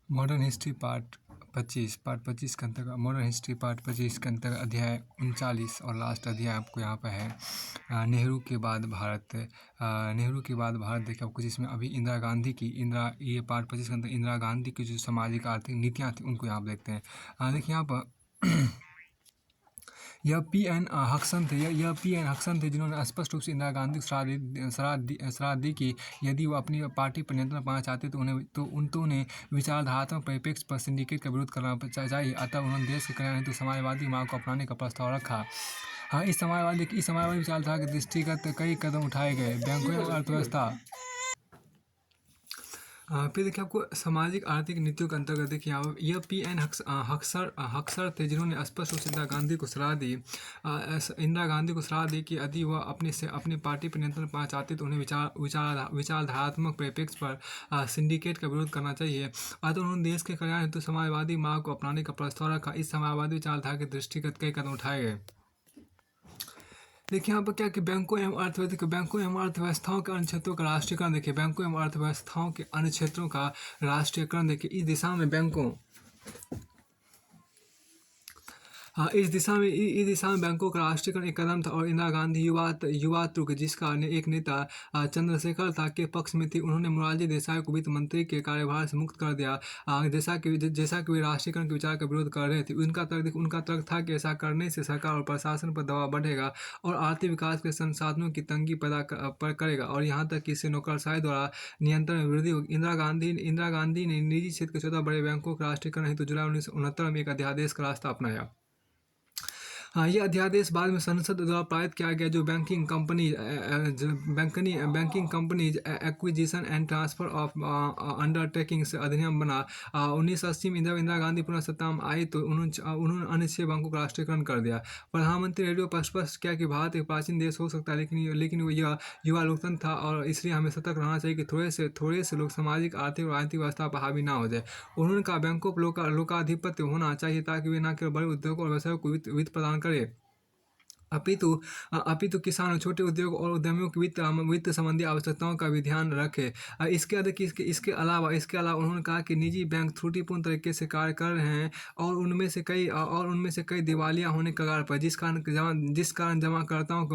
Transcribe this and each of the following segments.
Modern history part 25 के अंतर्गत modern history part 25 के अंतर्गत अध्याय 39 और लास्ट अध्याय आपको यहाँ पर है नेहरू के बाद भारत। नेहरू के बाद भारत देखिए आपको, जिसमें अभी इंदिरा गांधी की ये पार्ट 25 के अंदर इंदिरा गांधी की जो सामाजिक आर्थिक नीतियाँ थी उनको यहाँ पर देखते हैं। देखिए यहाँ पर यह पी.एन. हक्सन थे जिन्होंने स्पष्ट रूप से इंदिरा गांधी को सलाह दी कि यदि वो अपनी पार्टी पर नियंत्रण पाना चाहते तो उन्हें विचारधारात्मक परिप्रेक्ष्य पर सिंडिकेट का विरोध करना चाहिए। अतः उन्होंने देश के कल्याण हेतु समाजवादी मार्ग को अपनाने का प्रस्ताव रखा। हाँ, इस समाजवादी विचारधारा के दृष्टिगत कई कदम उठाए गए। बैंकों और अर्थव्यवस्था। फिर देखिए आपको सामाजिक आर्थिक नीतियों के अंतर्गत देखिए यह पी.एन. हक्सर थे जिन्होंने स्पष्ट रूप से इंदिरा गांधी को सलाह दी कि यदि वह अपनी पार्टी पर नियंत्रण पाना चाहते तो उन्हें विचारधारात्मक परिप्रेक्ष्य पर सिंडिकेट का विरोध करना चाहिए। अतः उन्होंने देश के कल्याण हेतु समाजवादी मार्ग को अपनाने का प्रस्ताव रखा। इस समाजवादी विचारधारा के दृष्टिगत कई कदम उठाए गए। देखिए यहाँ पर क्या कि बैंकों एवं अर्थव्यवस्थाओं के अन्य क्षेत्रों का राष्ट्रीयकरण। देखिए बैंकों एवं अर्थव्यवस्थाओं के अन्य क्षेत्रों का राष्ट्रीयकरण। देखिए इस दिशा में बैंकों का राष्ट्रीयकरण एक कदम था और इंदिरा गांधी युवा तुर्क जिसका एक नेता चंद्रशेखर था के पक्ष में थी। उन्होंने मोरारजी देसाई को वित्त मंत्री के कार्यभार से मुक्त कर दिया। जैसा कि वे राष्ट्रीयकरण के विचार का विरोध कर रहे थे। उनका तर्क था कि ऐसा करने से सरकार और प्रशासन पर दबाव बढ़ेगा और आर्थिक विकास के संसाधनों की तंगी पैदा करेगा और यहाँ तक कि इससे नौकरशाही द्वारा नियंत्रण में वृद्धि होगी। इंदिरा गांधी ने निजी क्षेत्र के 14 बड़े बैंकों के राष्ट्रीयकरण हेतु जुलाई 1969 में एक अध्यादेश का रास्ता अपनाया। हाँ, ये अध्यादेश बाद में संसद द्वारा पारित किया गया, जो banking companies acquisition and transfer of undertaking से अधिनियम बना। 1980 में इंदिरा गांधी पुनः सत्ता में आई तो उन्होंने अन्य 6 बैंकों का राष्ट्रीयकरण कर दिया। प्रधानमंत्री रेडियो पर स्पष्ट किया कि भारत एक प्राचीन देश हो सकता है, लेकिन वो यह युवा लोकतंत्र था और इसलिए हमें सतर्क रहना चाहिए कि थोड़े से लोग सामाजिक, आर्थिक और राजनीतिक व्यवस्था पर हावी ना हो जाए। उन्होंने कहा बैंकों पर लोकाधिपत्य होना चाहिए ताकि वे न केवल बड़े उद्योगों और व्यवसायों को वित्त प्रदान करे, अपितु किसान और छोटे उद्योग और उद्यमियों की वित्त संबंधी आवश्यकताओं का भी ध्यान रखे। इसके अलावा उन्होंने कहा कि निजी बैंक त्रुटिपूर्ण तरीके से कार्य कर रहे हैं और उनमें से कई दिवालिया होने के कगार पर, जिस कारण जमाकर्ताओं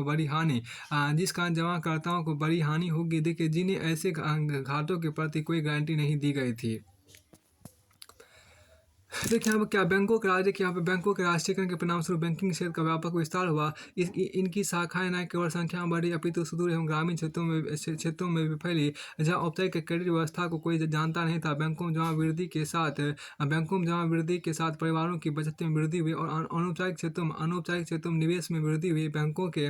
को बड़ी हानि होगी। देखिए जिन्हें ऐसे घाटों के प्रति कोई गारंटी नहीं दी गई थी। देखिए यहाँ पर क्या बैंकों के राष्ट्रीयकरण के परिणामस्वरूप बैंकिंग क्षेत्र का व्यापक विस्तार हुआ। इनकी शाखाएं न केवल संख्या में बढ़ी अपितु सुदूर एवं ग्रामीण क्षेत्रों में भी फैली, जहाँ औपचारिक क्रेडिट व्यवस्था को कोई जानता नहीं था। बैंकों में जमा वृद्धि के साथ परिवारों की बचत में वृद्धि हुई और अनौपचारिक क्षेत्रों में निवेश में वृद्धि हुई। बैंकों के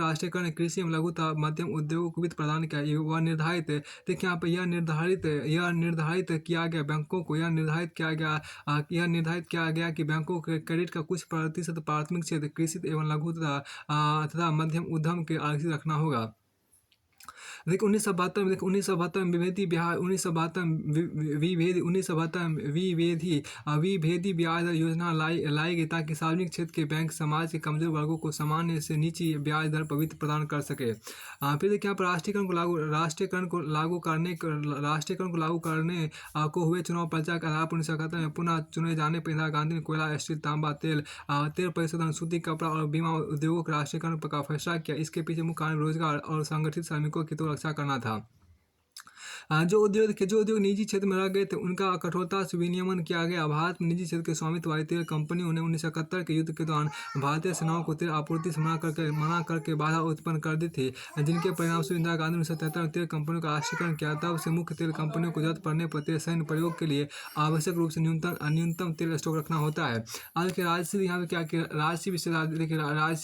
राष्ट्रीयकरण ने कृषि एवं लघु तथा मध्यम उद्योगों को वित्त प्रदान किया। देखिए यहाँ पर यह निर्धारित किया गया बैंकों को यह निर्धारित किया गया कि बैंकों के क्रेडिट का कुछ प्रतिशत प्राथमिक क्षेत्र, कृषि एवं लघु तथा मध्यम उद्यम के आरक्षित रखना होगा। देखिए 1972 में विभेदी ब्याज दर योजना लाई गई ताकि सार्वजनिक क्षेत्र के बैंक समाज के कमजोर वर्गों को सामान्य से नीची ब्याज दर पर वित्त प्रदान कर सके। फिर देखिए यहाँ पर राष्ट्रीयकरण को लागू करने को हुए चुनाव प्रचार के आधार पर 1971 में पुनः चुने जाने पर इंदिरा गांधी ने कोयला, स्टील, तांबा, तेल परिशोधन, सूती कपड़ा और बीमा उद्योगों के राष्ट्रीयकरण का फैसला किया। इसके पीछे मुख्य कारण रोजगार और संगठित श्रमिकों की तो रक्षा करना था। जो उद्योग निजी क्षेत्र में रह गए थे उनका कठोरता से विनियमन किया गया। भारत में निजी क्षेत्र के स्वामित्व वाली तेल कंपनियों ने 1971 के युद्ध के दौरान भारतीय सेनाओं को तेल आपूर्ति से मना करके बाधा उत्पन्न कर दी थी, जिनके परिणामस्वरूप इंदिरा गांधी ने 1973 में तेल कंपनियों का राष्ट्रीयकरण किया। तब से मुख्य तेल कंपनियों को जरूरत पड़ने पर तेल सैन्य प्रयोग के लिए आवश्यक रूप से न्यूनतम तेल स्टॉक रखना होता है। आज के राजसी यहाँ पे क्या कि राजसी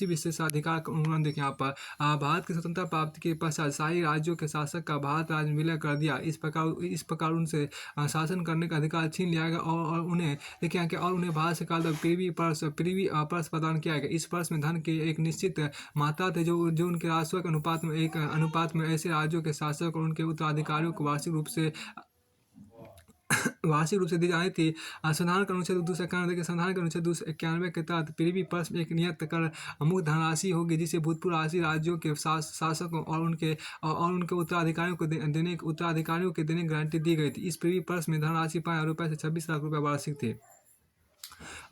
विशेषाधिकार का उन्मूलन देखिए यहाँ पर भारत की स्वतंत्रता प्राप्ति के पश्चात शाही राज्यों के शासक का भारत राज्य में विलय कर दिया। इस प्रकार उनसे शासन करने का अधिकार छीन लिया गया और उन्हें भारत सरकार द्वारा प्रीवी पर्स प्रदान किया गया। इस पर्स में धन की एक निश्चित मात्रा थी जो उनके राजस्व के अनुपात में ऐसे राज्यों के शासक और उनके उत्तराधिकारियों को वार्षिक रूप से वार्षिक रूप से दी जानी थी। संविधान का अनुच्छेद 291 देखिए, संविधान के अनुच्छेद 291 के तहत प्रीवी पर्स में एक नियत कर मुक्त धनराशि होगी, जिसे भूतपूर्व राज्यों के शासकों और उनके उत्तराधिकारियों को देने की गारंटी दी गई थी। इस प्रीवी पर्स में धनराशि 5,000 रुपये से 26 लाख रुपये वार्षिक थी।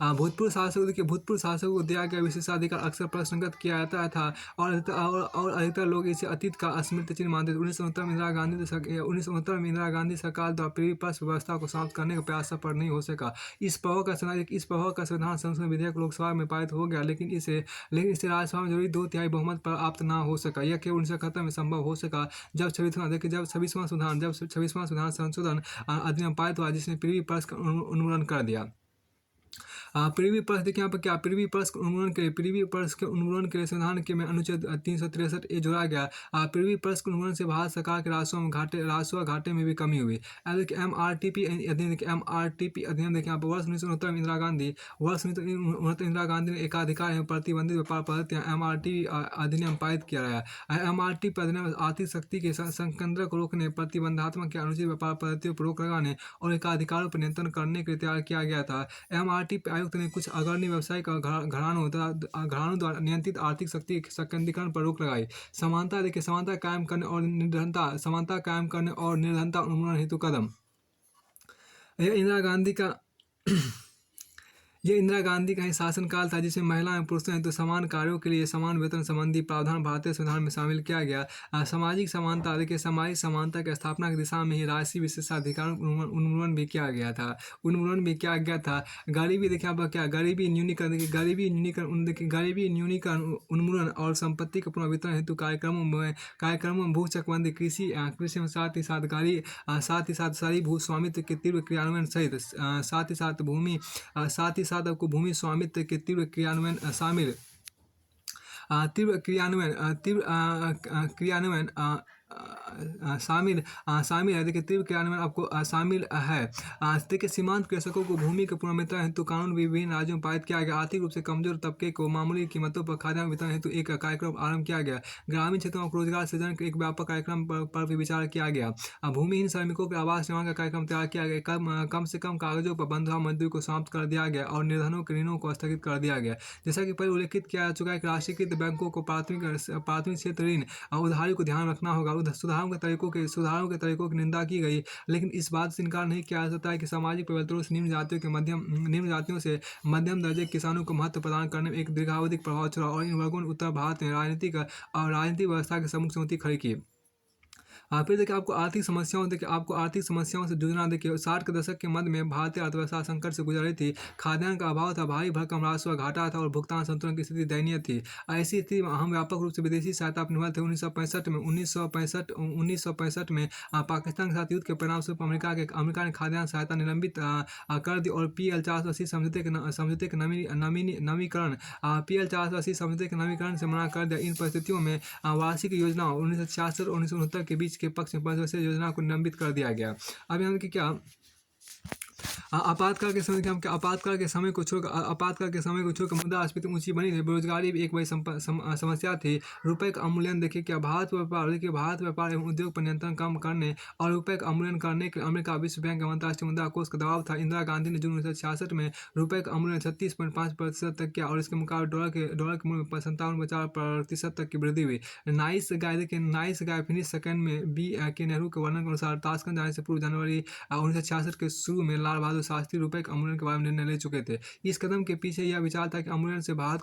भूतपूर्व शासकों को दिया गया विशेषाधिकार अक्सर प्रश्नगत किया जाता था और अधिकतर लोग इसे अतीत का स्मृति चिन्ह मानते थे। 1969 में इंदिरा गांधी सरकार द्वारा प्रीवी पर्स व्यवस्था को समाप्त करने का प्रयास सफल नहीं हो सका। इस प्रभाव का संविधान संशोधन विधेयक लोकसभा में पारित हो गया, लेकिन इसे राज्यसभा में जरूरी 2/3 बहुमत प्राप्त न हो सका। यह केवल 1971 में संभव हो सका जब 26वां संविधान संशोधन अधिनियम पारित हुआ, जिसने प्रीवी पर्स का उन्मूलन कर दिया। प्रीवी पर्स देखिए यहाँ पर क्या प्रीवी पर्स के उन्मूलन के लिए संविधान के में अनुच्छेद 363 ए जोड़ा गया। प्रीवी पर्स के उन्मूलन से भारत सरकार के राजस्व घाटे में भी कमी हुई। अब देखिए MRTP अधिनियम देखिए यहाँ पर वर्ष 1969 में इंदिरा गांधी ने एकाधिकार एवं प्रतिबंधित व्यापार पद्धतियाँ MRTP अधिनियम पारित किया गया। MRTP अधिनियम आर्थिक शक्ति के संकेंद्र को रोकने, प्रतिबंधात्मक या अनुचित व्यापार पद्धतियों पर रोक लगाने और एकाधिकारों पर नियंत्रण करने के लिए तैयार किया गया था। MRTP आयुक्त ने कुछ अग्रणी व्यावसायिक घरानों द्वारा नियंत्रित आर्थिक शक्ति संकेंद्रीकरण पर रोक लगाई। समानता कायम करने और निर्धनता उन्मूलन हेतु कदम। यह इंदिरा गांधी का ही शासनकाल था, जिसमें महिला एवं पुरुषों हेतु समान कार्यों के लिए समान वेतन संबंधी प्रावधान भारतीय संविधान में शामिल किया गया। सामाजिक समानता की स्थापना की दिशा में ही राष्ट्रीय विशेषाधिकार उन्मूलन भी किया गया था। गरीबी देखिए आप क्या गरीबी न्यूनीकरण उन्मूलन और संपत्ति के पुनर्वितरण हेतु कार्यक्रमों में भू चकबंदी, कृषि में साथ ही साथ शहरी भू स्वामित्व के तीव्र क्रियान्वयन सहित आपको भूमि स्वामित्व के तीव्र क्रियान्वयन शामिल है। देखिए तीव्र क्रियान्वयन आपको शामिल है। देखिए सीमांत कृषकों को भूमि के पुनर्वितरण हेतु कानून विभिन्न राज्यों में पारित किया गया। आर्थिक रूप से कमजोर तबके को मामूली कीमतों पर खाद्यान्न वितरण हेतु एक कार्यक्रम आरंभ किया गया। ग्रामीण क्षेत्रों में रोजगार सृजन के एक व्यापक कार्यक्रम पर भी विचार किया गया। भूमिहीन श्रमिकों के आवास निर्माण का कार्यक्रम तैयार किया गया। कम से कम कागजों पर बंधुआ मजदूरी को समाप्त कर दिया गया और निर्धनों के ऋणों को स्थगित कर दिया गया। जैसा कि पहले उल्लेखित किया जा चुका है कि राष्ट्रीयकृत बैंकों को प्राथमिक क्षेत्र ऋण उधारी को ध्यान रखना होगा। सुधारों के तरीकों की निंदा की गई, लेकिन इस बात से इनकार नहीं किया जा सकता है कि सामाजिक परिवर्तनों से निम्न जातियों से मध्यम दर्जे के किसानों को महत्व प्रदान करने में एक दीर्घावधिक प्रभाव छोड़ा और इन वर्गों ने उत्तर भारत में राजनीतिक व्यवस्था की सम्मुख चुनौती खड़ी की। फिर देखिए आपको आर्थिक समस्याओं से जूझना। देखिए 60 के दशक के मध्य में भारतीय अर्थव्यवस्था संकट से गुजर रही थी। खाद्यान्न का अभाव था, भारी भरकम राजस्व घाटा था और भुगतान संतुलन की स्थिति दयनीय थी। ऐसी स्थिति में हम व्यापक रूप से विदेशी सहायता पर निर्भर थे। 1965 में पाकिस्तान के साथ युद्ध के परिणामस्वरूप अमेरिका ने खाद्यान्न सहायता निलंबित कर दी और PL 480 समझौते के नवीकरण से मना कर दिया। इन परिस्थितियों में वार्षिक योजना 1966 और 1969 के बीच के पक्ष में 5 वर्षीय योजना को निलंबित कर दिया गया। अब यहाँ की क्या आपातकाल के समय को छोड़कर मुद्रास्फीति ऊंची बनी थी। बेरोजगारी भी एक बड़ी समस्या थी। रुपए का अवमूल्यन देखिए क्या भारत व्यापार एवं उद्योग पर नियंत्रण कम करने और रुपए का अवमूल्यन करने के अमेरिका विश्व बैंक एवं अंतर्राष्ट्रीय मुद्रा कोष का दबाव था। इंदिरा गांधी ने जून 1966 में रुपए का अवमूल्यन 36.5% तक किया और इसके मुकाबले डॉलर के मूल्य में 57.4% तक की वृद्धि हुई। नाइस गाय फिनिश सेकंड में B.K. नेहरू के वर्णन के अनुसार ताशकंद जाने से पूर्व जनवरी 1966 के शुरू में लाल बहादुर शास्त्री रुपए के अवमूल्यन के बारे में निर्णय ले चुके थे। इस कदम के पीछे यह विचार था कि अवमूल्यन से भारत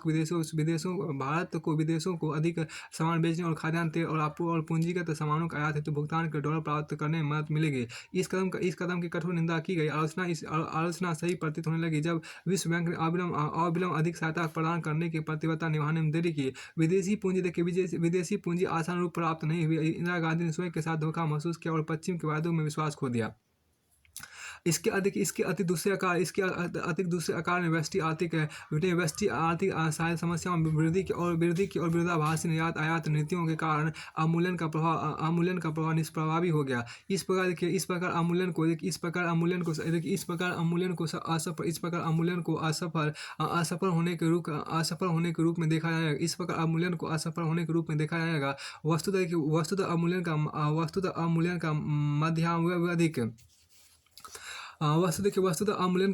को विदेशों को अधिक सामान बेचने और खाद्यान्न, तेल और पूंजीगत सामानों का आयात हेतु भुगतान के डॉलर प्राप्त करने में मदद मिलेगी। इस कदम की कठोर निंदा की गई। आलोचना सही प्रतीत होने लगी जब विश्व बैंक ने अविलंब अधिक सहायता प्रदान करने की प्रतिबद्धता निभाने में देरी की। विदेशी पूंजी आसान रूप प्राप्त नहीं हुई। इंदिरा गांधी ने स्वयं के साथ धोखा महसूस किया और पश्चिम के वादों में विश्वास खो दिया। इसके अति दूसरे आकार में व्यष्टि आर्थिक सहायता समस्याओं में वृद्धि की और विरोधाभासी निर्यात आयात नीतियों के कारण अवमूल्यन का प्रभाव निष्प्रभावी हो गया। इस प्रकार अवमूल्यन को असफल होने के रूप में देखा जाएगा। वस्तुतः अवमूल्यन का मध्यावधिक वस्तुतः अवमूल्यन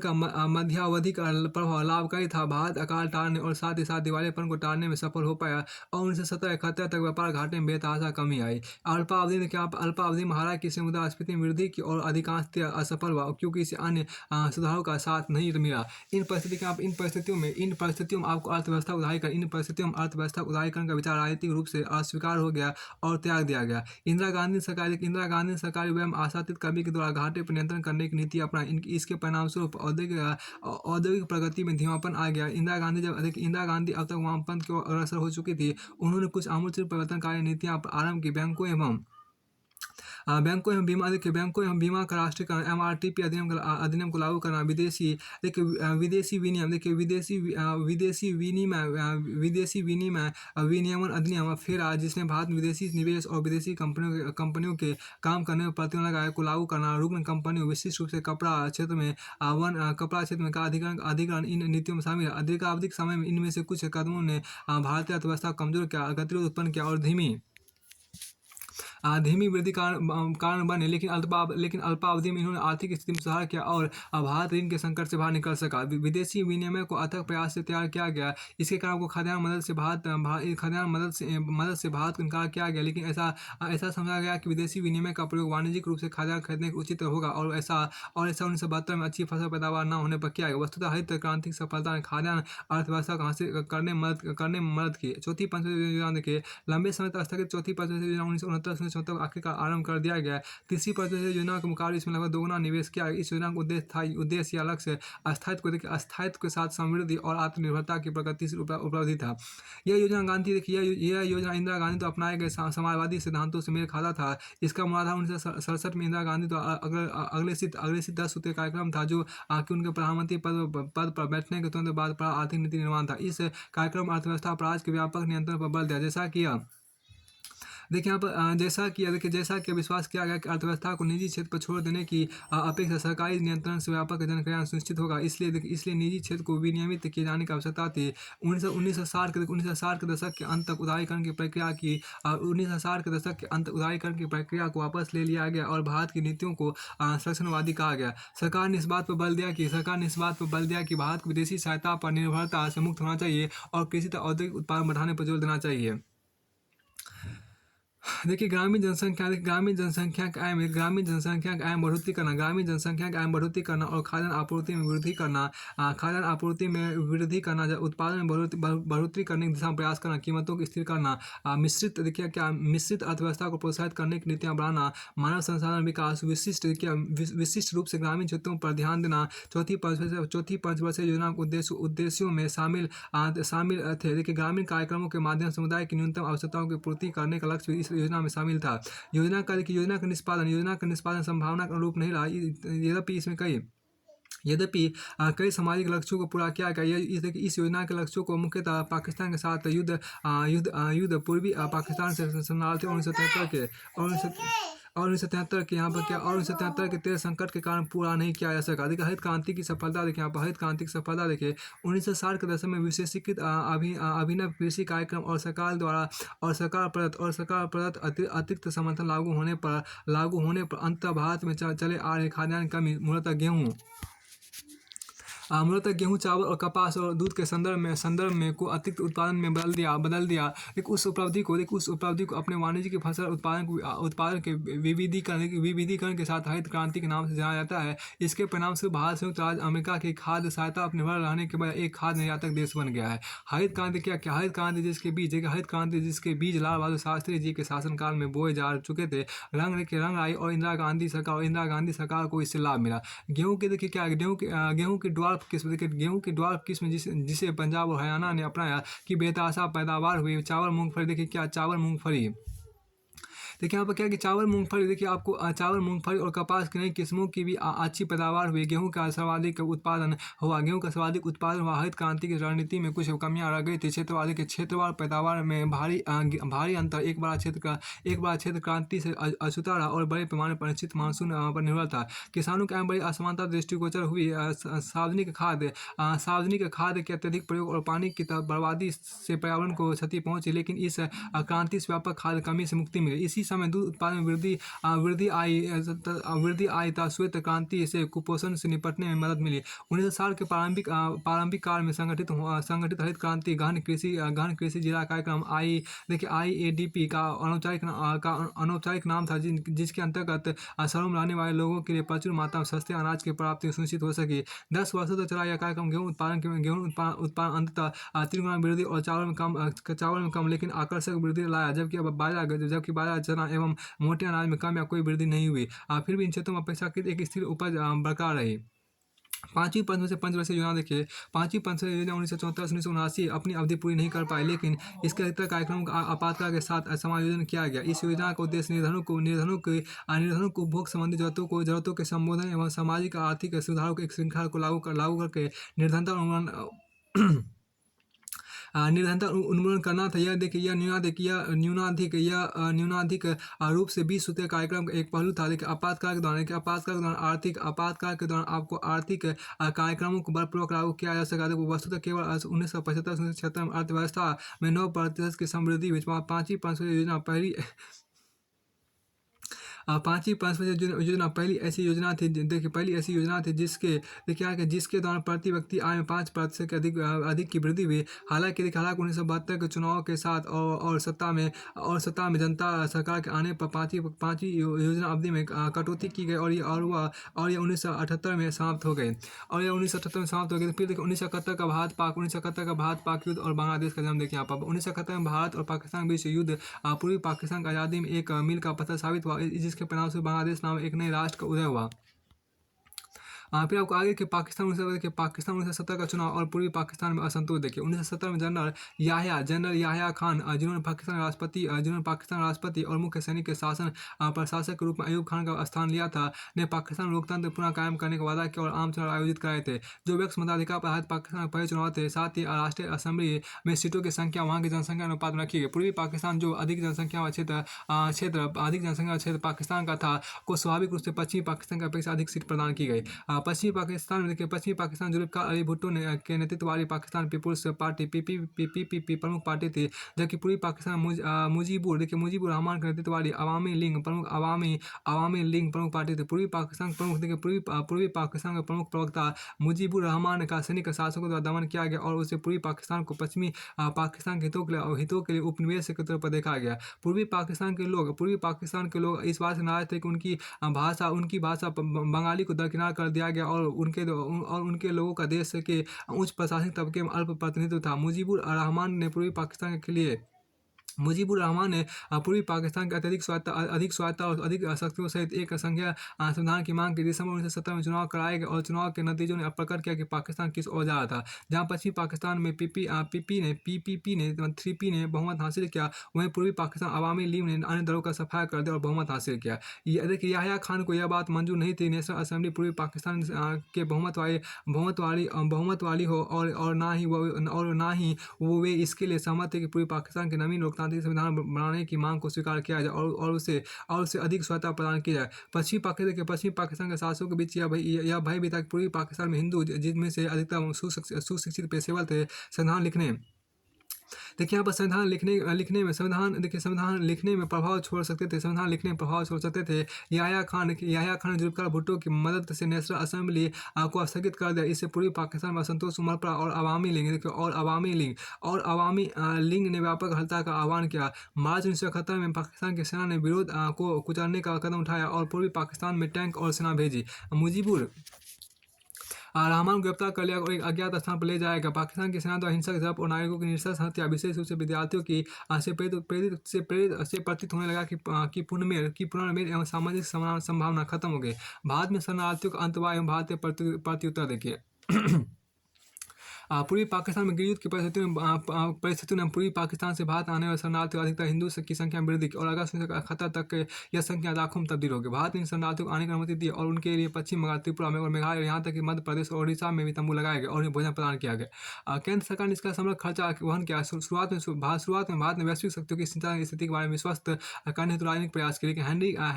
का मध्यावधि का प्रभाव लाभकारी था। भारत अकाल टालने और साथ ही साथ दिवालियापन को टालने में सफल हो पाया और 1970-71 तक व्यापार घाटे में बेतहाशा कमी आई। अल्पावधि में हालांकि इसे मुद्रास्फीति में वृद्धि की और अधिकांशतः असफल हुआ क्योंकि इसे अन्य सुधारों का साथ नहीं मिला। इन परिस्थितियों में आपको अर्थव्यवस्था उदारीकरण का विचार राजनीतिक रूप से अस्वीकार हो गया और त्याग दिया गया। इंदिरा गांधी सरकार एवं आशातीत कमी के द्वारा घाटे पर नियंत्रण करने की नीति अपनाई। इसके परिणामस्वरूप औद्योगिक प्रगति में धीमापन आ गया। इंदिरा गांधी अब तक वामपंथ की ओर अग्रसर हो चुकी थी। उन्होंने कुछ आमूल परिवर्तनकारी नीतियां आरंभ की। बैंकों एवं बीमा का राष्ट्रीयकरण, MRTP अधिनियम को लागू करना, विदेशी विनिमय विनियमन अधिनियम, फिर जिसने भारत में विदेशी निवेश और विदेशी कंपनियों के काम करने पर प्रतिबंध लगाया को लागू करना, रुग्ण कंपनियों विशिष्ट रूप से कपड़ा क्षेत्र में का अधिग्रहण इन नीतियों में शामिल है। दीर्घावधिक समय में इनमें से कुछ कदमों ने भारतीय अर्थव्यवस्था को कमजोर किया, गतिरोध उत्पन्न किया और धीमी वृद्धि कारण बने, लेकिन अल्पावधि में इन्होंने आर्थिक स्थिति में सुधार किया और भारत ऋण के संकट से बाहर निकल सका। विदेशी विनिमय को अथक प्रयास से तैयार किया गया। इसके कारण को खाद्यान्न मदद से भारत को इनकार किया गया, लेकिन ऐसा समझा गया कि विदेशी विनिमय का प्रयोग वाणिज्यिक रूप से खाद्यान्न खरीदने के उचित होगा और ऐसा 1972 में अच्छी फसल पैदावार न होने पर किया गया। वस्तुतः हरित क्रांति की सफलता ने खाद्यान्न अर्थव्यवस्था को हासिल करने में मदद की। चौथी पंचवर्षीय योजना देखिए, लंबे समय तक स्थगित चौथी पंचवर्षीय योजना 1969 आखिरकार आरंभ कर दिया गया। तीसरी पंचवर्षीय योजना के मुकाबले इसमें लगभग दोगुना निवेश किया। इस योजना का उद्देश्य या लक्ष्य स्थायित्व के साथ समृद्धि और आत्मनिर्भरता की प्रगतिशील उपलब्धि था। यह योजना इंदिरा गांधी तो अपनाए गए समाजवादी सिद्धांतों से मेल खाता था। इसका मूलाधार 1967 में इंदिरा गांधी द्वारा अग्रेसित 10 सूत्रीय कार्यक्रम था, जो कि उनके प्रधानमंत्री पद पर बैठने के तुरंत बाद बड़ा आर्थिक नीति निर्माण था। इस कार्यक्रम अर्थव्यवस्था पर राज्य के व्यापक नियंत्रण पर बल दिया। देखिए यहाँ पर जैसा कि विश्वास किया गया कि अर्थव्यवस्था को निजी क्षेत्र पर छोड़ देने की अपेक्षा सरकारी नियंत्रण से व्यापक जन कल्याण सुनिश्चित होगा। इसलिए निजी क्षेत्र को विनियमित किए जाने की आवश्यकता थी। 1960 के दशक के अंत तक उदारीकरण की प्रक्रिया को वापस ले लिया गया और भारत की नीतियों को संरक्षणवादी कहा गया। सरकार ने इस बात पर बल दिया कि भारत को विदेशी सहायता पर निर्भरता से मुक्त होना चाहिए और कृषि तथा औद्योगिक उत्पादन बढ़ाने पर जोर देना चाहिए। देखिए, ग्रामीण जनसंख्या का आयाम बढ़ोतरी करना और खाद्यान्न आपूर्ति में वृद्धि करना, उत्पादन में बढ़ोतरी करने की दिशा में प्रयास करना, कीमतों को स्थिर करना, मिश्रित अर्थव्यवस्था को प्रोत्साहित करने की नीतियां बनाना, मानव संसाधन विकास, विशिष्ट रूप से ग्रामीण क्षेत्रों पर ध्यान देना चौथी पंचवर्षीय योजना के उद्देश्यों में शामिल थे। देखिए, ग्रामीण कार्यक्रमों के माध्यम से समुदाय की न्यूनतम आवश्यकताओं की पूर्ति करने का लक्ष्य इस योजना में शामिल था। योजना का निष्पादन संभावना के अनुरूप नहीं रहा। यद्यपि कई सामाजिक लक्ष्यों को पूरा किया गया। इस योजना के लक्ष्यों को मुख्यतः पाकिस्तान के साथ युद्ध पूर्वी पाकिस्तान से संभालते 1973 के यहाँ पर क्या और 1973 के तेल संकट के कारण पूरा नहीं किया जा सका। देखिए, हरित क्रांति की सफलता देखिए, 1960 के दशक में विशेषीकृत अभिनव कृषि कार्यक्रम और सरकार प्रदत्त अतिरिक्त समर्थन लागू होने पर अंततः भारत में चले आ रहे खाद्यान्न कमी मूलतः गेहूं, चावल और कपास और दूध के संदर्भ में को अतिरिक्त उत्पादन में बदल दिया। उस उपलब्धि को अपने वाणिज्यिक फसल उत्पादन के विविधीकरण के साथ हरित क्रांति के नाम से जाना जाता है। इसके परिणाम से भारत संयुक्त राज्य अमेरिका की खाद्य सहायता पर निर्भर रहने के बाद एक खाद्य निर्यातक देश बन गया है। हरित क्रांति हरित क्रांति जिसके बीज लाल बहादुर शास्त्री जी के शासनकाल में बोए जा चुके थे, रंग आई और इंदिरा गांधी सरकार को इससे लाभ मिला। गेहूं के देखिए क्या गेहूं की ड्वार्फ किस्म जिसे पंजाब और हरियाणा ने अपनाया की बेतहाशा पैदावार हुई। चावल मूंगफली देखिए यहाँ पर क्या कि चावल मूंगफली और कपास की नई किस्मों की भी अच्छी पैदावार हुई। गेहूं का सर्वाधिक उत्पादन हुआ। हरित क्रांति की रणनीति में कुछ कमियां रह गई थी। क्षेत्रवार पैदावार में भारी अंतर, एक बड़ा क्षेत्र क्रांति से अछूता रहा और बड़े पैमाने पर निश्चित मानसून पर निर्भर था। किसानों की बड़ी असमानता दृष्टिगोचर हुई। सार्वजनिक खाद के अत्यधिक प्रयोग और पानी की बर्बादी से पर्यावरण को क्षति पहुंची, लेकिन इस क्रांति से व्यापक खाद्य कमी से मुक्ति मिली। इसी उड़ीसा में दूध उत्पादन में वृद्धि आई तथा श्वेत क्रांति से कुपोषण से निपटने में मदद मिली। 1960 के प्रारंभिक काल में संगठित हरित क्रांति गहन कृषि जिला कार्यक्रम IADP का अनौपचारिक नाम था, जिसके अंतर्गत शहरों में रहने वाले लोगों के लिए प्रचुर मात्रा में सस्ते अनाज की प्राप्ति सुनिश्चित हो सकी। 10 वर्षों तक चला यह कार्यक्रम गेहूं उत्पादन अंततः 3 गुना वृद्धि और चावल में कम लेकिन आकर्षक वृद्धि लाया, जबकि बाजरा चना एवं मोटे अनाज में कम या कोई वृद्धि नहीं हुई। फिर भी इन क्षेत्रों में अपेक्षाकृत एक स्थिर उपज बरकरार रही। पांचवी पंचवर्षीय योजना देखिए। पांचवी पंचवर्षीय योजना 1974 से 1979 अपनी अवधि पूरी नहीं कर पाई, लेकिन इसके अधिकतर कार्यक्रमों का आपातकाल के साथ समायोजन किया गया। इस योजना का उद्देश्य निर्धनों को उपभोग संबंधी जरूरतों के संबोधन एवं सामाजिक आर्थिक सुधारों की एक श्रृंखला को लागू करके निर्धनता उन्मूलन करना था। यह देखिए यह न्यूनाधिक रूप से 20 सूत्रीय कार्यक्रम का एक पहलू था। लेकिन आपातकाल के दौरान आपको आर्थिक कार्यक्रमों को बलपूर्वक लागू किया जा सका। वस्तुतः केवल 1975-1976 में अर्थव्यवस्था में 9% की समृद्धि हुई। पांचवी पंचवर्षीय योजना पहली ऐसी योजना थी जिसके दौरान प्रति व्यक्ति आय में 5% के अधिक की वृद्धि हुई। हालांकि 1972 के चुनाव के साथ और सत्ता में जनता सरकार के आने पर पांचवी योजना अवधि में कटौती की गई और ये 1978 में समाप्त हो गई। फिर 1971 का भारत पाक युद्ध और बांग्लादेश का जन्म देखिए यहाँ पर। 1971 में भारत और पाकिस्तान के बीच युद्ध पूर्वी पाकिस्तान की आज़ादी में एक मील का पत्थर साबित हुआ, जिसके परिणाम से बांग्लादेश नाम एक नए राष्ट्र का उदय हुआ। फिर आपको आगे के पाकिस्तान 1970 का चुनाव और पूर्वी पाकिस्तान में असंतोष देखिए। 1970 में जनरल याह्या खान, जिन्होंने पाकिस्तान राष्ट्रपति और मुख्य सैनिक के प्रशासक के रूप में अयूब खान का स्थान लिया था, ने पाकिस्तान लोकतंत्र पुनः कायम करने का वादा किया और आम चुनाव आयोजित कराए थे, जो व्यक्ति मताधिकार पर आधारित पाकिस्तान के पहले चुनाव थे। साथ ही राष्ट्रीय असेंबली में सीटों की संख्या वहाँ की जनसंख्या अनुपात में रखी गई। पूर्वी पाकिस्तान जो अधिक जनसंख्या क्षेत्र पाकिस्तान का था, को स्वाभाविक रूप से पश्चिमी पाकिस्तान की अपेक्षा अधिक सीट प्रदान की गई। पश्चिमी पाकिस्तान जुल्फ़िकार अली भुट्टो के नेतृत्व वाली पाकिस्तान पीपुल्स पार्टी PPP प्रमुख पार्टी थी, जबकि पूर्वी पाकिस्तान मुजीबुर रहमान के नेतृत्व वाली अवामी लीग प्रमुख पार्टी थी। पूर्वी पाकिस्तान के प्रमुख प्रवक्ता मुजीबुर रहमान का सैनिक शासकों द्वारा दमन किया गया और उसे पूर्वी पाकिस्तान को पश्चिमी पाकिस्तान के हितों के लिए उपनिवेश के तौर पर देखा गया। पूर्वी पाकिस्तान के लोग इस बात से नाराज थे कि उनकी भाषा बंगाली को दरकिनार कर दिया गया और उनके लोगों का देश के उच्च प्रशासनिक तबके में अल्प प्रतिनिधित्व था। मुजीबुर रहमान ने पूर्वी पाकिस्तान के अधिक स्वायत्तता और अधिक शक्तियों सहित एक संघीय संविधान की मांग की। दिसंबर 1970 में चुनाव कराए गए और चुनाव के नतीजों ने प्रकट किया कि पाकिस्तान किस ओर जा रहा था। जहां पश्चिमी पाकिस्तान में PPP ने बहुमत हासिल किया, वहीं पूर्वी पाकिस्तान अवामी लीग ने अन्य दलों का सफाया कर दिया और बहुमत हासिल किया। देखिए याह्या खान को यह बात मंजूर नहीं थी नेशनल असेंबली पूर्वी पाकिस्तान के बहुमत वाली हो और ना ही वे इसके लिए सहमत थे कि पूर्वी पाकिस्तान के नवीन लोकतांत्रिक संविधान बनाने की मांग को स्वीकार किया जाए और उसे अधिक स्वायत्तता प्रदान की जाए। पश्चिमी पाकिस्तान के शासकों के बीच यह भय भी था कि पूर्वी पाकिस्तान में हिंदू, जिनमें से अधिकतर सुशिक्षित पेशेवर थे, संविधान लिखने देखिए यहाँ पर संविधान लिखने में प्रभाव छोड़ सकते थे। याह्या खान ने जुल्फ़िकार भुट्टो की मदद से नेशनल असेंबली को स्थगित कर दिया। इससे पूर्वी पाकिस्तान में असंतोष उमड़ पड़ा और अवामी लीग ने व्यापक हड़ताल का आह्वान किया। मार्च 1971 में पाकिस्तान की सेना ने विरोध को कुचलने का कदम उठाया और पूर्वी पाकिस्तान में टैंक और सेना भेजी। मुजीबुर रहमान को गिरफ्तार कर लिया और एक अज्ञात स्थान पर ले जाया गया। पाकिस्तान की सेना द्वारा हिंसक जब्त और नागरिकों की नृशंस हत्या, विशेष रूप से विद्यार्थियों की से प्रतीत होने लगा कि पुनर्मेल एवं सामाजिक संभावना खत्म हो गई। भारत में शरणार्थियों का अंत हुआ एवं भारतीय प्रत्युत्तर देखिए। पूर्वी पाकिस्तान में गृहयुद्ध की परिस्थितियों ने पूर्वी पाकिस्तान से भारत आने वाले शरणार्थियों अधिकतर हिंदू की संख्या में वृद्धि की और अगस्त 1971 तक यह संख्या लाखों में तब्दील हो गई। भारत ने इन शरणार्थियों को आने की अनुमति दी और उनके लिए पश्चिम बंगाल, त्रिपुरा में और मेघालय, यहाँ तक कि मध्य प्रदेश और उड़ीसा में भी तंबू लगाए गए और उन्हें भोजन प्रदान किया गया। केंद्र सरकार ने इसका समग्र खर्चा वहन किया। शुरुआत में भारत ने वैश्विक शक्तियों की स्थिति के बारे में विश्वस्त करने हेतु राजनीतिक प्रयास किए, लेकिन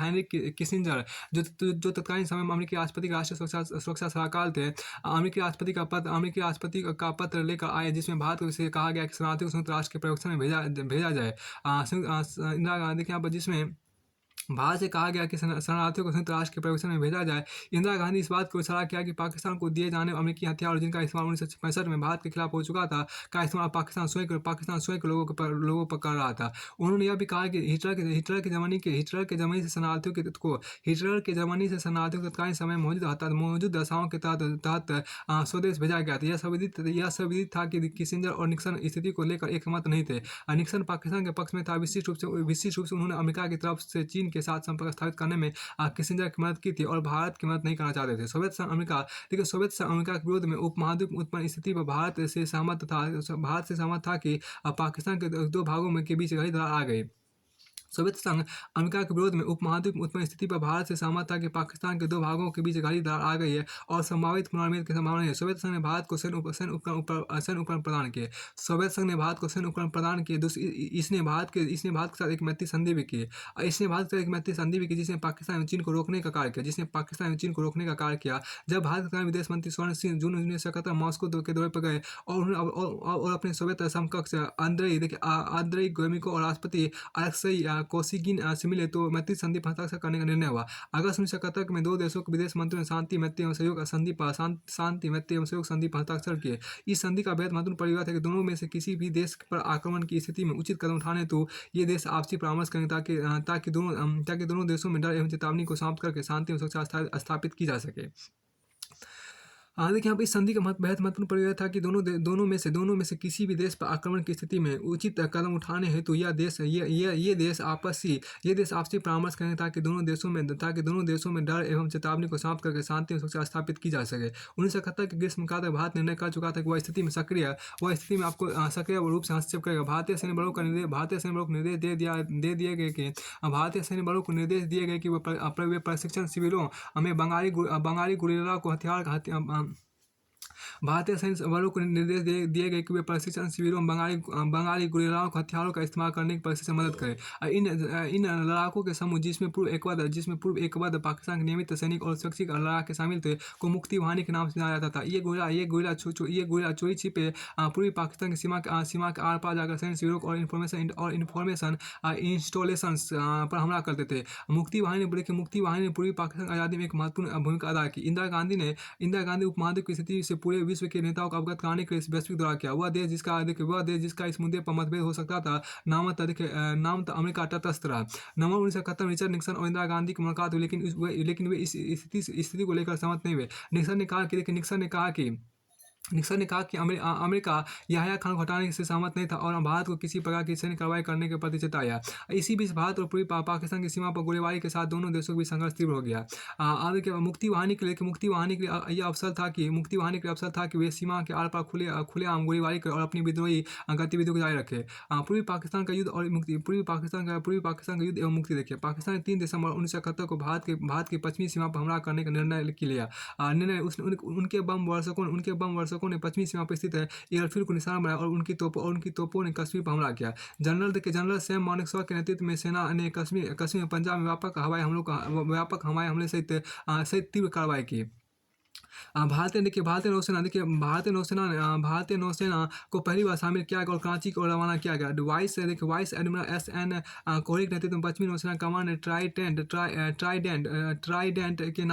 हेनरी किसिंजर जो तत्कालीन समय में अमेरिकी राष्ट्रपति के राष्ट्रीय सुरक्षा सलाहकार थे, अमेरिकी राष्ट्रपति का पत्र लेकर आए, जिसमें भारत से कहा गया कि शरणार्थियों को संयुक्त राष्ट्र के पर्यवेक्षण में भेजा जाए। इंदिरा गांधी के यहाँ पर जिसमें भारत से कहा गया कि शरणार्थियों को संयुक्त राष्ट्र के परिवेशन में भेजा जाए। इंदिरा गांधी इस बात को इशारा किया कि पाकिस्तान को दिए जाने अमेरिकी हथियार जिनका इस्तेमाल 1965 में भारत के खिलाफ हो चुका था, का इस्तेमाल पाकिस्तान स्वयं के लोगों पर कर रहा था। उन्होंने यह भी कहा कि हिटलर के जमाने से शरणार्थियों को तत्कालीन समय में मौजूद दशाओं के तहत स्वदेश भेजा गया था। यह सब विदित था कि किसिंजर और निक्सन स्थिति को लेकर एक मत नहीं थे। निक्सन पाकिस्तान के पक्ष में था। विशिष्ट रूप से उन्होंने अमेरिका की तरफ से चीन के साथ संपर्क स्थापित करने में किसिंजर की मदद की थी और भारत की मदद नहीं करना चाहते थे। सोवियत संघ अमेरिका के विरोध में उपमहाद्वीप में उत्पन्न स्थिति पर भारत से सहमत था कि पाकिस्तान के दो भागों में के बीच गहरी दरार आ गई। सोवियत संघ अमेरिका के विरोध में उपमहाद्वीप में उत्पन्न स्थिति पर भारत से सहमत था कि पाकिस्तान के दो भागों के बीच गहरी दरार आ गई है और संभावित पुनर्निर्माण की संभावना है। सोवियत संघ ने भारत को सैन्य उपकरण प्रदान किए। सोवियत संघ ने भारत को सैन्य उपकरण प्रदान किए। इसने भारत के साथ एक मैत्री संधि भी की। जिसने पाकिस्तान में चीन को रोकने का कार्य किया। जब भारत के विदेश मंत्री स्वर्ण सिंह जून 1971 मॉस्को के दौरे पर गए और अपने सोवियत समकक्ष आंद्रेई ग्रोमिको और राष्ट्रपति अलेक्सई कोसिगिन से मिले तो मैत्री संधि पर हस्ताक्षर करने का निर्णय हुआ। अगस्त 1971 में दो देशों के विदेश मंत्रियों ने शांति मैत्री एवं सहयोग संधि पर हस्ताक्षर किए। इस संधि का बेहद महत्वपूर्ण परिवर्तन है कि दोनों में से किसी भी देश पर आक्रमण की स्थिति में उचित कदम उठाने तो ये देश आपसी परामर्श करें ताकि दोनों देशों में डर एवं चेतावनी को समाप्त करके शांति एवं सुरक्षा स्थापित की जा सके। देखिए यहाँ पे इस संधि का बेहद महत्वपूर्ण परिवर्तन था कि दोनों में से किसी भी देश पर आक्रमण की स्थिति में उचित कदम उठाने हेतु ये देश आपसी परामर्श करें ताकि दोनों देशों में डर एवं चेतावनी को समाप्त करके शांति और सुरक्षा स्थापित की जा सके। 1971 के ग्रीष्मकाल तक भारत निर्णय कर चुका था कि वह स्थिति में आपको सक्रिय रूप से हस्तक्षेप करेगा। भारतीय सैन्य बलों को निर्देश दिए गए कि वे प्रशिक्षण शिविरों में बंगाली गुरिल्ला को भारतीय सैन्य बलों को निर्देश दिए गए कि वे प्रशिक्षण शिविरों में बंगाली गुरिल्लाओं को हथियारों का इस्तेमाल करने की प्रशिक्षण मदद करें। इन लड़ाकों के समूह जिसमें पूर्व एक बाद पाकिस्तान के नियमित सैनिक और स्वैच्छिक लड़ाके शामिल थे को मुक्ति वाहिनी के नाम से जाना जाता था। ये गोला चोरी छिपे पूर्वी पाकिस्तान की सीमा के आर पार जाकर सैन्य शिविरों और इंफॉर्मेशन इंस्टॉलेशंस पर हमला करते थे। मुक्ति वाहिनी ने पूर्वी पाकिस्तान आज़ादी में एक महत्वपूर्ण भूमिका अदा की। इंदिरा गांधी उपमहाद्वीप की स्थिति से पूरे विश्व के नेताओं को अवगत कराने के लिए वैश्विक दौरा किया। वह देश जिसका इस मुद्दे पर मतभेद हो सकता था नाम था अमेरिका तटस्थ रहा। नवंबर 1971 में रिचर्ड निक्सन और इंदिरा गांधी की मुलाकात हुई लेकिन वे इस स्थिति को लेकर सहमत नहीं हुए। निक्सन ने कहा कि अमेरिका याह्या खान को हटाने से सहमत नहीं था और भारत को किसी प्रकार की सैन्य कार्रवाई करने के प्रति चेताया। इसी बीच भारत और पूर्वी पाकिस्तान की सीमा पर गोलीबारी के साथ दोनों देशों के बीच संघर्ष तीव्र हो गया। आगे मुक्ति वाहिनी के लिए यह अवसर था कि वे सीमा के आर पार खुलेआम गोलीबारी करें और अपनी विद्रोही गतिविधियों को जारी रखे। पूर्वी पाकिस्तान का युद्ध एवं मुक्ति देखिए। पाकिस्तान ने 3 दिसंबर 1971 को भारत की पश्चिमी सीमा पर हमला करने का निर्णय लिया। उनके बम वर्षकों ने पश्चिमी सीमा पर स्थित एयरफील्ड को निशाना बनाया और उनकी तोपों ने कश्मीर पर हमला किया। जनरल सैम मानेकशॉ के नेतृत्व में सेना ने कश्मीर में पंजाब में व्यापक हवाई हमले सहित तीव्र कार्रवाई की। भारतीय नौसेना को पहली बार शामिल किया गया और कराची को रवाना किया गया। Vice admiral S.N. कोहली के नेतृत्व में पश्चिमी नौसेना कमान ने ट्राइडेंट के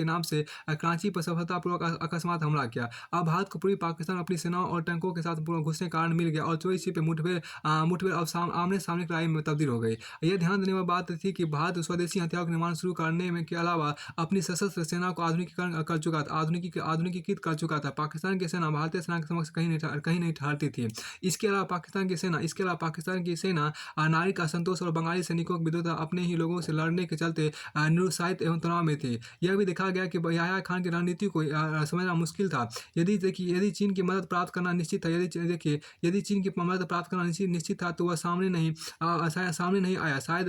नाम से कराची पर सफलतापूर्वक अकस्मात हमला किया। अब भारत को पूर्वी पाकिस्तान अपनी सेनाओं और टैंकों के साथ घुसने के कारण मिल गया और चोरी छिपे मुठभेड़ अब आमने सामने की लड़ाई में तब्दील हो गई। यह ध्यान देने वाली बात थी कि भारत स्वदेशी हथियारों का निर्माण शुरू करने में के अलावा अपनी सशस्त्र सेना को आधुनिकीकृत कर चुका था। पाकिस्तान की सेना भारतीय सेना के समक्ष कहीं नहीं ठहरती थी। इसके अलावा पाकिस्तान की सेना नागरिक असंतोष और बंगाली सैनिकों के विरुद्ध अपने ही लोगों से लड़ने के चलते निरुत्साहित एवं तनाव में थी। यह भी देखा गया कि याह्या खान की रणनीति को समझना मुश्किल था। यदि चीन की मदद प्राप्त करना निश्चित था तो वह सामने नहीं आया। शायद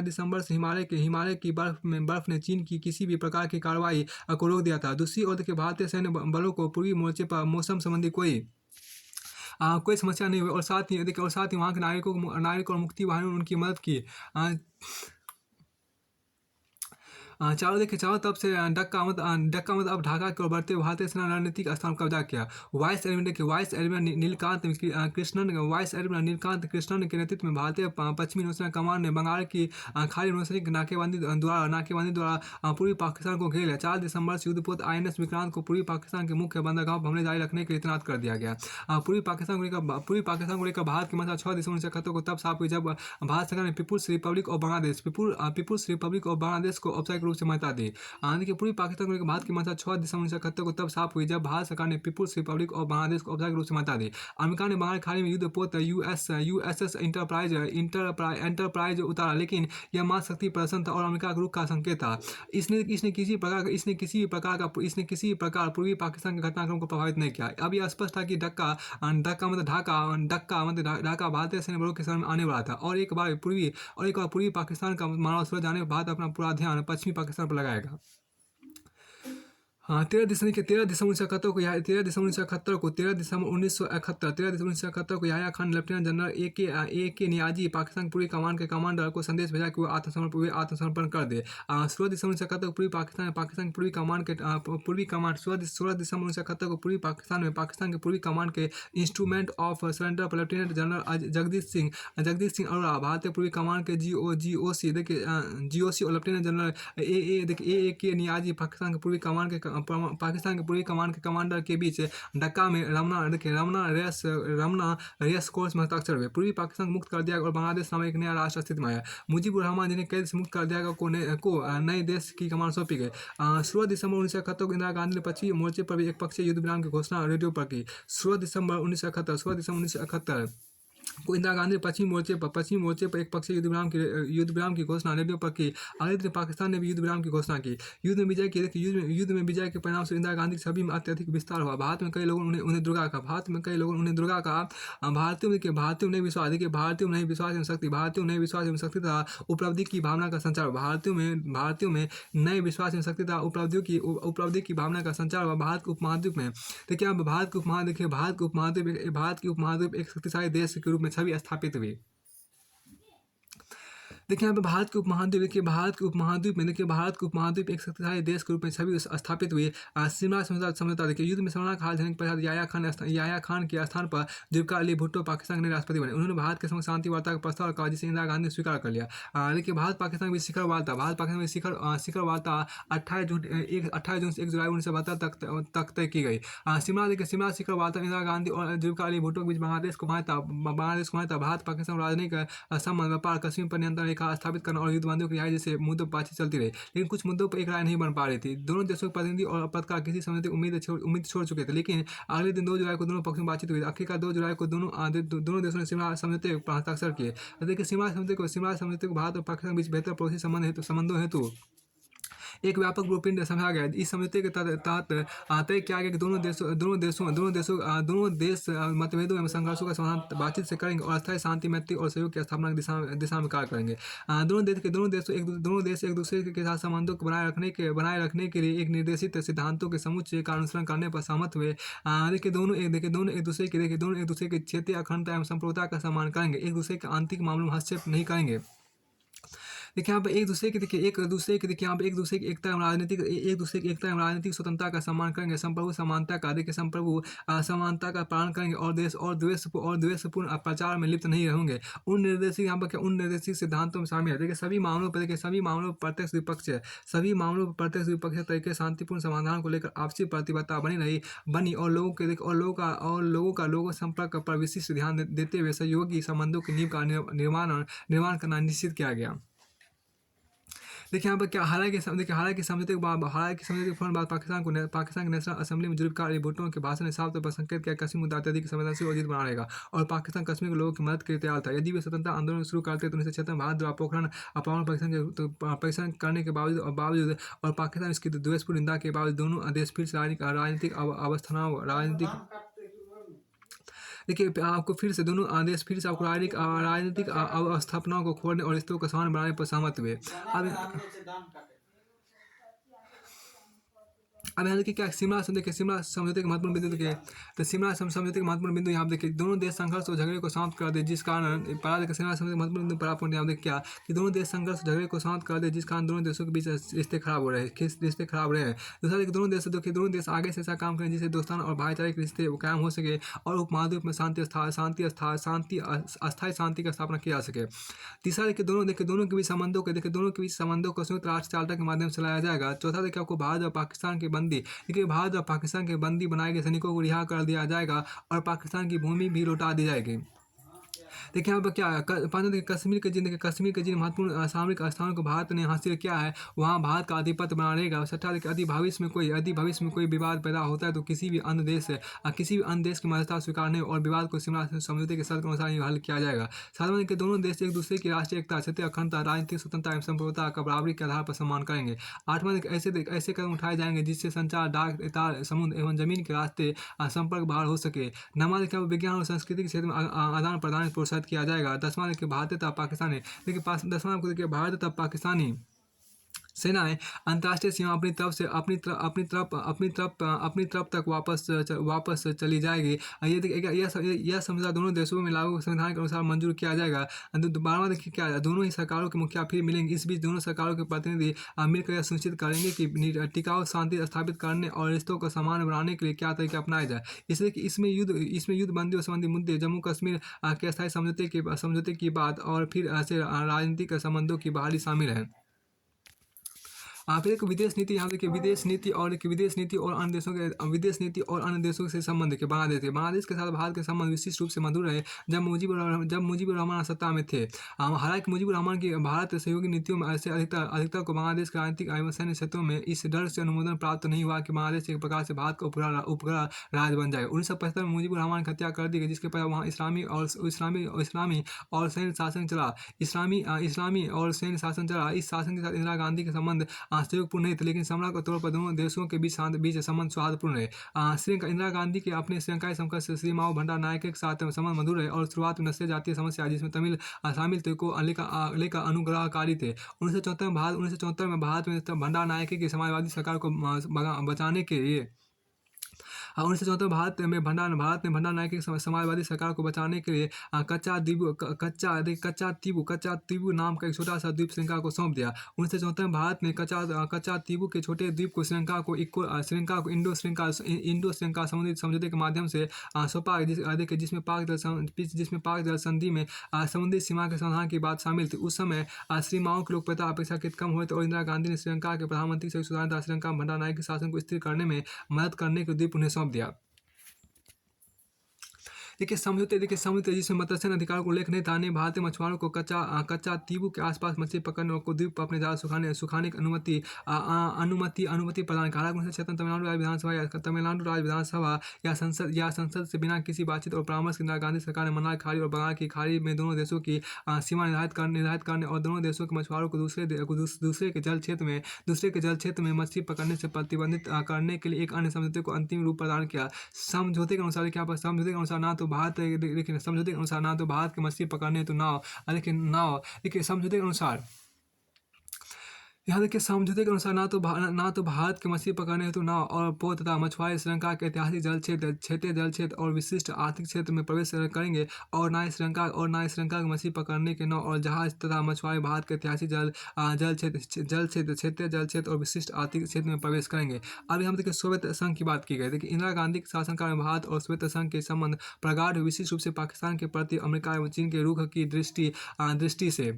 दिसंबर से हिमालय की बर्फ ने चीन की किसी भी प्रकार की कार्रवाई को रोक दिया था। दूसरी ओर भारतीय सैन्य बलों को पूर्वी मोर्चे पर मौसम संबंधी कोई समस्या नहीं हुई और साथ ही वहाँ के नागरिक और मुक्ति वाहिनी ने उनकी मदद की। चारों देखिए चारों तरफ से डक्का मत अब ढाका की ओर बढ़ते हुए भारतीय सेना रणनीतिक स्थान पर कब्जा किया। Vice admiral Nilkanth Krishnan vice admiral Nilkanth Krishnan के नेतृत्व में भारतीय पश्चिमी नौसेना कमान ने बंगाल की खाड़ी नौसैनिक नाकेबंदी द्वारा पूर्वी पाकिस्तान को घेर लिया। 4 दिसंबर से युद्धपोत INS विक्रांत को पूर्वी पाकिस्तान के मुख्य बंदरगाह पर हमले जारी रखने के लिए तैनात कर दिया गया। पूर्वी पाकिस्तान को लेकर भारत की मंशा 6 दिसंबर 1971 को तब साफ हुई जब भारत सरकार ने पीपुल्स रिपब्लिक ऑफ बांग्लादेश को औपचारिक रूप से मान्यता दी। देखिए पूर्वी पाकिस्तान को लेकर भारत की मंशा 6 दिसंबर 1971 को तब साफ हुई जब भारत सरकार ने पीपुल्स रिपब्लिक ऑफ बांग्लादेश को औपचारिक रूप से मान्यता दी। अमेरिका ने बंगाल खाड़ी में युद्धपोत USS एंटरप्राइज उतारा, लेकिन यह मात्र शक्ति प्रदर्शन था और अमेरिका के रुख का संकेत था। इसने किसी प्रकार पूर्वी पाकिस्तान के घटनाक्रम को प्रभावित नहीं किया। अब यह स्पष्ट था कि ढाका भारतीय सैन्य बलों के शरण में आने वाला था और एक बार पूर्वी पाकिस्तान का मानव सूरज जाने के बाद अपना पूरा ध्यान पश्चिमी पाकिस्तान पर लगाएगा। हाँ 13 दिसंबर 1971 को Yahya Khan lieutenant general A के नियाजी पाकिस्तान पूर्वी कमान के कमांडर को संदेश भेजा कि वो आत्मसमर्पण कर दे। 16 दिसंबर 1971 को पाकिस्तान के पूर्वी कमान के 16 दिसंबर 1971 को पूर्वी पाकिस्तान में पाकिस्तान के पूर्वी कमान के इंस्ट्रूमेंट ऑफ सरेंडर पर लेफ्टिनेंट जनरल जगदीश सिंह अरोड़ा, भारतीय पूर्वी कमान के GOC और लेफ्टिनेंट जनरल ए के नियाजी पाकिस्तान के पूर्वी कमान के कमांडर के बीच ढाका में रमना रेस कोर्स में हस्ताक्षर हुए। पूर्वी पाकिस्तान को मुक्त कर दिया और बांग्लादेश नामक एक नया राष्ट्र अस्तित्व में आया। मुजीबुर रहमान जिन्हें कैद से मुक्त कर दिया गया को नए देश की कमान सौंपी गई। 16 दिसंबर 1971 को इंदिरा गांधी ने पश्चिमी मोर्चे पर भी एक पक्षीय युद्ध विराम की घोषणा रेडियो पर की। 16 दिसंबर 1971 को इंदिरा गांधी ने पश्चिमी मोर्चे पर एक पक्षीय युद्ध विराम की घोषणा रेडियो पर की। अगले दिन पाकिस्तान ने भी युद्ध विराम की घोषणा की। युद्ध में विजय के परिणाम से इंदिरा गांधी की छवि में अत्यधिक विस्तार हुआ। भारत में कई लोगों ने उन्हें दुर्गा कहा। भारतीयों में नहीं विश्वास एवं शक्ति तथा उपलब्धि की भावना का संचार हुआ। भारतीयों में नए विश्वास एवं शक्ति तथा उपलब्धि की भावना का संचार हुआ। भारत के उपमहाद्वीप में देखिए अब भारत के उपमहाद्वीप एक शक्तिशाली देश के रूप में छवि स्थापित हुई। देखिए यहाँ पे भारत के उपमहाद्वीप एक शक्तिशाली देश के रूप में छवि स्थापित हुई। शिमला समझौता देखिए युद्ध में शर्मनाक हार झेलने के पश्चात याह्या खान के स्थान पर जुल्फ़िकार अली भुट्टो पाकिस्तान के नए राष्ट्रपति बने। उन्होंने भारत के संग शांति वार्ता का प्रस्ताव रखा जिसे इंदिरा गांधी ने स्वीकार कर लिया। देखिए भारत पाकिस्तान के बीच शिखर वार्ता 28 जून से 1 जुलाई 1972 तक तय की गई। शिमला शिखर वार्ता इंदिरा गांधी और जुल्फ़िकार अली भुट्टो के बीच बांग्लादेश को मान्यता भारत पाकिस्तान राजनयिक संबंध, व्यापार, कश्मीर पर नियंत्रण रेखा स्थापित करना और युद्धबंदियों की रिहाई जैसे मुद्दों पर बातचीत चलती रही, लेकिन कुछ मुद्दों पर एक राय नहीं बन पा रही थी। दोनों देशों के प्रतिनिधि और पत्रकार किसी समझौते की उम्मीद छोड़ चुके थे, लेकिन अगले दिन 2 जुलाई को दोनों पक्षों में बातचीत हुई। आखिरकार 2 जुलाई को दोनों देशों ने शिमला समझौते पर हस्ताक्षर किए। देखिए शिमला समझौते को भारत और पाकिस्तान के बीच बेहतर पड़ोसी संबंधों हेतु एक व्यापक ब्लूप्रिंट समझा गया। इस समझौते के तहत तय किया गया कि दोनों देश मतभेदों एवं संघर्षों का समाधान बातचीत से करेंगे और अस्थायी शांति, मैत्री और सहयोग की स्थापना की दिशा में कार्य करेंगे। दोनों देश एक दूसरे के साथ संबंधों को बनाए रखने के लिए एक निर्देशित सिद्धांतों के समुच्चय का अनुसरण करने पर सहमत हुए। देखिए दोनों एक दूसरे के क्षेत्रीय अखंडता एवं संप्रभुता का सम्मान करेंगे, एक दूसरे के आंतरिक मामलों में हस्तक्षेप नहीं करेंगे। देखिए यहाँ पे एक दूसरे की एकता एवं राजनीतिक स्वतंत्रता का सम्मान करेंगे। संप्रभु समानता का पालन करेंगे और द्वेषपूर्ण प्रचार में लिप्त नहीं रहेंगे। उन निर्देशित सिद्धांतों में शामिल है। देखिए सभी मामलों पर प्रत्यक्ष विपक्ष तरीके शांतिपूर्ण समाधान को लेकर आपसी प्रतिबद्धता बनी और लोगों संपर्क पर विशिष्ट ध्यान देते हुए सहयोगी संबंधों की नींव का निर्माण करना निश्चित किया गया। देखिए यहाँ पर क्या हालांकि समझौते के फौरन बाद पाकिस्तान की नेशनल असेंबली में जुल्फ़िकार अली भुट्टो के भाषण ने साफ तौर पर संकेत किया कश्मीर मुद्दा अत्यधिक संवेदनशील और जिद बना रहेगा और पाकिस्तान कश्मीर के लोगों की मदद के लिए तैयार था। यदि वे स्वतंत्रता आंदोलन शुरू करते तो 1976 में भारत द्वारा पोखरण परमाणु परीक्षण करने के बावजूद और पाकिस्तान इसकी द्वेषपूर्ण निंदा के बावजूद दोनों देश फिर से राजनीतिक राजनीतिक अवस्थापनाओं को खोलने और रिश्तों को समान बनाने पर सहमत हुए। अब यहाँ देखिए क्या शिमला समझौते के महत्वपूर्ण बिंदु देखिए। तो समझौते के महत्वपूर्ण बिंदु यहाँ पे देखिए, दोनों देश संघर्ष और झगड़े को समाप्त कर दे, जिस कारण शिमला समझौते के महत्वपूर्ण बिंदु पड़ा पॉइंट यहाँ पे क्या कि दोनों देश संघर्ष और झगड़े को समाप्त कर दे, जिस कारण दोनों देशों के बीच रिश्ते खराब हो रहे हैं, रिश्ते खराब रहे हैं। दूसरा देखिए, दोनों देश आगे से ऐसा काम करें जिससे दोस्ताना और भाईचारे के रिश्ते कायम हो सके और उपमहाद्वीप में अस्थायी शांति की स्थापना की जा सके। तीसरा देखिए, दोनों के बीच संबंधों को संयुक्त राष्ट्र चार्टर के माध्यम से लाया जाएगा। चौथा देखिए, आपको भारत और पाकिस्तान के बंदी बनाए गए सैनिकों को रिहा कर दिया जाएगा और पाकिस्तान की भूमि भी लौटा दी जाएगी। देखिए यहाँ पर क्या है, पांचवा देखिए, कश्मीर के जिन महत्वपूर्ण सामरिक स्थानों को भारत ने हासिल किया है, वहाँ भारत का आधिपत्य बना रहेगा। छठा देखिए, यदि भविष्य में कोई विवाद पैदा होता है तो किसी भी अन्य देश की मदद स्वीकारने और विवाद को शिमला समझौते के शर्त के अनुसार ही हल किया जाएगा। सातवां देखिए, दोनों देश एक दूसरे की राष्ट्रीय एकता, क्षेत्रीय अखंडता, राजनीतिक स्वतंत्रता एवं संप्रभुता का बराबरी के आधार पर सम्मान करेंगे। आठवां देखिए, ऐसे कदम उठाए जाएंगे जिससे संचार, डाक, तार, समुद्र एवं जमीन के रास्ते संपर्क बहाल हो सके। नौवां देखिए, विज्ञान और संस्कृति के क्षेत्र में आदान प्रदान प्रोत्साहित किया जाएगा। दसवां देखिए, भारत तथा पाकिस्तानी सेनाएं अंतर्राष्ट्रीय सीमा अपनी तरफ तक वापस चली जाएगी। यह समझौता दोनों देशों में लागू संविधान के अनुसार मंजूर किया जाएगा। 12वां देखिए क्या है, दोनों ही सरकारों के मुखिया फिर मिलेंगे। इस बीच दोनों सरकारों के प्रतिनिधि मिलकर यह सुनिश्चित करेंगे कि टिकाऊ शांति स्थापित करने और रिश्तों को सामान्य बनाने के लिए क्या तरीके अपनाए जाए। इसलिए कि इसमें युद्ध बंदियों संबंधी मुद्दे, जम्मू कश्मीर के अस्थायी समझौते की बात और फिर ऐसे राजनीतिक संबंधों की बहाली शामिल है। फिर एक विदेश नीति, यहाँ देखिए विदेश नीति और अन्य देशों से संबंध के बांग्लादेश के साथ भारत के संबंध विशिष्ट रूप से मधुर रहे जब मुजीबुर रहमान सत्ता में थे। हालांकि मुजीबुर रहमान की भारत सहयोगी नीतियों में ऐसे अधिकतर को बांग्लादेश के राजनीतिक एवं सैन्य क्षेत्रों में इस डर से अनुमोदन प्राप्त नहीं हुआ कि बांग्लादेश एक प्रकार से भारत का उपग्रह राज्य बन जाए। 1975 में मुजीबुर रहमान की हत्या कर दी गई, जिसके बाद वहाँ इस्लामी और सैन्य शासन चला। इस शासन के साथ इंदिरा गांधी के संबंध सहयोगपूर्ण नहीं थे, लेकिन समझौता के तौर पर दोनों देशों के बीच संबंध सौहार्दपूर्ण रहे। इंदिरा गांधी के अपने श्रीलंकाई समकक्ष श्री माओ भंडार नायक के साथ संबंध मधुर रहे और शुरुआत में नस्लीय जातीय समस्या जिसमें तमिल शामिल थे को लेकर अनुग्रहकारी थे। 1974 में भारत में भंडार नायक की समाजवादी सरकार को बचाने के लिए 1974 भारत में भंडार नायक की समाजवादी सरकार को बचाने के लिए कच्चा तीबू नाम का एक छोटा सा द्वीप श्रीलंका को सौंप दिया। 1974 में भारत ने कच्चा तीबू के छोटे द्वीप को श्रीलंका को इंडो श्रीलंका समुद्री समझौते के माध्यम से सौंपा, जिसमें पाक जल संधि में समुद्री सीमा के समाधान की बात शामिल थी। उस समय श्री माओ की लोकप्रियता अपेक्षाकृत कम हुई और इंदिरा गांधी ने श्रीलंका के प्रधानमंत्री से श्रीलंका भंडार नायक के शासन को स्थिर करने में मदद करने के द्वीप उन्हें सौंप दिया। देखिए समझौते जिसमें मत्स्य अधिकारों को उल्लेख नहीं था, भारतीय मछुआरों को कच्चा तीबू के आसपास मछली पकड़ने और द्वीप पर अपने जाल सुखाने की अनुमति प्रदान की। हालांकि 1976 तमिलनाडु राज्य विधानसभा या संसद से बिना किसी बातचीत और परामर्श के इंदिरा गांधी सरकार ने मन्नार खाड़ी और बंगाल की खाड़ी में दोनों देशों की सीमा निर्धारित करने और दोनों देशों के मछुआरों को दूसरे के जल क्षेत्र में मछली पकड़ने से प्रतिबंधित करने के लिए एक अन्य समझौते को अंतिम रूप प्रदान किया। समझौते के अनुसार ना तो भारत के मछली पकड़ने तो नाव, लेकिन समझौते के अनुसार समझौते के अनुसार ना तो भारत के मछली पकड़ने हेतु नाव और पोत तथा मछुआरे श्रीलंका के ऐतिहासिक क्षेत्रीय जल क्षेत्र और विशिष्ट आर्थिक क्षेत्र में प्रवेश करेंगे और ना ही श्रीलंका के मछली पकड़ने के नाव और जहाज तथा मछुआरे भारत के ऐतिहासिक क्षेत्रीय जल क्षेत्र और विशिष्ट आर्थिक क्षेत्र में प्रवेश करेंगे। अभी हम देखिए सोवियत संघ की बात की गई। देखिए इंदिरा गांधी के शासनकाल में भारत और सोवियत संघ के संबंध प्रगाढ़ विशिष्ट रूप से पाकिस्तान के प्रति अमेरिका एवं चीन के रुख की दृष्टि से।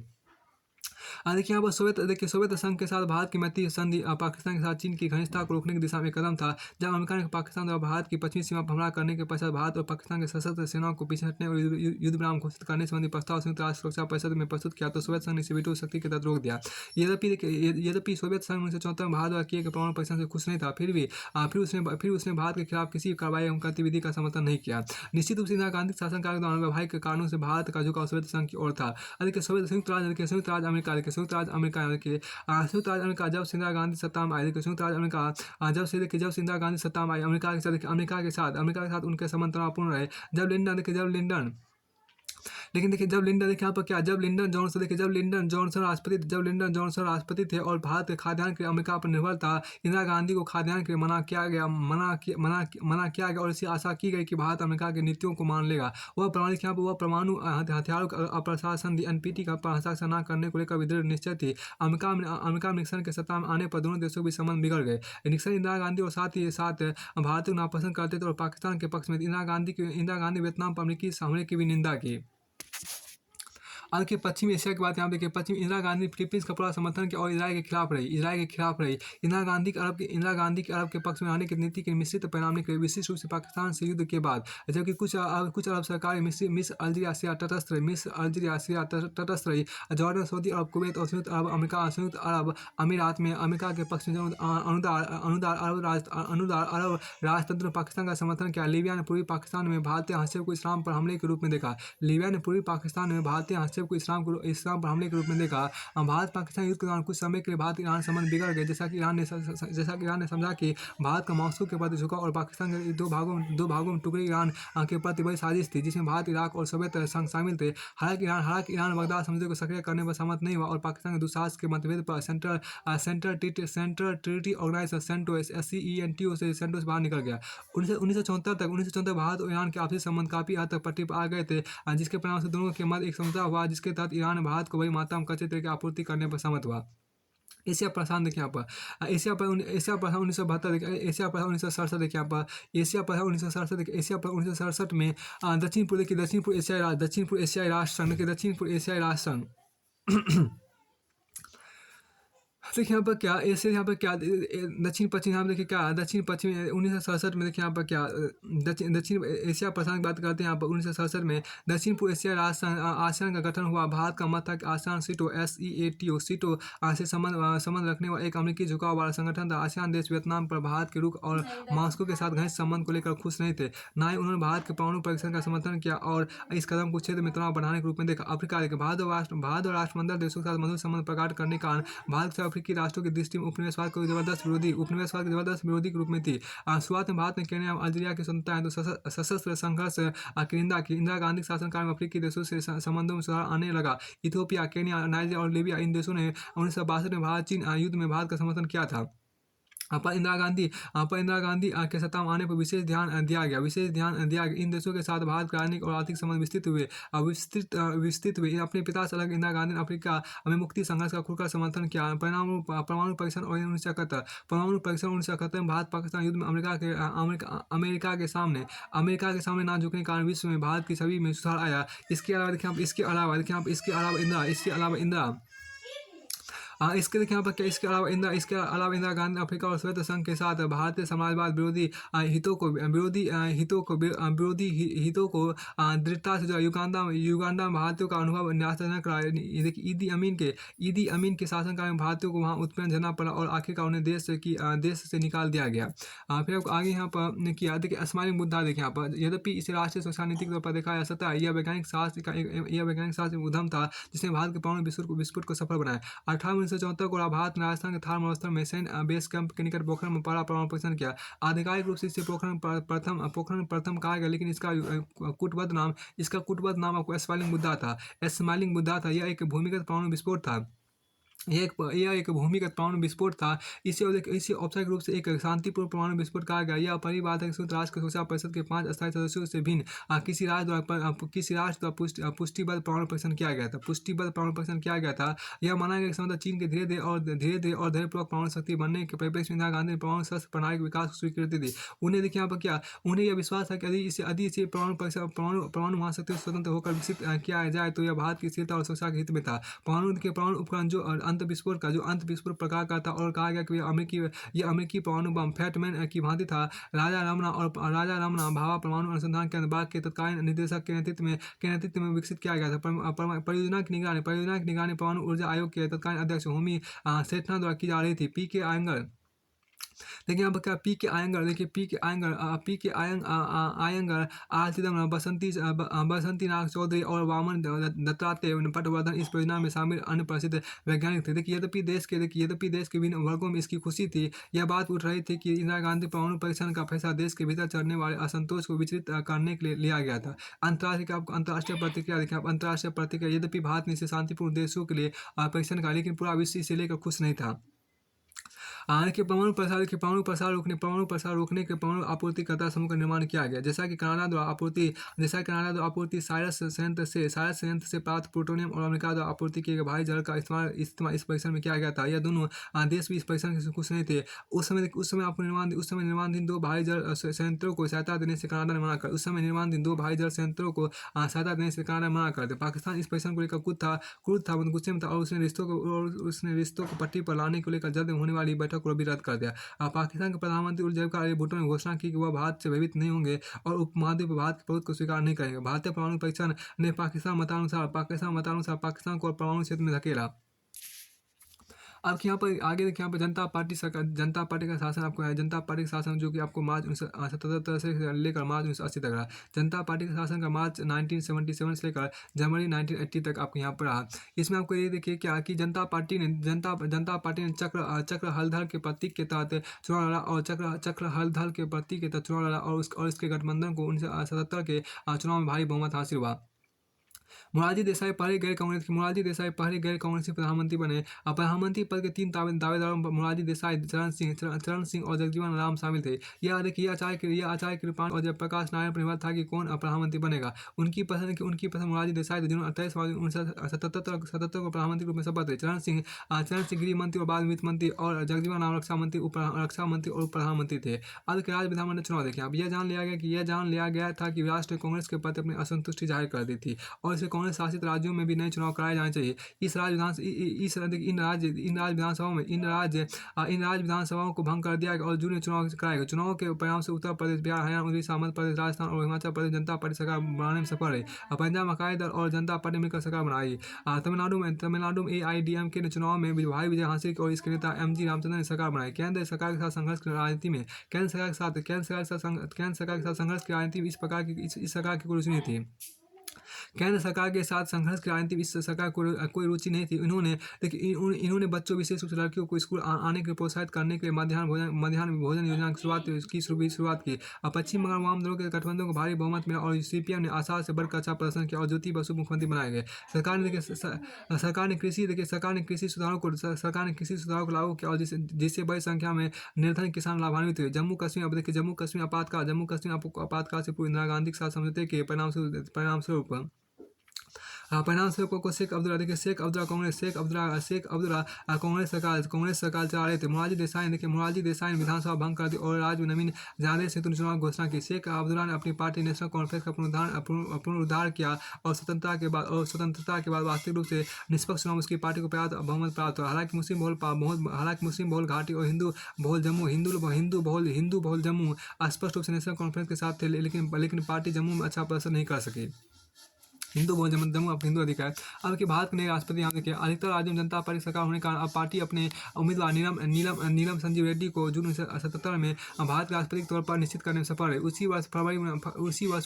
देखिए यहाँ पर सोवियत संघ के साथ भारत की मैत्री संधि पाकिस्तान के साथ चीन की घनिष्ठता को रोकने की दिशा में कदम था। जब अमेरिका ने पाकिस्तान द्वारा भारत की पश्चिमी सीमा पर हमला करने के पश्चात भारत और पाकिस्तान के सशस्त्र सेनाओं को पीछे हटने और युद्ध विराम घोषित करने संबंधी प्रस्ताव संयुक्त राष्ट्र सुरक्षा परिषद में प्रस्तुत किया तो सोवियत संघ ने इसे वीटो शक्ति के तहत रोक दिया। यद्यपि सोवियत संघ 1974 में भारत द्वारा किए गए परमाणु परीक्षण से खुश नहीं था, फिर उसने भारत के खिलाफ किसी कार्रवाई एवं गतिविधि का समर्थन नहीं किया। निश्चित रूप से इंदिरा गांधी शासनकाल के दौरान व्यावहारिक कारणों से भारत का झुकाव सोवियत संघ की ओर था। संयुक्त राज्य अमेरिका जब इंदिरा गांधी सत्ता में आई, संयुक्त राज्य अमेरिका जब इंदिरा गांधी सत्ता में आई, अमेरिका के साथ उनके संबंध तनावपूर्ण रहे। जब लिंडन लेकिन देखिए जब लिंडन देखिए यहाँ पर क्या, जब लिंडन जॉनसन देखिए जब लिंडन जॉनसन राष्ट्रपति थे और भारत खाद्यान्न के अमेरिका पर निर्भर था, इंदिरा गांधी को खाद्यान्न के लिए मना किया गया और इसी आशा की गई कि भारत अमेरिका की नीतियों को मान लेगा। वह परमाणु हथियारों का अप्रशासन एनपीटी का हस्ताक्षर न करने को लेकर भी दृढ़ निश्चय थी। अमेरिका में निक्सन के सत्ता में आने पर दोनों देशों के संबंध बिगड़ गए। निक्सन इंदिरा गांधी और साथ ही साथ भारत को नापसंद करते थे और पाकिस्तान के पक्ष में इंदिरा गांधी वियतनाम पर अमेरिकी हमले की भी निंदा की। आज के पश्चिमी एशिया की बात यहाँ देखिए, पश्चिमी इंदिरा गांधी फिलीपींस का पूरा समर्थन किया और इजराइल के खिलाफ रही। इंदिरा गांधी के अरब के पक्ष में आने की नीति के मिश्रित परिणाम निकले, विशेष रूप से पाकिस्तान से युद्ध के बाद। जबकि कुछ अरब सरकारें मिस्र अल्जीरिया तटस्थ रही। जॉर्डन, सऊदी अरब, कुवैत और संयुक्त अरब अमीरात में अमेरिका के पक्ष में अनुदार अरब राजतंत्र ने पाकिस्तान का समर्थन किया। लीबिया ने पूर्वी पाकिस्तान में भारतीय हस्तक्षेप को इस्लाम पर हमले के रूप में देखा। इस्लाम पर हमले के रूप में देखा। भारत पाकिस्तान युद्ध के दौरान कुछ समय के लिए भारत ईरान संबंध बिगड़ गए, जैसा कि ईरान ने समझा कि भारत का मॉस्को के प्रति झुकाव और पाकिस्तान के दो भागों में टुकड़ी ईरान के प्रति बड़ी साजिश थी, जिसमें भारत, इराक और सोवियत संघ शामिल थे। हालांकि ईरान बगदाद समझौते को सक्रिय करने पर सहमत नहीं हुआ और पाकिस्तान के दुस्साहस के मतभेद पर सेंट्रल ट्रीटी ऑर्गेनाइजेशन SCENTO से बाहर निकल गया। 1974 तक भारत और ईरान के आपसी संबंध काफी हद तक पटरी पर आ गए थे, जिसके परिणाम से दोनों के मध्य एक समझौता हुआ, जिसके तहत ईरान ने भारत को बड़ी मात्रा में कच्चे तेल की आपूर्ति करने पर सहमत हुआ। एशिया प्रशांत देखिए यहाँ पर, एशिया पर 1972 देखिए, एशिया पर 1967 देखिए यहाँ पर, एशिया पर 1967 में दक्षिण पूर्व एशियाई राष्ट्र संघ देखिए यहाँ पर क्या दक्षिण पश्चिम, यहाँ देखिए क्या दक्षिण पश्चिम 1967 में देखिए यहाँ पर क्या दक्षिण एशिया प्रशांत की बात करते हैं। यहाँ पर 1967 में दक्षिण पूर्व एशिया राष्ट्र आसियान का गठन हुआ। भारत का मत था कि आसियान SEATO से संबंध रखने वाला एक अमेरिकी झुकाव वाला संगठन था। आसियान देश वियतनाम पर भारत के रुख और मॉस्को के साथ घनिष्ठ संबंध को लेकर खुश नहीं थे, न ही उन्होंने भारत के परमाणु परीक्षण का समर्थन किया और इस कदम को क्षेत्र में तनाव बढ़ाने के रूप में देखा। अफ्रीका देखिए, भारत और राष्ट्रमंडल देशों के साथ मधुर संबंध प्रकट करने के कारण भारत से अफ्रीकी राष्ट्रों की दृष्टि में उपनिवेशवाद के जबरदस्त विरोधी के रूप में थी। शुरुआत में भारत ने केन्या और अल्जीरिया की स्वतंत्रता हेतु सशस्त्र संघर्ष की निंदा की। इंदिरा गांधी के शासनकाल में अफ्रीकी देशों से संबंधों में सुधार आने लगा। इथियोपिया, केन्या, नाइजीरिया और लीबिया, इन देशों ने 1962 में भारत चीन युद्ध में भारत का समर्थन किया था। पर इंदिरा गांधी के सत्ता में आने पर विशेष ध्यान दिया गया। इन देशों के साथ भारत के राजनीतिक और आर्थिक संबंध विस्तृत हुए। अपने पिता से अलग इंदिरा गांधी ने अफ्रीका में मुक्ति संघर्ष का खुलकर समर्थन किया। परमाणु परीक्षण और 1971 में भारत पाकिस्तान युद्ध में अमेरिका के सामने ना झुकने के कारण विश्व में भारत की छवि में सुधार आया। इसके अलावा इंदिरा गांधी अफ्रीका और सोवियत संघ के साथ भारतीय समाजवाद विरोधी हितों को दृढ़ता से युगांडा में भारतीयों का अनुभव निराशाजनक रहा। देखिए ईदी अमीन के शासनकाल में भारतीयों को वहां उत्पीड़न झेलना पड़ा और आखिरकार उन्हें देश से निकाल दिया गया। फिर आपको आगे यहाँ पर किया देखिए अस्मालिक मुद्दा देखिए यहाँ पर, यद्यपि इसे राष्ट्रीय सुरक्षा नीति के तौर पर देखा जा सकता है, यह वैज्ञानिक शास्त्र उद्यम था जिसने भारत के परमाणु विस्फोट को सफल बनाया। 1974 को भारत ने राजस्थान के थार महोत्सव में सैन्य बेस कैंप के निकट पोखरण में पहला परमाणु परीक्षण किया। आधिकारिक रूप से इसे पोखरण प्रथम कहा गया, लेकिन इसका कूटबद्ध नाम आपको अस्मालिक मुद्दा था। यह एक भूमिगत परमाणु विस्फोट था। इसे औपचारिक रूप से एक शांतिपूर्ण परमाणु विस्फोट कहा गया। यह पहली बात है कि संयुक्त राष्ट्र सुरक्षा परिषद के 5 अस्थायी सदस्यों से भिन्न किसी राष्ट्र द्वारा पुष्टिबद्ध परमाणु परीक्षण किया गया था। यह माना गया कि संभवतः चीन के धीरे और धैर्यपूर्वक परमाणु शक्ति बनने के परिप्रेक्ष्य में इंदिरा गांधी ने परमाणु शस्त्र प्रणाली के विकास को स्वीकृति दी। उन्हें देखिए यहाँ पर क्या, उन्हें यह विश्वास था कि यदि इसे परमाणु महाशक्ति से स्वतंत्र होकर विकसित किया जाए तो यह भारत की स्थिरता और सुरक्षा के हित में था। परमाणु उपकरण जो अंत विस्फोट प्रकार का था और कहा गया कि यह अमेरिकी परमाणु बम फैटमैन की भांति था। राजा रमना भाभा परमाणु अनुसंधान केंद्र बाग के तत्कालीन निदेशक के नेतृत्व में विकसित किया गया था। परियोजना की निगरानी परमाणु ऊर्जा आयोग के तत्कालीन अध्यक्ष होमी सेठना द्वारा की जा रही थी। पी के देखिए यहाँ पर क्या पी के आयंगर, देखिए पी के आयंगर, आर चिदम्बरम, बसंती नाग चौधरी और वामन दत्तात्रेय पटवर्धन इस परियोजना में शामिल अन्य प्रसिद्ध वैज्ञानिक थे। देखिए यद्यपि देश के विभिन्न वर्गों में इसकी खुशी थी, यह बात उठ रही थी कि इंदिरा गांधी परमाणु परीक्षण का फैसला देश के भीतर चढ़ने वाले असंतोष को विचलित करने के लिए लिया गया था। अंतर्राष्ट्रीय प्रतिक्रिया देखिए, अब अंतर्राष्ट्रीय प्रतिक्रिया, यद्यपि भारत ने इसे शांतिपूर्ण उद्देश्यों के लिए परीक्षण का, लेकिन पूरा विश्व इसे लेकर खुश नहीं था। देखिए परमाणु प्रसार रोकने के परमाणु आपूर्तिकर्ता समूह का निर्माण किया गया, जैसा कि कनाडा द्वारा आपूर्ति साइरस संयंत्र से प्राप्त प्लूटोनियम और अमेरिका द्वारा आपूर्ति किए गए भारी जल का इस्तेमाल इस परीक्षण में किया गया था। यह दोनों देश भी इस परीक्षण से खुश नहीं थे। उस समय निर्माणाधीन दो भारी जल संयंत्रों को सहायता देने से कनाडा ने मना कर मना कर दिया। पाकिस्तान इस परीक्षण को लेकर गुस्से में था और उसने रिश्तों को पट्टी पर लाने को लेकर जल्द होने वाली बैठक को भी रद्द कर दिया। पाकिस्तान के प्रधानमंत्री जुल्फ़िकार अली भुट्टो ने घोषणा की कि वह भारत से भयभीत नहीं होंगे और उपमहाद्वीप में भारत के प्रभुत्व को स्वीकार नहीं करेंगे। भारतीय परमाणु परीक्षण ने पाकिस्तान मतानुसार पाकिस्तान को परमाणु क्षेत्र में धकेला। अब यहाँ पर आगे देखिए, यहाँ पर जनता पार्टी का शासन आपको है। जनता पार्टी का शासन जो कि आपको मार्च 1977 से लेकर मार्च 1980 तक रहा। जनता पार्टी के शासन का मार्च 1977 से लेकर जनवरी 1980 तक आपको यहाँ पर रहा। इसमें आपको ये देखिए क्या कि जनता पार्टी ने चक्र हलधर के प्रतीक के तहत चुनाव लड़ा और चक्र हलधर के प्रतीक के तहत चुनाव लड़ा और इसके गठबंधन को 1977 के चुनाव में भारी बहुमत हासिल हुआ। मोरारजी देसाई पहले गैर कांग्रेसी प्रधानमंत्री बने। प्रधानमंत्री पद के 3 दावेदारों में मोरारजी देसाई, चरण सिंह और जगजीवन राम शामिल थे। यह आचार्य कृपाण और जयप्रकाश नारायण पर निर्भर था कि कौन प्रधानमंत्री बनेगा। उनकी पसंद मोरारजी देसाई थे, जिन्होंने 28 फरवरी 1977 को प्रधानमंत्री के रूप में शपथ ली। चरण सिंह गृह मंत्री और बाद में वित्त मंत्री और जगजीवन राम रक्षा मंत्री और उप प्रधानमंत्री थे। अब के राज्य विधानमंडल चुनाव देखें। अब यह जान लिया गया था कि राष्ट्र कांग्रेस के प्रति अपनी असंतुष्टि जाहिर कर दी थी और इसे कांग्रेस शासित राज्यों में भी नए चुनाव कराए जाने चाहिए। इन राज्य विधानसभाओं को भंग कर दिया गया और जून में चुनाव कराए गए। चुनाव के परिणाम से उत्तर प्रदेश, बिहार, हरियाणा, उड़ीसा, मध्य प्रदेश, राजस्थान और हिमाचल प्रदेश जनता पार्टी सरकार बनाने में सफल रही। पंजाब अकाली दल और जनता पार्टी मिलकर सरकार बनाई। तमिलनाडु में AIADMK ने चुनाव में भारी विजय हासिल की और इसके नेता MG रामचंद्रन ने सरकार बनाई। केंद्र सरकार के साथ संघर्ष की राजनीति में इस सरकार की कोई रुचि नहीं थी। केंद्र सरकार के साथ संघर्ष की राजनीति में इस सरकार को कोई रुचि नहीं थी। इन्होंने बच्चों, विशेष रूप से लड़कियों को स्कूल आने के लिए प्रोत्साहित करने के लिए मध्याह्न भोजन योजना की शुरुआत की। पश्चिम बंगाल वाम दलों के गठबंधन को भारी बहुमत मिला और CPM ने आसार से बढ़कर अच्छा प्रदर्शन किया और ज्योति बसु मुख्यमंत्री बनाए गए। सरकार ने कृषि सुधारों को लागू किया और जिससे बड़ी संख्या में निर्धन किसान लाभान्वित हुए। जम्मू कश्मीर आपातकाल से पूर्व इंदिरा गांधी के साथ समझौते के परिणाम स्वरूप को शेख अब्दुल्ला कांग्रेस सरकार चला रहे थे। मोरारजी देसाई ने विधानसभा भंग कर दी और राज्य में नवीन जनादेश हेतु चुनाव घोषणा की। शेख अब्दुल्ला ने अपनी पार्टी नेशनल कॉन्फ्रेंस का पुनरुद्धार किया और स्वतंत्रता के बाद वास्तविक रूप से निष्पक्ष चुनाव उसकी पार्टी को पर्याप्त बहुमत प्राप्त हुआ। हालांकि मुस्लिम बहुल घाटी और हिंदू बहुल जम्मू स्पष्ट रूप से नेशनल कॉन्फ्रेंस के साथ थे, लेकिन पार्टी जम्मू में अच्छा प्रदर्शन नहीं कर सकी। हिंदू बहुल जम्मू अब हिंदू अधिकार। अब के भारत के नए राष्ट्रपति यहाँ देखिए, अधिकतर राज्यों में जनता पार्टी सरकार होने के कारण अब पार्टी अपने उम्मीदवार नीलम संजीव रेड्डी को जून 1977 में भारत के राष्ट्रपति के तौर पर निश्चित करने में सफल रहे। उसी वर्ष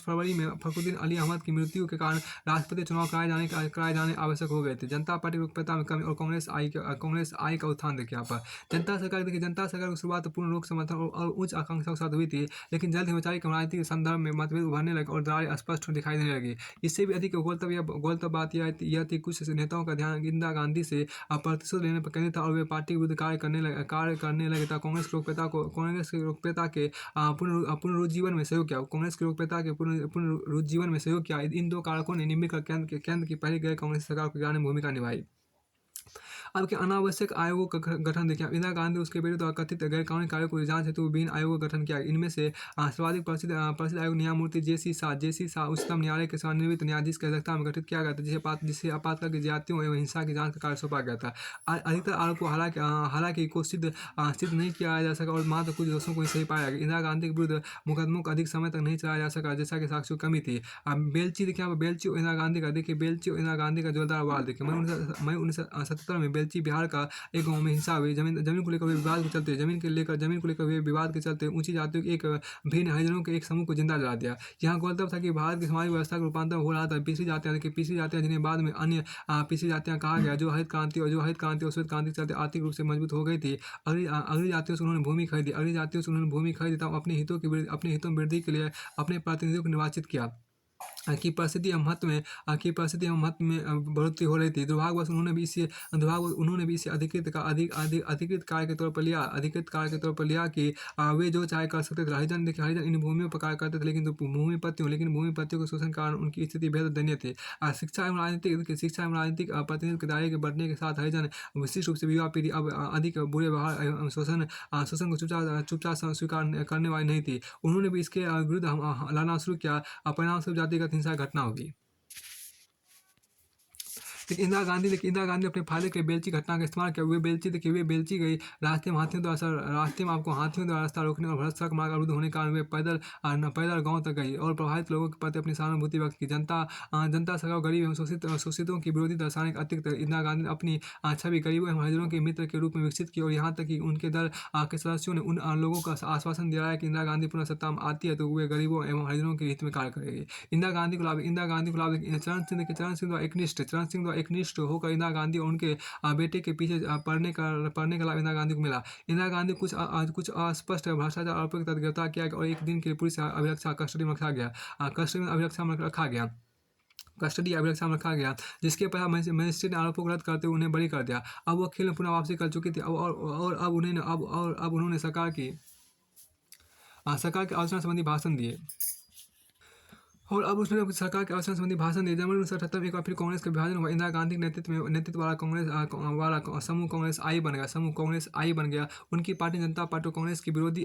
फरवरी में फखरुद्दीन अली अहमद की मृत्यु के कारण राष्ट्रपति चुनाव कराए जाने आवश्यक हो गए थे। जनता पार्टी लोकप्रियता में कमी और कांग्रेस आई का उत्थान देखिए यहाँ पर। जनता सरकार की शुरुआत पूर्ण लोक समर्थन और उच्च आकांक्षा के साथ हुई थी, लेकिन जल्द ही वैचारिक राजनीति के संदर्भ में मतभेद उभरने लगे और दरारें स्पष्ट दिखाई देने लगी। इससे भी अधिक गौरतलब बात यह थी कुछ नेताओं का ध्यान इंदिरा गांधी से प्रतिशोध लेने पर केंद्रित था और वे पार्टी के विरुद्ध कार्य करने लगे था। कांग्रेस के लोकप्रियता के पुनरुज्जीवन में सहयोग किया। इन दो कारकों ने मिलकर केंद्र की पहली गैर कांग्रेस सरकार को गिराने में भूमिका निभाई। अब के अनावश्यक आयोगों का गठन देखिए। इंदिरा गांधी उसके विरुद्ध कथित गैर कानूनी कार्यों को जांच हेतु विभिन्न आयोगों का गठन किया। इनमें से सर्वाधिक प्रसिद्ध आयोग न्यायमूर्ति JC शाह उच्चतम न्यायालय के सेवानिवृत्त न्यायाधीश की अध्यक्षता में गठित किया गया था, जिसे आपातकाल की ज्यादतियों एवं हिंसा की जांच का कार्य सौंपा गया था। अधिकतर आरोपों हालांकि को सिद्ध नहीं किया जा सका और मात्र कुछ दोषों को ही सही पाया गया। इंदिरा गांधी के विरुद्ध मुकदमों को अधिक समय तक नहीं चलाया जा सका, जैसा कि साक्ष्यों की कमी थी। बेलची देखिए, बेलची और इंदिरा गांधी का जोरदार वार देखिए। मई 1977 में बेलची बिहार का एक गाँव में हिंसा हुई। जमीन को लेकर हुए विवाद के चलते जमीन को लेकर हुए विवाद के चलते ऊंची जातियों के एक भिन्न हरिजनों के एक समूह को जिंदा जला दिया। यहाँ गौरतलब था कि भारत की समाज व्यवस्था का रूपांतर हो रहा था पिछड़ी जातियाँ, देखिए पिछड़ी जातियाँ जिन्हें बाद में अन्य पिछड़ी जातियाँ कहा गया, जो हरित क्रांति और श्वेत क्रांति के चलते आर्थिक रूप से मजबूत हो गई थी। अगली जातियों से उन्होंने भूमि खरीदी तब अपने हितों में वृद्धि के लिए अपने प्रतिनिधियों को निर्वाचित किया। की परिस्थिति एवं महत्व में बढ़ोतरी हो रही थी। दुर्भाग्यवश उन्होंने भी इसे अधिकृत कार्य के तौर पर लिया कि वे जो चाहे कर सकते थे। हरिजन इन भूमियों पर कार्य करते थे, लेकिन भूमिपतियों के शोषण के कारण उनकी स्थिति बेहद दयनीय थी। शिक्षा एवं राजनीतिक प्रतिनिधित्व के दायरे के बढ़ने के साथ हरिजन विशिष्ट रूप से युवा पीढ़ी अब अधिक बुरे व्यवहार एवं शोषण को चुपचाप स्वीकार करने वाली नहीं थी। उन्होंने भी इसके विरुद्ध लड़ना शुरू किया। परिणाम स्वरूप जातिगत हिंसा घटना होगी। लेकिन इंदिरा गांधी अपने फायदे के लिए बेलची घटना का इस्तेमाल किया। वे बेलची गई रास्ते में आपको हाथियों द्वारा रास्ता रोकने और भ्रष्ट सड़क मार्ग अवरुद्ध होने के कारण वे पैदल गांव तक गई और प्रभावित लोगों के प्रति अपनी सहानुभूति व्यक्त की। जनता सरकार गरीब एवं शोषितों की विरोधी दर्शाने के अतिरिक्त इंदिरा गांधी ने अपनी छवि गरीबों एवं हरिजनों के मित्र के रूप में विकसित की और यहाँ तक कि उनके दल के सदस्यों ने उन लोगों का आश्वासन दिया है कि इंदिरा गांधी पुनः सत्ता में आती है तो वे गरीबों एवं हरिजनों के हित में कार्य करेगी। इंदिरा गांधी को लाभ चरण सिंह द्वारा एकनिष्ठ होकर इंदिरा गांधी और उनके बेटे के पीछे पढ़ने का लाभ इंदिरा गांधी को मिला। इंदिरा गांधी कुछ अस्पष्ट भ्रष्टाचार आरोपों के तहत गिरफ्तार किया गया और एक दिन के लिए पुलिस कस्टडी में रखा गया, जिसके पश्चात मजिस्ट्रेट ने आरोपों को रद्द करते हुए उन्हें बरी कर दिया। अब वह खेल में पुनः वापसी कर चुकी थी अब उन्होंने सरकार की आलोचना संबंधी भाषण दिए। जनवरी 1978 में एक बार फिर कांग्रेस का विभाजन हुआ। इंदिरा गांधी के नेतृत्व वाला समूह कांग्रेस आई बन गया। उनकी पार्टी जनता पार्टी कांग्रेस की विरोधी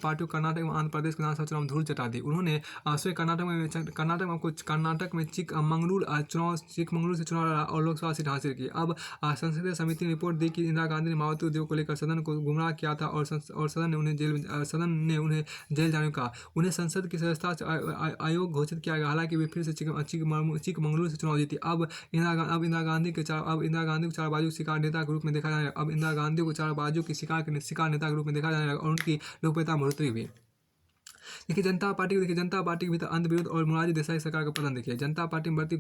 पार्टियों कर्नाटक एवं आंध्र प्रदेश विधानसभा चुनाव में धूल चटा दी। उन्होंने स्वयं कर्नाटक में चिकमंगलूर से चुनाव लड़ा और लोकसभा सीट हासिल की। अब संसदीय समिति ने रिपोर्ट दी कि इंदिरा गांधी ने माओवादी उद्योग को लेकर सदन को गुमराह किया था और सदन ने उन्हें जेल जाने को कहा। उन्हें संसद की सदस्यता आयोग घोषित किया गया। हालांकि वे फिर से चिकमंगलूर से चुनाव जीती। अब इंदिरा गांधी को चारबाजू शिकार नेता के रूप में देखा जाने लगा और उनकी लोकप्रियता में बढ़ोतरी हुई। देखिए जनता पार्टी के भीतर अंधविरोध और मोरारजी देसाई सरकार का पतन देखिए। जनता पार्टी में बढ़ती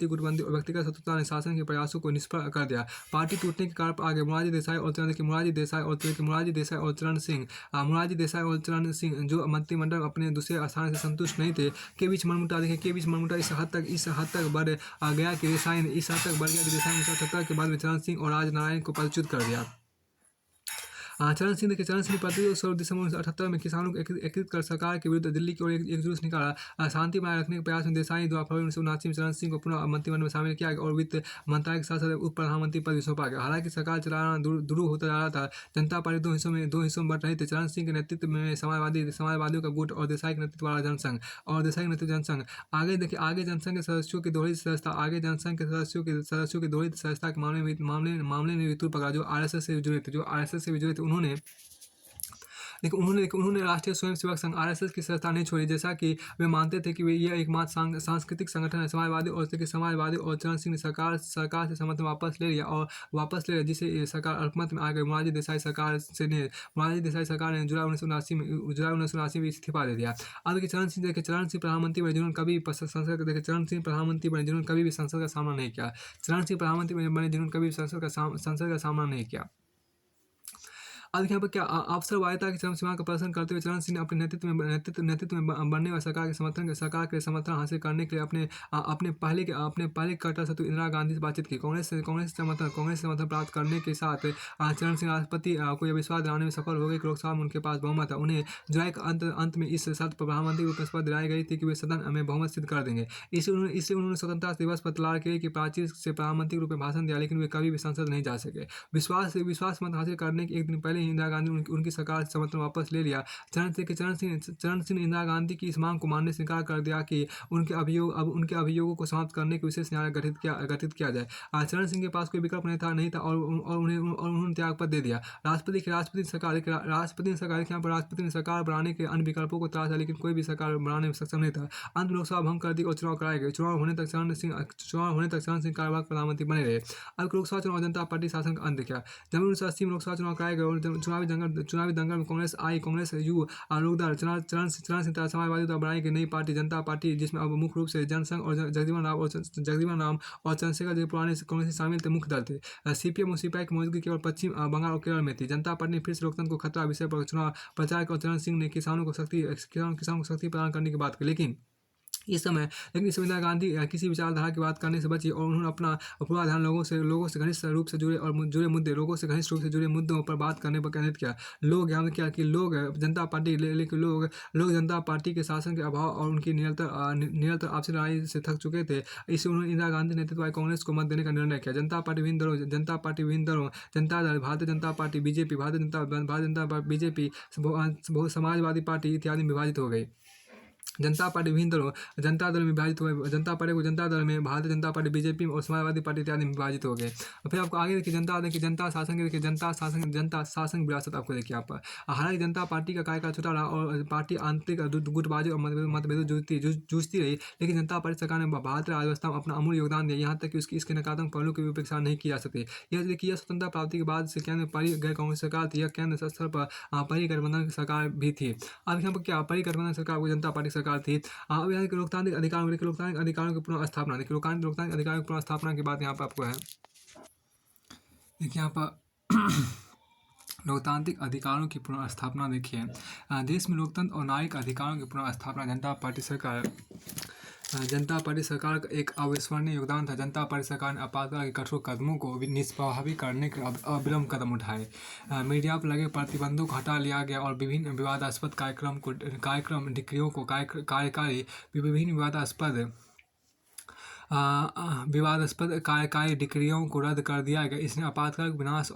गुटबंदी और व्यक्तिगत शत्रुता ने शासन के प्रयासों को निष्फल कर दिया। पार्टी टूटने के कारण आगे मोरारजी देसाई और चरण सिंह जो मंत्रिमंडल में अपने दूसरे स्थान से संतुष्ट नहीं थे के बीच मनमुटा इस हद तक बढ़ गया कि देसाई ने 1977 के बाद में चरण सिंह और राजनारायण को पदच्युत कर दिया। चरण सिंह ने प्रतिरोध स्वरूप दिसंबर 1978 में किसानों को एकीकृत कर सरकार के विरुद्ध दिल्ली की ओर एक जुलूस निकाला। शांति बनाए रखने के प्रयास में देसाई द्वारा फरवरी 1979 में चरण सिंह को पुनः मंत्रिमंडल में शामिल किया गया और वित्त मंत्रालय के साथ साथ उप प्रधानमंत्री पद भी सौंपा गया। हालांकि सरकार चलाना दुरू होता जा रहा था। जनता पार्टी दो हिस्सों में बंट रही थी। चरण सिंह के नेतृत्व में समाजवादियों का गुट और देसाई के नेतृत्व वाला जनसंघ। आगे जनसंघ के सदस्यों की दोहरी सदस्यता के मामले में भी तुर पकड़ा जो आरएसएस से जुड़े थे। उन्होंने राष्ट्रीय स्वयंसेवक संघ आरएसएस की सदस्यता नहीं छोड़ी, जैसा कि वे मानते थे कि यह एकमात्र सांस्कृतिक संगठन है। समाजवादी और चरण सिंह ने सरकार से समर्थन वापस ले लिया, जिसे सरकार अल्पमत में आ गई। मोरारजी देसाई सरकार ने जुलाई 1979 में इस्तीफा दे दिया। अब चरण सिंह प्रधानमंत्री बने जिन्होंने कभी भी संसद का सामना नहीं किया। अब यहाँ पर क्या अवसरवादिता की चरम सीमा का प्रदर्शन करते हुए चरण सिंह ने अपने नेतृत्व में बनने वाले सरकार के समर्थन हासिल करने के लिए अपने पहले कट्टर शत्रु इंदिरा गांधी से बातचीत की। कांग्रेस से समर्थन प्राप्त करने के साथ चरण सिंह राष्ट्रपति को यह विश्वास दिलाने में सफल हो गए कि लोकसभा में उनके पास बहुमत है। उन्हें जुलाई के अंत में इस शर्त पर प्रधानमंत्री के रूप में शपथ दिलाई गई थी कि वे सदन में बहुमत सिद्ध कर देंगे। इसलिए उन्होंने स्वतंत्रता दिवस पर तलाड़ किले की प्राचीर से प्रधानमंत्री के रूप में भाषण दिया, लेकिन वे कभी भी संसद नहीं जा सके। विश्वास मत हासिल करने के एक दिन पहले भले ही इंदिरा गांधी उनकी सरकार से समर्थन वापस ले लिया, चरण सिंह ने इंदिरा गांधी की इस मांग को मानने से इनकार कर दिया कि उनके अभियोगों को समाप्त करने के विशेष न्यायालय गठित किया जाए। चरण सिंह के पास कोई विकल्प नहीं था और उन्होंने त्याग पत्र दे दिया। राष्ट्रपति ने सरकार बनाने के अन्य विकल्पों को तलाशा, लेकिन कोई भी सरकार बनाने में सक्षम नहीं था। अंत में लोकसभा भंग कर दी और चुनाव कराए गए। चुनाव होने तक चरण सिंह कार्यवाहक प्रधानमंत्री बने रहे। अब लोकसभा चुनाव जनता पार्टी शासन का अंत क्या। जब 1980 में लोकसभा चुनाव कराए गए और चुनावी दंगल में कांग्रेस यू लोकदल चरण सिंह तथा समाजवादी द्वारा बनाई गई नई पार्टी जनता पार्टी, जिसमें अब मुख्य रूप से जनसंघ और जगजीवन राम और चंद्रशेखर जो पुराने कांग्रेस शामिल थे मुख्य दल थे। सीपीएम और सीपीआई की मौजूदगी केवल पश्चिम बंगाल और केरल में थी। जनता पार्टी ने फिर से लोकतंत्र को खतरा विषय पर चुनाव प्रचार किया और चरण सिंह ने किसानों को शक्ति प्रदान करने की बात की। लेकिन इस समय इंदिरा गांधी किसी विचारधारा की बात करने से बची और उन्होंने अपना पूरा ध्यान लोगों से घनिष्ठ रूप से जुड़े मुद्दों पर बात करने पर केंद्रित किया। लोग यहाँ क्या कि लोग जनता पार्टी के शासन के अभाव और उनकी निरंतर आपसी लड़ाई से थक चुके थे। इससे उन्होंने इंदिरा गांधी नेतृत्व वाली कांग्रेस को मत देने का निर्णय किया। जनता पार्टी विभिन्न दलों Janata Dal, Bharatiya Janata party, BJP, BJP, Samajwadi party इत्यादि में विभाजित हो गई। जनता पार्टी विभिन्न दलों जनता दल में विभाजित हुए। जनता पार्टी को जनता दल में, भारतीय जनता पार्टी, बीजेपी और समाजवादी पार्टी इत्यादि में विभाजित हो गए। और फिर आपको आगे देखिए जनता शासन विरासत आपको देखिए यहाँ पर। हालांकि जनता पार्टी का कार्यकाल छोटा रहा और पार्टी आंतरिक गुटबाजी और मतभेदों जूझती रही, लेकिन जनता पार्टी सरकार ने भारतीय अर्थव्यवस्था में अपना अमूल्य योगदान दिया। यहाँ तक कि इसके नकारात्मक पहलू की भी उपेक्षा नहीं की जा सकती। यह देखिए स्वतंत्रता प्राप्ति के बाद से केंद्र परी गैर कांग्रेस सरकार थी। यह केंद्र स्तर पर परिगठबंधन की सरकार भी थी। अब यहाँ पर क्या परिगठबंधन सरकार को जनता पार्टी सरकार थी। अब यहाँ लोकतांत्रिक अधिकारों की पुनः स्थापना देखिए। लोकतांत्रिक अधिकारों की पुनः स्थापना की बात यहाँ पर आपको है। देखिए यहाँ पर लोकतांत्रिक अधिकारों की पुनः स्थापना देखिए। देश में लोकतंत्र और नागरिक अधिकारों की पुनः स्थापना जनता पार्टी सरकार का एक अविस्मरणीय योगदान था। जनता पार्टी सरकार ने आपातकाल के कठोर कदमों को निष्प्रभावी करने के अविलंब कदम उठाए। मीडिया पर लगे प्रतिबंधों को हटा लिया गया और विभिन्न विवादास्पद कार्यकारी डिक्रियों को रद्द कर दिया गया। इसने आपातकाल विनाश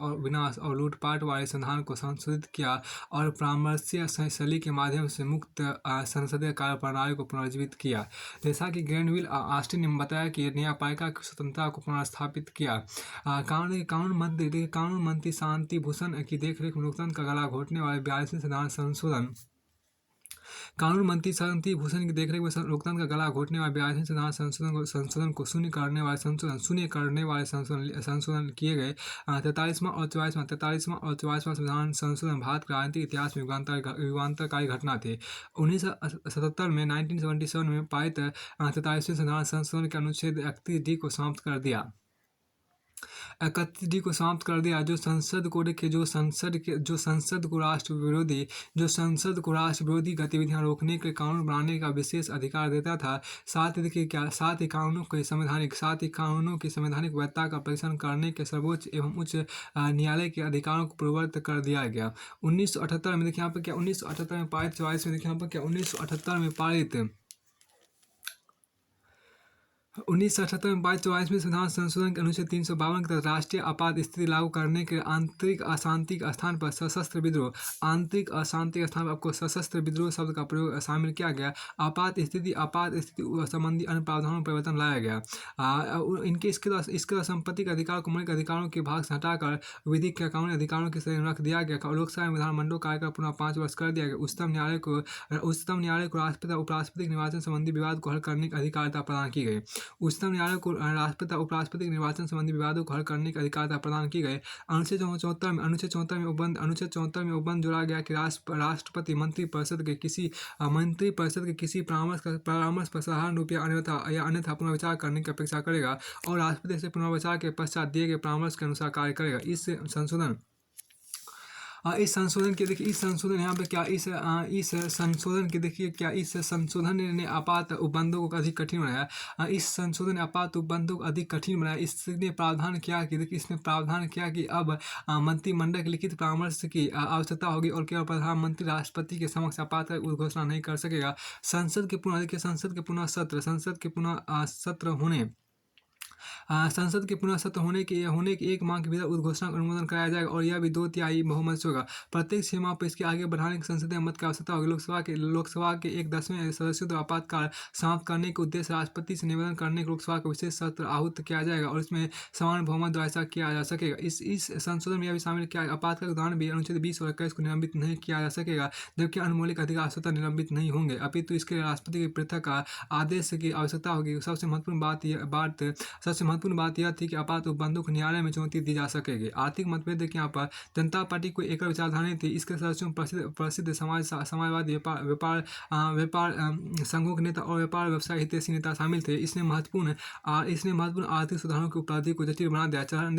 और लूटपाट वाले संविधान को संशोधित किया और परामर्शीय शैली के माध्यम से मुक्त संसदीय कार्य प्रणाली को पुनर्जीवित किया। जैसा कि ग्रेनविल ऑस्टिन ने बताया कि न्यायपालिका की स्वतंत्रता को पुनर्स्थापित किया। कानून मंत्री शांति भूषण की देखरेख में लोकतंत्र का गला घोटने वाले 42वें संविधान संशोधन कानून मंत्री शांति भूषण की देखरेख में लोकतंत्र का गला घोटने वाले 42वें संविधान संशोधन को शून्य करने वाले संशोधन किए गए। 43वां और 44वां संविधान संशोधन भारत के राजनीतिक इतिहास में युगांतरकारी घटना थी। 1977 में पारित 43वें संविधान संशोधन के अनुच्छेद 31D को समाप्त कर दिया। 31D को समाप्त कर दिया, जो संसद को राष्ट्र विरोधी गतिविधियां रोकने के कानून बनाने का विशेष अधिकार देता था। साथ ही कानूनों की संवैधानिक वैधता का परीक्षण करने के सर्वोच्च एवं उच्च न्यायालय के अधिकारों को पूर्ववत कर दिया गया। 1978 में देखिए यहाँ पर क्या 1978 में पारित 44 में देखिए यहाँ पर क्या 1978 में पारित 44वें संविधान संशोधन के अनुच्छेद 352 के तहत राष्ट्रीय आपात स्थिति लागू करने के आंतरिक अशांति के स्थान पर सशस्त्र विद्रोह आपको सशस्त्र विद्रोह शब्द का प्रयोग शामिल किया गया। आपात स्थिति संबंधी अन्य प्रावधानों में परिवर्तन लाया गया। इसके संपत्ति के अधिकार को मौलिक अधिकारों के भाग से हटाकर विधिक या कानूनी अधिकारों के श्रेणी में रख दिया गया। लोकसभा में विधानमंडल कार्यकाल पुनः 5 वर्ष कर दिया गया। उच्चतम न्यायालय को राष्ट्रपति उपराष्ट्रपति के निर्वाचन संबंधी विवाद को हल करने की अधिकारिता प्रदान की गई। उच्चतम न्यायालय को राष्ट्रपति उपराष्ट्रपति के निर्वाचन संबंधी विवादों को हल करने की अधिकारिता प्रदान की गई। अनुच्छेद 74 में उपबंध जोड़ा गया कि राष्ट्रपति मंत्रिपरिषद के किसी परामर्श पर साधारण रूप या अन्यथा पुनर्विचार करने की अपेक्षा करेगा और राष्ट्रपति से पुनर्विचार के पश्चात दिए गए परामर्श के अनुसार कार्य करेगा। इस संशोधन ने आपात उपबंधों को अधिक कठिन बनाया। इसने प्रावधान किया कि अब मंत्रिमंडल के लिखित परामर्श की आवश्यकता होगी और केवल प्रधानमंत्री राष्ट्रपति के समक्ष आपात घोषणा नहीं कर सकेगा। संसद के पुनः सत्र होने संसद के पुनः सत्र होने के एक माह के भीतर उद्घोषणा का अनुमोदन कराया जाएगा और यह भी 2/3 बहुमत से होगा। प्रत्येक सीमा पर इसके आगे बढ़ाने की संसदीय मत की आवश्यकता होगी। लोकसभा के 1/10 सदस्यों द्वारा आपातकाल समाप्त करने के उद्देश्य राष्ट्रपति से निवेदन करने के लोकसभा का विशेष सत्र आहूत किया जाएगा और इसमें समान बहुमत द्वारा ऐसा किया जा सकेगा। इस संशोधन में यह भी शामिल किया आपातकाल के दौरान भी अनुच्छेद 20 और 21 को निलंबित नहीं किया जा सकेगा, जबकि अन्य मौलिक अधिकार स्वतः निलंबित नहीं होंगे, अपितु इसके लिए राष्ट्रपति के पृथक आदेश की आवश्यकता होगी। सबसे महत्वपूर्ण बात यह थी कि आपात उपबंधों को न्यायालय में चुनौती दी जा सकेगी। आर्थिक मतभेद के यहाँ पर जनता पार्टी को एकल विचारधारा थी। इसके सदस्यों प्रसिद्ध समाजवादी व्यापार संघों के नेता और व्यापार व्यवसाय हितैषी नेता शामिल थे। इसने महत्वपूर्ण आर्थिक सुधारों की उपलब्धि को जटिल बना दिया। चरण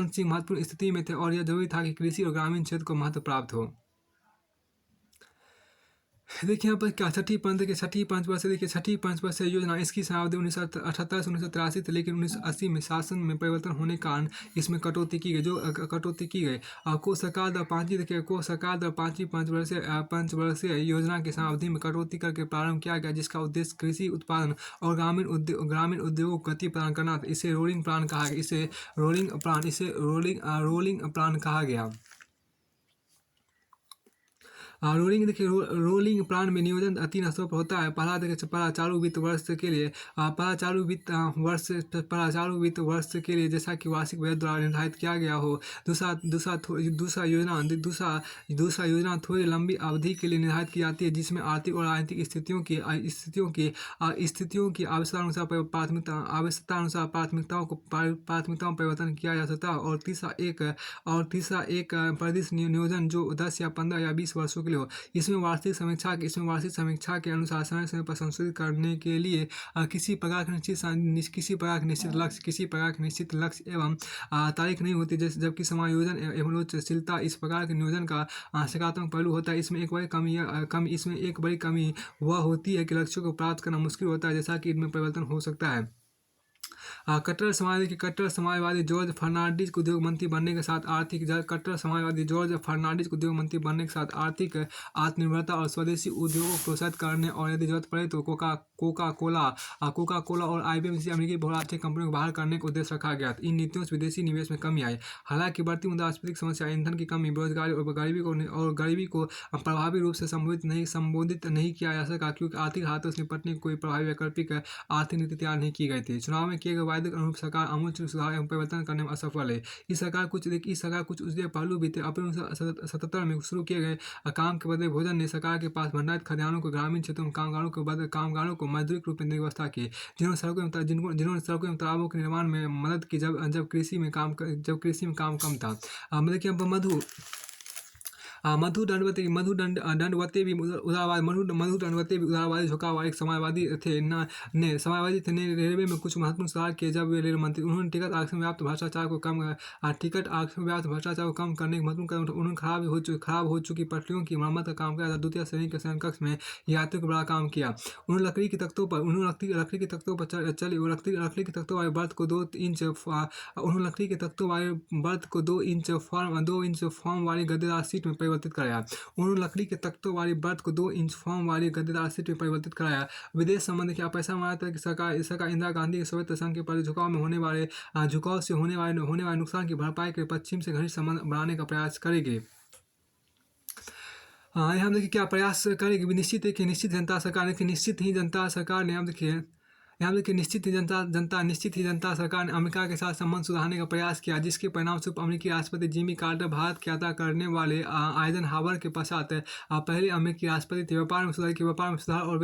सिंह महत्वपूर्ण स्थिति में थे और यह जरूरी था कि कृषि और ग्रामीण क्षेत्र को महत्व प्राप्त हो। देखिए यहाँ पर क्या छठी पंचवर्षीय देखिए छठी पंचवर्षीय योजना इसकी समाप्ति 1978 से 1983 थी, लेकिन 1980 में शासन में परिवर्तन होने के कारण इसमें कटौती की गई। को सरकार द्वारा पांचवी पंचवर्षीय योजना की समावधि में कटौती करके प्रारंभ किया गया, जिसका उद्देश्य कृषि उत्पादन और ग्रामीण उद्योगों को गति प्रदान करना था। इसे रोलिंग प्लान कहा गया। रोलिंग प्लान में नियोजन 3 स्तरों पर होता है। पहला चालू वित्त वर्ष के लिए जैसा कि वार्षिक बजट द्वारा निर्धारित किया गया हो। दूसरा योजना थोड़ी लंबी अवधि के लिए निर्धारित की जाती है, जिसमें आर्थिक और राजनीतिक स्थितियों की आवश्यकता अनुसार प्राथमिकताओं में परिवर्तन किया जा सकता है। और तीसरा एक परिदृश्य नियोजन जो 10 या 15 या 20 वर्षों के लिए हो। इसमें वार्षिक समीक्षा के अनुसार समय समय पर संशोधित करने के लिए किसी प्रकार के निश्चित लक्ष्य एवं तारीख नहीं होती, जबकि समायोजन एवं लोचशीलता इस प्रकार के नियोजन का सकारात्मक पहलू होता है। इसमें एक बड़ी कमी वह होती है कि लक्ष्यों को प्राप्त करना मुश्किल होता है, जैसा कि इनमें परिवर्तन हो सकता है। कट्टर समाजवादी जॉर्ज फर्नांडीज को उद्योग मंत्री बनने के साथ आर्थिक आत्मनिर्भरता और स्वदेशी उद्योगों को प्रोत्साहित करने और यदि जरूरत पड़े तो कोका कोला और IBM जैसी अमेरिकी बहुराष्ट्रीय कंपनियों को बाहर करने का उद्देश्य रखा गया। इन नीतियों से विदेशी निवेश में कमी आई। हालांकि बढ़ती मुद्रास्फीति समस्या, ईंधन की कमी, बेरोजगारी और गरीबी को प्रभावी रूप से संबोधित नहीं किया जा सका, क्योंकि आर्थिक हालातों से निपटने की कोई प्रभावी वैकल्पिक आर्थिक नीति तैयार नहीं की गई थी। चुनाव में किए गए वायदे के अनुरूप सरकार आमूल सुधार एवं परिवर्तन करने में असफल है। इस सरकार कुछ उसके पहलू भी थे। अप्रैल 1977 में शुरू किए गए काम के बदले भोजन ने सरकार के पास भंडारित खलिहानों को ग्रामीण क्षेत्रों में कामगारों को मजदूरी रूप में व्यवस्था की, जिन्होंने सड़कों एवं तालाबों के निर्माण में मदद की जब कृषि में काम कम था। मधु दंडवते भी उदारवादी झुकाव वाले समाजवादी थे। रेलवे में कुछ महत्वपूर्ण सुधार किए जब वे रेल मंत्री। उन्होंने टिकट आरक्षण में व्याप्त भ्रष्टाचार को कम करने के महत्वपूर्ण कदम उठाए। उन्होंने खराब हो चुकी पटरियों की मरम्मत का काम किया था। द्वितीय श्रेणी के शयन कक्ष में यात्रियों को बड़ा काम किया। उन्होंने लकड़ी के तख्तों वाले बर्थ को 2 इंच फॉर्म वाली गद्देदार सीट में परिवर्तित कराया। विदेश संबंध क्या पैसा माना था कि सरकार इंदिरा गांधी के सोवियत संघ के प्रति झुकाव में होने वाले नुकसान की भरपाई के पश्चिम से घनिष्ठ संबंध बनाने का प्रयास करेगी। हम देखिए क्या प्रयास करेगी। निश्चित ही जनता सरकार ने निश्चित ही जनता सरकार ने अमेरिका के साथ संबंध सुधारने का प्रयास किया, जिसके परिणामस्वरूप अमेरिकी राष्ट्रपति जिमी कार्टर भारत की यात्रा करने वाले आइजनहावर के पश्चात पहले अमेरिकी राष्ट्रपति थे। व्यापार में सुधार और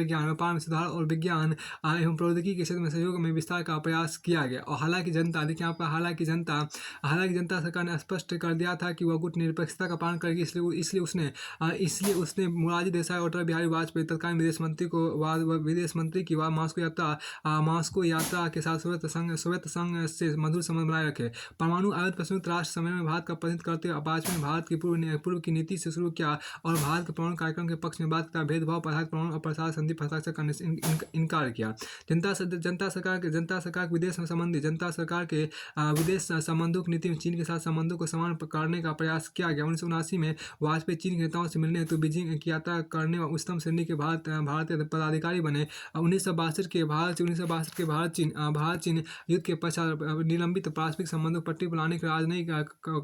विज्ञान एवं प्रौद्योगिकी के क्षेत्र में सहयोग में विस्तार का प्रयास किया गया। और हालांकि जनता सरकार ने स्पष्ट कर दिया था कि वह गुटनिरपेक्षता का पालन करेगी, इसलिए उसने मोरारजी देसाई और अटल बिहारी वाजपेयी तत्कालीन विदेश मंत्री की मास्को यात्रा के साथ सोवियत संघ से मधुर संबंध बनाए रखे। परमाणु आयुध पर संयुक्त राष्ट्र सम्मेलन में भारत का प्रतिनिधित्व करते हुए वाजपेयी ने भारत की पूर्व की नीति से शुरू किया और भारत के परमाणु कार्यक्रम के पक्ष में बात किया। भेदभाव पर आधारित परमाणु अप्रसार संधि पर हस्ताक्षर करने से इनकार किया। जनता सरकार के विदेश संबंधों की नीति में चीन के साथ संबंधों को समान करने का प्रयास किया गया। 1979 में वाजपेयी चीन के नेताओं से मिलने हेतु बीजिंग की यात्रा करने व उच्चतम श्रेणी के भारतीय पदाधिकारी बने। 1962 के भारत से 1962 के भारत चीन युद्ध के पश्चात निलंबित पारस्परिक संबंधों को पटरी पर लाने के राजनयिक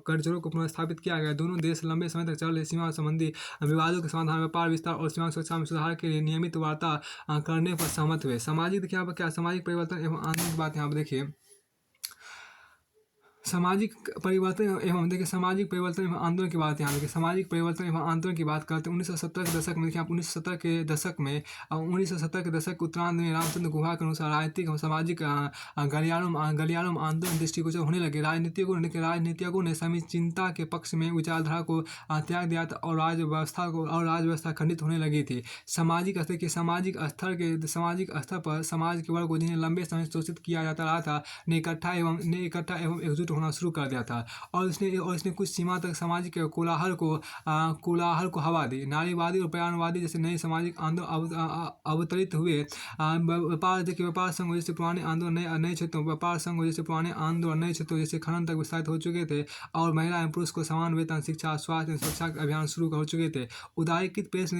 गठजोड़ों को पुनर्स्थापित किया गया। दोनों देश लंबे समय तक चल रहे सीमा संबंधी विवादों के समाधान, व्यापार विस्तार और सीमा सुरक्षा में सुधार के लिए नियमित वार्ता करने पर सहमत हुए। सामाजिक, देखिए यहाँ पर क्या सामाजिक परिवर्तन एवं आंतरिक बात यहाँ पर देखिए सामाजिक परिवर्तन एवं देखिए सामाजिक परिवर्तन एवं आंदोलन की बात यहाँ देखिए सामाजिक परिवर्तन एवं आंदोलन की बात करते हैं 1970 के दशक में। देखिए आप 1970 के दशक में 1970 के दशक के उत्तरार्ध में रामचंद्र गुहा के अनुसार राजनीतिक और सामाजिक गलियारों में आंदोलन दृष्टिगोचर होने लगे। राजनीतिज्ञों ने समीचीनता के पक्ष में विचारधारा को त्याग दिया था और राज व्यवस्था खंडित होने लगी थी। सामाजिक स्तर पर समाज के वर्ग को जिन्हें लंबे समय से शोषित किया जाता रहा था ने इकट्ठा एवं एकजुट होना शुरू कर दिया था और इसने कुछ सीमा तक सामाजिक कोलाहल को हवा दी। नारीवादी और पर्यावरणवादी जैसे नए सामाजिक आंदोलन अवतरित हुए। व्यापार संघ जैसे पुराने आंदोलन नए क्षेत्रों जैसे खनन तक विस्तारित हो चुके थे और महिला एवं पुरुष को समान वेतन, शिक्षा, स्वास्थ्य एवं सुरक्षा अभियान शुरू हो चुके थे। उदारीकृत प्रेस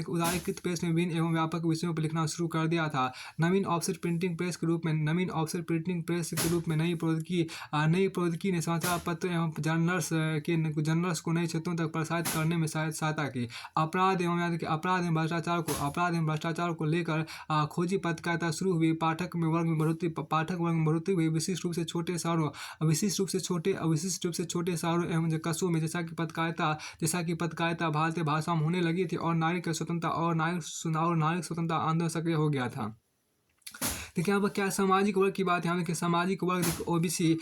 ने विभिन्न एवं व्यापक विषयों पर लिखना शुरू कर दिया था। नवीन ऑफसेट प्रिंटिंग प्रेस के रूप में नई प्रौद्योगिकी ने समाचार पत्र एवं जर्नल्स को नए क्षेत्रों तक प्रसारित करने में सहायता की। अपराध एवं भ्रष्टाचार को लेकर खोजी पत्रकारिता शुरू हुई। पाठक वर्ग में बढ़ोतरी हुई, विशिष्ट रूप से छोटे शहरों एवं कस्बों में, जैसा कि पत्रकारिता भारतीय भाषा में होने लगी थी और नागरिक स्वतंत्रता आंदोलन सक्रिय हो गया था। देखिए यहाँ पर क्या सामाजिक वर्ग की बात, यहाँ देखिए सामाजिक वर्ग ओबीसी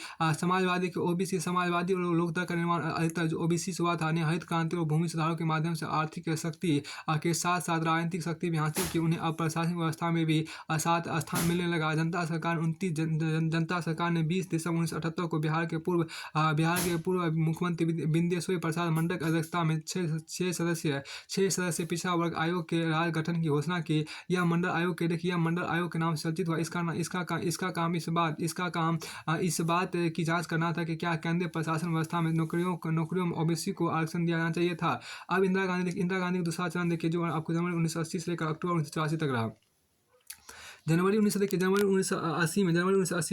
समाजवादी और लोकतंत्र का निर्माण अधिकतर जो ओबीसी से हुआ था ने हरित क्रांति और भूमि सुधारों के माध्यम से आर्थिक शक्ति के साथ साथ राजनीतिक शक्ति भी हासिल की। उन्हें अब प्रशासनिक व्यवस्था में भी साथ स्थान मिलने लगा। जनता सरकार ने 20 दिसंबर 1978 को बिहार के पूर्व मुख्यमंत्री बिंदेश्वरी प्रसाद मंडल की अध्यक्षता में 6 सदस्यीय पिछड़ा वर्ग आयोग के राज्य गठन की घोषणा की। यह मंडल आयोग के नाम से चर्चित हुआ। इसका काम इस बात की जांच करना था कि क्या केंद्रीय प्रशासन व्यवस्था में नौकरियों में ओबीसी को आरक्षण दिया जाना चाहिए था। अब इंदिरा गांधी का दूसरा चरण देखिए जो आपको जनवरी 1980 से लेकर अक्टूबर 1984 तक रहा। जनवरी 1980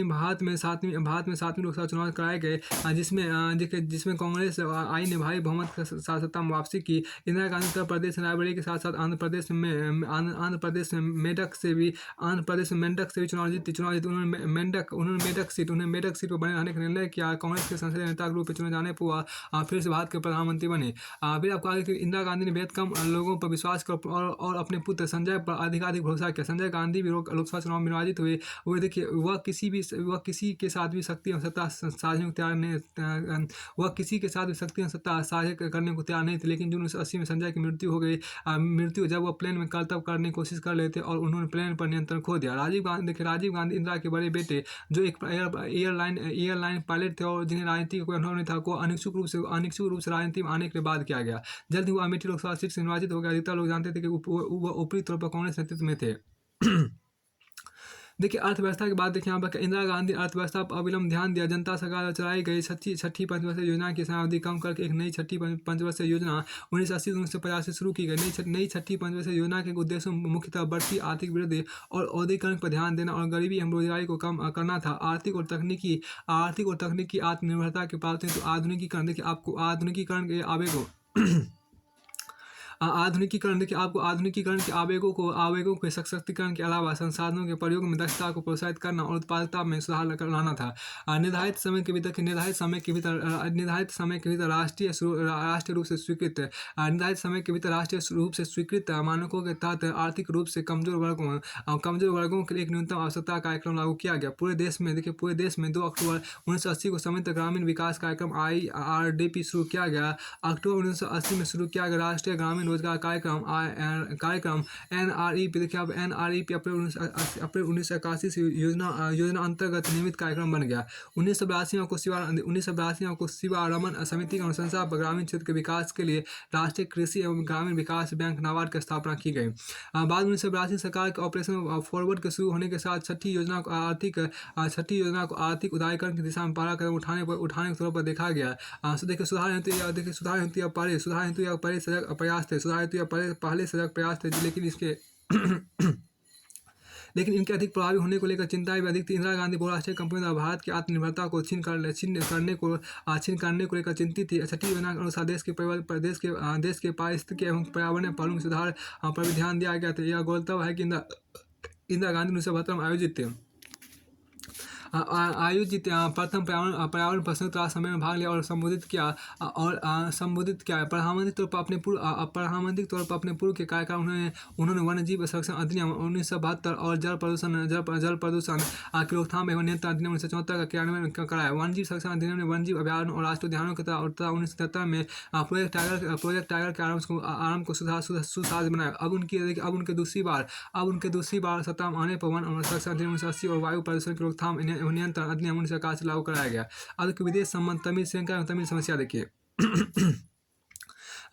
में भारत में सातवीं लोकसभा चुनाव कराए गए, जिसमें कांग्रेस आई ने भारी बहुमत के साथ सत्ता में वापसी की। इंदिरा गांधी उत्तर प्रदेश रायबरेली के साथ साथ आंध्र प्रदेश में मेडक से भी चुनाव जीती। उन्होंने मेडक सीट पर बने रहने का निर्णय किया। कांग्रेस के संसदीय नेता के रूप में चुने जाने पर फिर से भारत के प्रधानमंत्री बने। फिर आपको आगे इंदिरा गांधी ने बेहद कम लोगों पर विश्वास कर और अपने पुत्र संजय पर अधिकाधिक भरोसा किया। संजय गांधी भी लोकसभा चुनाव में निर्वाचित हुए। वो देखिए वह किसी के साथ भी शक्ति और सत्ता साझे करने को तैयार नहीं थे। लेकिन जून 1980 में संजय की मृत्यु हो गई। जब वह प्लेन में करतब करने की कोशिश कर रहे थे और उन्होंने प्लेन पर नियंत्रण खो दिया। राजीव गांधी इंदिरा के बड़े बेटे जो एक एयरलाइन पायलट थे और जिन्हें राजनीति का कोई अनुभव नहीं था, को अनिच्छुक रूप से राजनीति में आने के लिए बाद किया गया। जल्द ही वो अमेठी लोकसभा सीट से निर्वाचित हो गया। अधिकतर लोग जानते थे कि वह ऊपरी तौर पर कांग्रेस नेतृत्व में थे। देखिए अर्थव्यवस्था की बात देखिए यहाँ पर इंदिरा गांधी अर्थव्यवस्था पर अविलंब ध्यान दिया। जनता सरकार चलाई गई छठी पंचवर्षीय योजना की समयावधि कम करके एक नई छठी पंचवर्षीय योजना 1980-1985 शुरू की गई। नई छठी पंचवर्षीय योजना के उद्देश्य मुख्यतः बढ़ती आर्थिक वृद्धि और औद्योगिकरण पर ध्यान देना और गरीबी एवं बेरोजगारी को कम करना था। आर्थिक और तकनीकी आत्मनिर्भरता के पात्र तो आधुनिकीकरण। देखिए आपको आधुनिकीकरण के आधुनिकीकरण के आवेगों के सशक्तिकरण के अलावा संसाधनों के प्रयोग में दक्षता को प्रोत्साहित करना और उत्पादकता में सुधार लाना था। निर्धारित समय के भीतर राष्ट्रीय रूप से स्वीकृत मानकों के तहत आर्थिक रूप से कमजोर वर्गों के लिए एक न्यूनतम आवश्यकता कार्यक्रम लागू किया गया। पूरे देश में 2 अक्टूबर 1980 को समृद्ध ग्रामीण विकास कार्यक्रम IRDP शुरू किया गया। अक्टूबर 1980 में शुरू किया गया राष्ट्रीय ग्रामीण रोजगार कार्यक्रम NREP। देखिए अब NREP अप्रैल 1981 से योजना अंतर्गत नियमित कार्यक्रम बन गया। 1982 में को शिवारमन समिति की अनुशंसा पर ग्रामीण क्षेत्र के विकास के लिए राष्ट्रीय कृषि एवं ग्रामीण विकास बैंक नाबार्ड की स्थापना की गई। बाद 1982 सरकार के ऑपरेशन फॉरवर्ड के शुरू होने के साथ छठी योजना को आर्थिक उदारीकरण की दिशा में पहला कदम उठाने के तौर पर देखा गया। देखिए सुधार हेतु पहले सजग प्रयास थे, लेकिन इसके लेकिन इनके अधिक प्रभावी होने को लेकर चिंताएं भी अधिक थी। इंदिरा गांधी बहुराष्ट्रीय कंपनियों द्वारा भारत की आत्मनिर्भरता को छीन करने को लेकर चिंतित थी। छठी योजना के अनुसार देश के पारिस्थितिकी एवं पर्यावरणीय पहलू में सुधार पर भी ध्यान दिया गया था। यह गौरतलब है कि इंदिरा गांधी 1972 में आयोजित प्रथम पर्यावरण पर संयुक्त राष्ट्र सम्मेलन में भाग लिया और संबोधित किया। प्रधानमंत्री तौर पर अपने पूर्व के कार्यकाल उन्होंने वन्य जीव संरक्षण अधिनियम 1972 और जल प्रदूषण की रोकथाम एवं नियंत्रण अधिनियम 1974 का क्रियान्वयन कराया। वन्य जीव संरक्षण अधिनियम ने वन्य जीव अभ्यारण्य और राष्ट्रीय उद्यानों के तहत 1977 में प्रोजेक्ट टाइगर के आरंभ को सुसाध्य बनाया। अब उनके दूसरी बार सत्ता में आने पर वन संरक्षण अधिनियम 1980 और वायु प्रदूषण की रोकथाम नियंत्रण अधिनियम 1981 से लागू कराया गया। अब विदेश संबंध तमिल समस्या देखिए।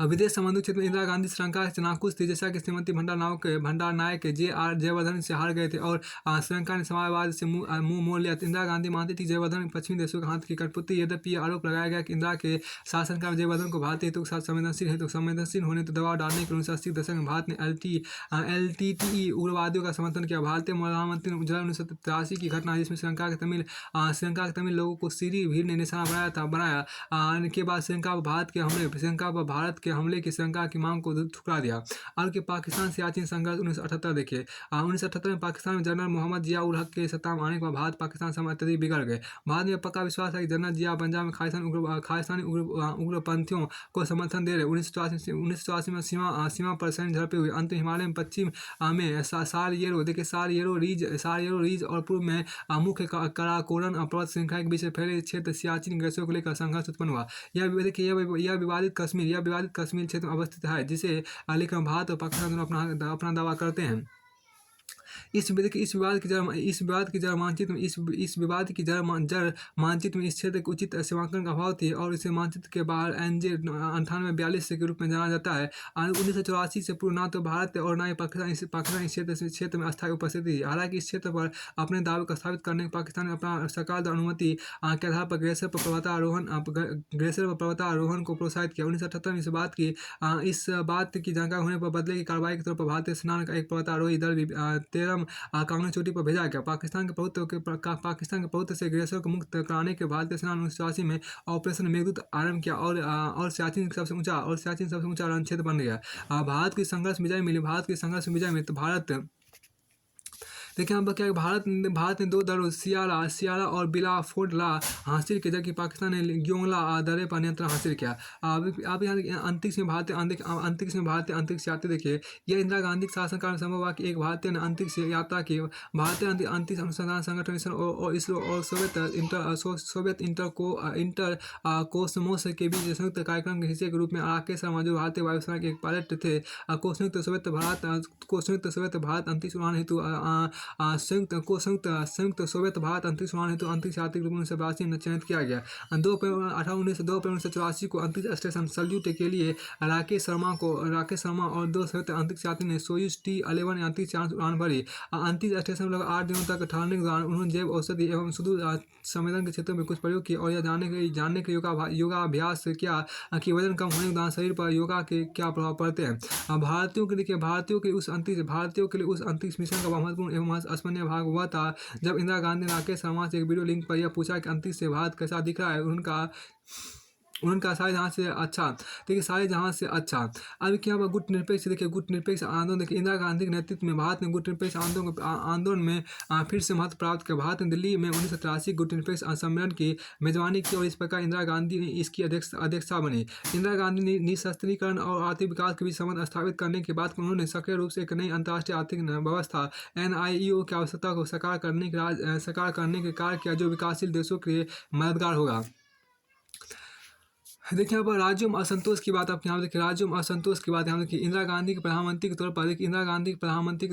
विदेश संबंधों क्षेत्र में इंदिरा गांधी श्रीलंका से नाखुश थी, जैसा कि श्रीमती भंडार नायक JR जयवर्धन से हार गए थे और श्रीलंका ने समाजवाद से मुंह मोड़ लिया। इंदिरा गांधी मानती थी जयवर्धन पश्चिमी देशों के हाथ की कठपुतली। यद्यपि यह आरोप लगाया गया कि इंदिरा के शासनकाल में जयवर्धन को भारतीय हितों के साथ संवेदनशील होने तो दबाव डालने के 1980 के दशक में भारत ने LTTE उग्रवादियों का समर्थन किया। भारतीय प्रधानमंत्री ने जुलाई 1983 की घटना जिसमें श्रीलंका के तमिल लोगों को सीरी भीड़ ने निशाना बनाया के बाद श्रीलंका पर भारत के हमले की श्रीलंका की मांग को ठुकरा दिया। और के पाकिस्तान सियाचिन संघर्ष 1978 देखिए। 1978 में पाकिस्तान में जनरल मोहम्मद जिया उल हक के सत्ता में आने के बाद भारत पाकिस्तान संबंध अत्यधिक बिगड़ गए। भारत में पक्का विश्वास है कि जनरल जिया पंजाब में खालिस्तानी उग्रपंथियों को समर्थन दे रहे। 1984 में सीमा पर सैन्य झड़पें हुई। अंत हिमालय में पश्चिम में सार येरो रीज और पूर्व में मुख्य कराकोरम पर्वत श्रृंखला के बीच फैले क्षेत्र सियाचिन ग्लेशियर को लेकर संघर्ष उत्पन्न हुआ। यह विवादित कश्मीर क्षेत्र में अवस्थित है, जिसे लेकर भारत और पाकिस्तान दोनों अपना दावा करते हैं। इस विवाद की जड़ मानचित्र में इस क्षेत्र के उचित सीमांकन का अभाव थी और इसे मानचित्र के बाहर NJ 9842 के रूप में जाना जाता है। 1984 से पूर्व ना तो भारत और ना ही पाकिस्तान इस क्षेत्र में अस्थायी उपस्थिति थी। हालांकि इस क्षेत्र पर अपने दावे को स्थापित करने पाकिस्तान ने अपना सरकार अनुमति के आधार पर ग्लेशियर पर पर्वतारोहण को प्रोत्साहित किया। 1978 में इस बात की जानकारी होने पर बदले की कार्रवाई के तौर पर भारतीय सेना का एक पर्वतारोही दल तेरम कांगड़ा चोटी पर भेजा गया। पाकिस्तान के प्रभुत्व से ग्लेशियर को मुक्त कराने के भारतीय सेना ने 1984 में ऑपरेशन मेघदूत आरंभ किया और सियाचिन सबसे ऊंचा रण क्षेत्र बन गया। भारत की संघर्ष में विजय में तो देखिए यहाँ पर क्या भारत ने 2 दरों सियारा और बिलाफोर्ड हासिल किया, जबकि पाकिस्तान ने ग्योंगला दर्रे पर नियंत्रण हासिल किया। अब यहाँ अंतरिक्ष में भारतीय अंतरिक्ष यात्री देखिए। यह इंदिरा गांधी के शासनकाल में संभव हुआ कि एक भारतीय ने अंतरिक्ष यात्रा की। भारतीय अंतरिक्ष अनुसंधान संगठन और इसरो और सोवियत इंटर कोसमोस के बीच संयुक्त कार्यक्रम के हिस्से के रूप में राकेश शर्मा, जो भारतीय वायुसेना के एक पायलट थे, को संयुक्त सोवियत भारत अंतरिक्ष उड़ान हेतु संयुक्त सोवियत भारत अंतरिक्ष उड़ान हेतु अंतरिक्ष यात्री के रूप में 1982 में चयनित किया गया। 2 अप्रैल 1984 को अंतरिक्ष स्टेशन सल्यूट के लिए राकेश शर्मा और 2 सोवियत अंतरिक्ष यात्री ने सोयूज T-11 अंतरिक्ष यान उड़ान भरी। अंतरिक्ष स्टेशन में लगभग 8 दिनों तक ठहरने के दौरान उन्होंने जैव औषधि एवं सुदूर संवेदन के क्षेत्रों में कुछ प्रयोग किए और यह जानने के योगाभ्यास किया कि वजन कम होने के दौरान शरीर पर योगा के क्या प्रभाव पड़ते हैं। भारतीयों के लिए उस अंतरिक्ष मिशन का महत्वपूर्ण एवं स्मरणीय भाग हुआ था जब इंदिरा गांधी ने राकेश शर्मा से एक वीडियो लिंक पर यह पूछा कि अंतरिक्ष से भारत कैसा दिख रहा है। उनका सारे जहां से अच्छा देखिए, सारे जहां से अच्छा। अब क्या हुआ गुट निरपेक्ष आंदोलन देखिए। इंदिरा गांधी के नेतृत्व में भारत ने गुट निरपेक्ष आंदोलन में फिर से महत्व प्राप्त किया। भारत ने दिल्ली में 1983 गुट निरपेक्ष सम्मेलन की मेजबानी की और इस प्रकार इंदिरा गांधी ने इसकी अध्यक्षा बनी। इंदिरा गांधी ने निःशस्त्रीकरण और आर्थिक विकास के बीच संबंध स्थापित करने के बाद उन्होंने सक्रिय रूप से एक नई अंतर्राष्ट्रीय आर्थिक व्यवस्था NIEO की आवश्यकता को साकार करने के कार्य किया, जो विकासशील देशों के लिए मददगार होगा। देखिए यहाँ पर राज्यों में असंतोष की बात आप यहाँ देखिए। इंदिरा गांधी के प्रधानमंत्री के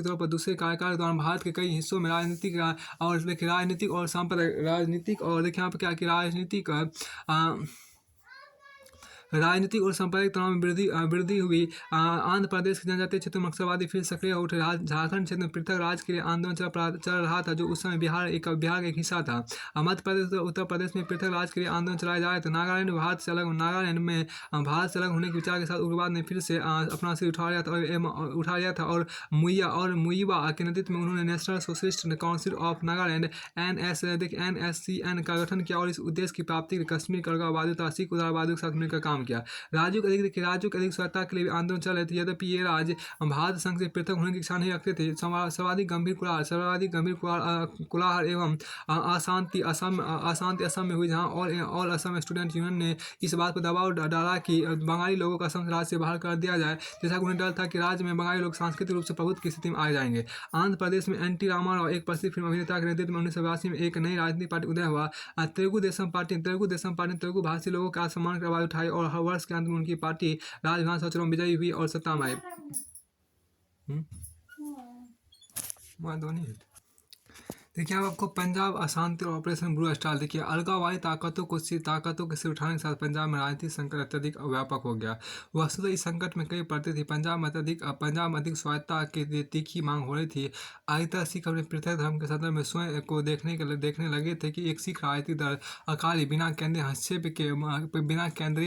तौर पर दूसरे कार्यकाल के दौरान भारत के कई हिस्सों में राजनीतिक और सांप्रदायिक राजनीतिक और देखिए यहाँ पर क्या कि राजनीतिक और सांप्रदायिक तनाव में वृद्धि हुई। आंध्र प्रदेश के जनजातीय क्षेत्र में नक्सलवादी फिर सक्रिय हो उठे। झारखंड क्षेत्र में पृथक राज्य के लिए आंदोलन चल रहा था, जो उस समय बिहार का एक हिस्सा था। मध्य प्रदेश और उत्तर प्रदेश में पृथक राज्य के लिए आंदोलन चलाए जा रहे थे। नागालैंड में भारत से अलग होने के विचार के साथ उग्रवाद ने फिर से अपना सिर उठा लिया था और मुइवा के नेतृत्व में उन्होंने national socialist council of Nagaland NSCN का गठन किया और इस उद्देश्य की प्राप्ति के लिए कश्मीर के अलगाववादियों तथा सिख उदारवादियों के साथ मिलकर काम किया। राज्यों के अधिक स्वायत्तता के लिए भी आंदोलन चल रहे थे, यद्यपि ये राज्य भारत संघ से पृथक होने की इच्छा नहीं रखते थे। सर्वाधिक गंभीर कुलाहल एवं अशांति असम में हुई, जहां ऑल असम स्टूडेंट यूनियन ने इस बात पर दबाव डाला कि बंगाली लोगों का असम राज्य से बाहर कर दिया जाए, जैसा कि उन्हें डर था कि राज्य में बंगाली लोग सांस्कृतिक रूप से प्रभुत्व की स्थिति में आ जाएंगे। आंध्र प्रदेश में NT रामाराव, एक प्रसिद्ध फिल्म अभिनेता के नेतृत्व में 1982 में एक नई राजनीतिक पार्टी उदय हुआ। तेलुगु देशम पार्टी ने तेलुगु भाषी लोगों का सम्मान की आवाज उठाई और हर वर्ष के अंत में उनकी पार्टी राज्य विधानसभा चुनाव में विजयी हुई और सत्ता में आई। देखिए अब आपको पंजाब अशांति और ऑपरेशन ब्लू स्टार, देखिए अलगाववादी ताकतों के सिर उठाने के साथ पंजाब में राजनीतिक संकट अत्यधिक व्यापक हो गया। वस्तुतः इस संकट में कई परतें थी। पंजाब में अधिक स्वायत्तता की तीखी मांग हो रही थी। अधिकतर सिख अपने पृथक धर्म के संदर्भ में स्वयं को देखने लगे थे कि एक सिख राजनीतिक दल अकाली बिना केंद्रीय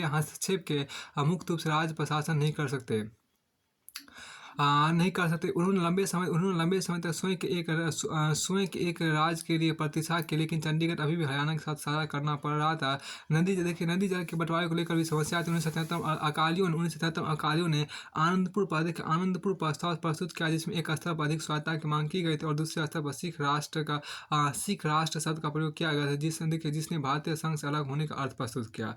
हस्तक्षेप के मुक्त रूप से राज्य प्रशासन नहीं कर सकते। उन्होंने लंबे समय तक स्वयं के एक राज्य के लिए प्रतीक्षा की, लेकिन चंडीगढ़ अभी भी हरियाणा के साथ साझा करना पड़ रहा था। नदी जल के बंटवारे को लेकर भी समस्या थी। 1977 अकालियों ने आनंदपुर प्रस्ताव प्रस्तुत किया, जिसमें एक स्तर पर अधिक स्वायत्तता की मांग की गई थी और दूसरे स्तर पर सिख राष्ट्र शब्द का प्रयोग किया गया था, जिसने भारतीय संघ से अलग होने का अर्थ प्रस्तुत किया।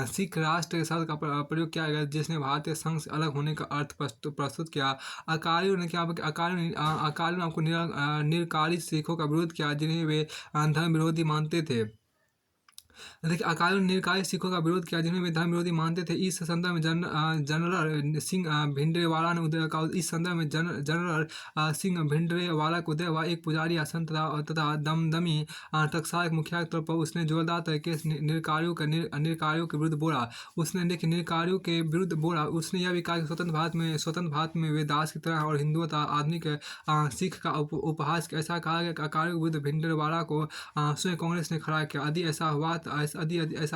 सिख राष्ट्र शब्द का प्रयोग किया गया जिसने भारतीय संघ से अलग होने का अर्थ प्रस्तुत किया। अकालियों ने आपको निरकारी सिखों का विरोध किया, जिन्हें वे धर्म विरोधी मानते थे। देखिए अकालियों ने निरकारी सिखों का विरोध किया, जिन्हें वे धर्म विरोधी मानते थे। इस संदर्भ में जनरल सिंह भिंडरेवाला को उदय हुआ। एक पुजारी संत तथा दमदमी टकसाल मुखिया के तौर पर उसने जोरदार तरीके से निरकारियों के विरुद्ध बोला। उसने यह भी कहा कि स्वतंत्र भारत में वे दास की तरह और हिंदुओं तथा आधुनिक सिख का उपहास। ऐसा कहा गया कि अकालियों के विरुद्ध भिंडरवाला को स्वयं कांग्रेस ने खड़ा किया। यदि ऐसा